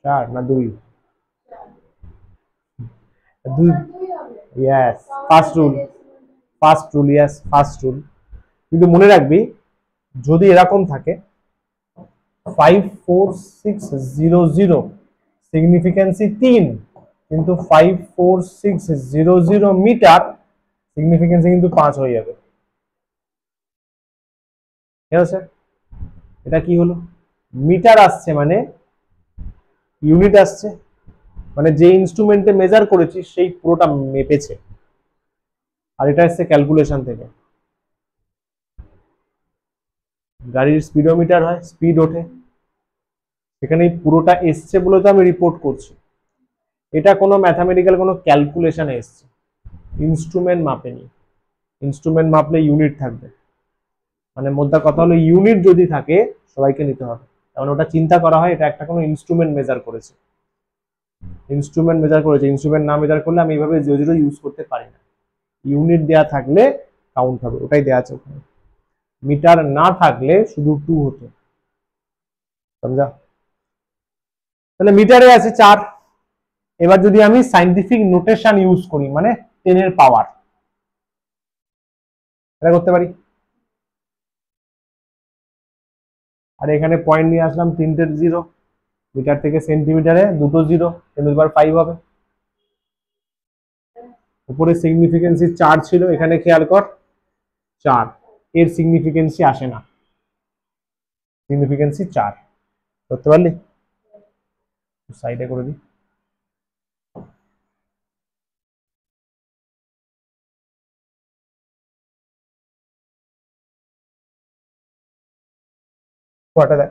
Speaker 1: 4 না 2? 2, yes, first rule, yes first rule. কিন্তু মনে রাখবি, যদি এরকম থাকে 54600 সিগনিফিকেন্সি 3, কিন্তু 54600 মিটার সিগনিফিকেন্সি কিন্তু 5 হয়ে যাবে। ঠিক আছে, এটা কি হলো, মিটার আসছে মানে ইউনিট আসছে, মানে যে ইনস্ট্রুমেন্টে মেজার করেছি সেই পুরোটা মেপেছে, আর এটা আসছে ক্যালকুলেশন থেকে। গাড়ির স্পিডোমিটার হয়, স্পিড ওঠে, সেখানে পুরোটা এসছে বলে তো আমি রিপোর্ট করছি। এটা কোনো ম্যাথামেটিক্যাল কোনো ক্যালকুলেশনে এসছে, ইনস্ট্রুমেন্ট মাপেনি। ইনস্ট্রুমেন্ট মাপলে ইউনিট থাকবে, মানে মোদ্দা কথা হলো ইউনিট যদি থাকে সবাইকে নিতে হবে, কারণ ওটা চিন্তা করা হয় এটা একটা কোনো ইনস্ট্রুমেন্ট মেজার করেছে। ইনস্ট্রুমেন্ট না মেজার করলে আমি এইভাবে 0 ইউজ করতে পারি না। ইউনিট দেয়া থাকলে কাউন্ট হবে, ওটাই দেয়া আছে ওখানে। মিটার না থাকলে শুধু 2 হতো, সমঝা? তাহলে মিটারে আছে 4। এবার যদি আমি সাইন্টিফিক নোটেশন ইউজ করি, মানে 10 এর পাওয়ার, এটা করতে পারি। আর এখানে পয়েন্ট নিয়ে আসলাম 3টে 0, মিটার থেকে সেন্টিমিটারে 2টো 0, 10⁵ হবে। উপরে সিগনিফিকেন্সি 4 ছিল, এখানে খেয়াল কর 4, এর সিগনিফিকেন্সি আসে না, সিগনিফিকেন্সি 4। করতে পারলি? সাইডে করে দিই। কটা দেখ,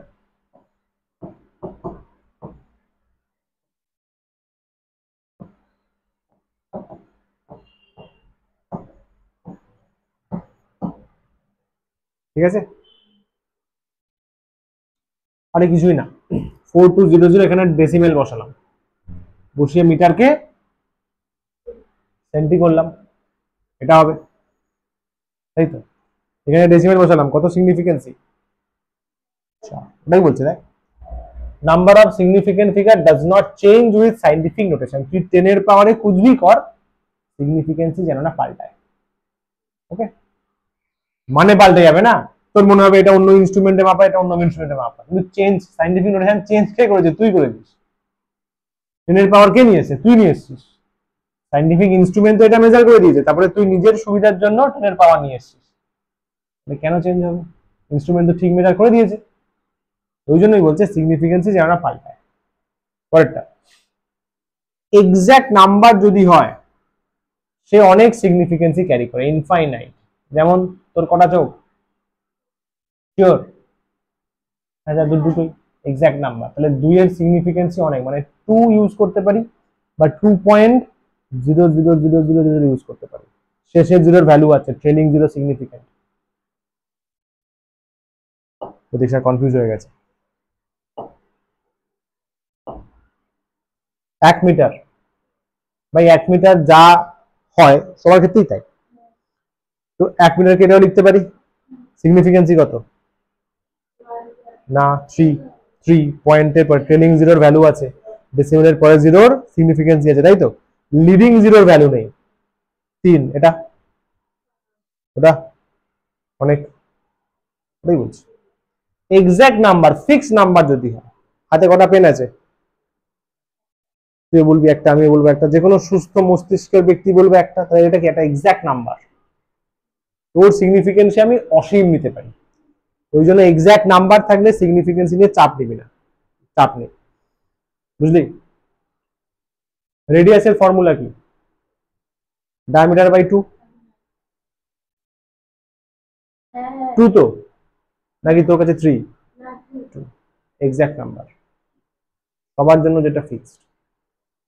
Speaker 1: ঠিক আছে, আরে কিছুই না। 4200 এখানে ডেসিমেল বসালাম, বসিয়ে মিটারকে সেন্টি করলাম, এটা হবে, তাই তো? এখানে ডেসিমেল বসালাম, কত সিগনিফিকেন্সি, ওটাই বলছে। দেখ, number of significant figure does not change with scientific notation. তুই 10 এর পাওয়ারে কুছ ভি কর, সিগনিফিকেন্সি যেন না পাল্টায়। ওকে, মানে পাল্টে যাবে না, তোর মনে হবে এটা অন্য ইনস্ট্রুমেন্টে মাপা, এটা অন্য ইনস্ট্রুমেন্টে মাপা, কিন্তু চেঞ্জ, সাইন্টিফিক নোটেশন চেঞ্জ কে করেছে? তুই করে দিস। 10 এর পাওয়ার কে নিয়ে এসেছে? তুই নিয়ে এসেছিস। সাইন্টিফিক ইনস্ট্রুমেন্ট তো এটা মেজার করে দিয়েছে, তারপরে তুই নিজের সুবিধার জন্য 10 এর পাওয়ার নিয়ে এসেছিস, কেন চেঞ্জ হবে? ইনস্ট্রুমেন্ট তো ঠিক মেজার করে দিয়েছে, ওই জন্যই বলছে সিগনিফিকেন্সি যে আমরা পাল্টায়। পরেরটা, এক্সাক্ট নাম্বার যদি হয় সে অনেক সিগনিফিকেন্সি ক্যারি করে, ইনফাইনাইট। যেমন তোর কটা চোখ? শিওর? আচ্ছা, দুটোই এক্সাক্ট নাম্বার, তাহলে 2 এর সিগনিফিকেন্সি অনেক, মানে 2 ইউজ করতে পারি বা 2.00000 ইউজ করতে পারি। শেষের জিরোর ভ্যালু আছে, ট্রেলিং জিরো সিগনিফিকেন্ট। তো দেখা কনফিউজ হয়ে গেছে। 1 মিটার ভাই, 1 মিটার যা হয় সবার ক্ষেত্রেই তাই। তো 1 মিটারকে এটাও লিখতে পারি, সিগনিফিকেন্সি কত? না, 3 পয়েন্টের পর ট্রেলিং জিরোর ভ্যালু আছে, ডেসিমেলের পরে জিরোর সিগনিফিকেন্সি আছে, তাই তো? লিডিং জিরোর ভ্যালু নেই, 3। এটা ওটা অনেক, ওটাই বলছি। এক্সাক্ট নাম্বার, ফিক্স নাম্বার যদি হয়, হাতে কটা পেন আছে? তুই বলবি একটা, আমি বলবো একটা, যে কোনো সুস্থ মস্তিষ্কের ব্যক্তি বলবে একটা, তাহলে এটা কি একটা এক্সাক্ট নাম্বার? তোর সিগনিফিকেন্সি আমি অসীম নিতে পারি, ওই জন্য এক্সাক্ট নাম্বার থাকলে সিগনিফিকেন্সি নিয়ে চাপ নিবি না, চাপ নেই, বুঝলি? রেডিয়াসের ফর্মুলা কি? Diameter by 2। 2 তো নাকি তোর কাছে 3? এক্সাক্ট নাম্বার সবার জন্য যেটা ফিক্সড,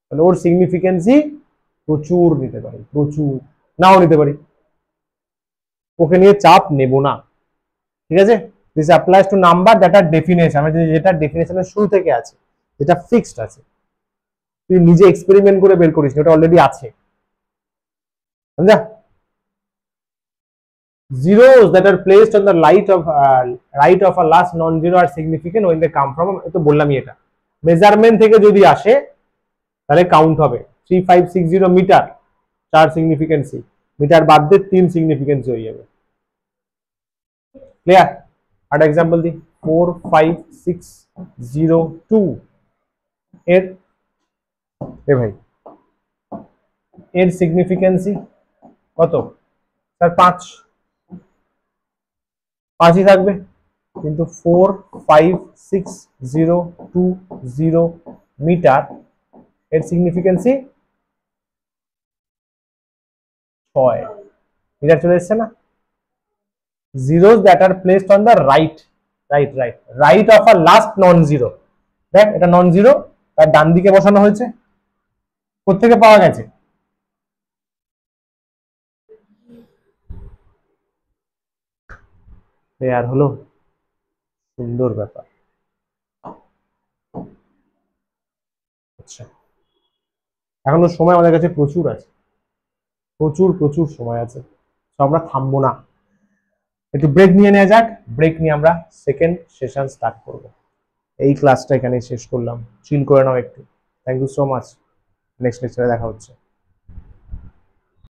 Speaker 1: তাহলে ওর সিগনিফিকেন্সি প্রচুর নিতে পারি, প্রচুর নাও নিতে পারি, ওকে নিয়ে চাপ নেব না, ঠিক আছে? This applies to number that are definition, আমি যেটা ডেফিনেশনের শুরু থেকে আছে, যেটা ফিক্সড আছে, তুই নিজে এক্সপেরিমেন্ট করে বের করিস, ওটা অলরেডি আছে, বুঝলা? Zeros that are placed on the right of a last non-zero are significant when they come from, তো বললামই এটা মেজারমেন্ট থেকে যদি আসে তাহলে কাউন্ট হবে। 3560 মিটার 4 সিগনিফিকেন্সি, মিটার বাদ দিয়ে 3 সিগনিফিকেন্সি হয়ে যাবে। ক্লিয়ার? আর এক্সাম্পল দি, 45602 এর ভাই এর সিগনিফিকেন্সি কত? স্যার 5, 5ই থাকবে, কিন্তু 45620 মিটার এর সিগনিফিকেন্সি 6 মিটার চলে এসছে না? zeros that are placed on the right of a last non-zero, দেখ এটা নন জিরো, তার ডান দিকে বসানো হয়েছে, কোত্থেকে পাওয়া গেছে? আর হলো সুন্দর ব্যাপার। আচ্ছা, এখনো সময় আমাদের কাছে প্রচুর আছে, প্রচুর প্রচুর সময় আছে, তো আমরা থামবো না, একটু ব্রেক নিয়ে নেওয়া যাক, ব্রেক নিয়ে আমরা সেকেন্ড সেশন স্টার্ট করব। এই ক্লাসটা এখানে শেষ করলাম, চিল করে নাও একটু। Thank you so much, next লেকচারে দেখা হচ্ছে।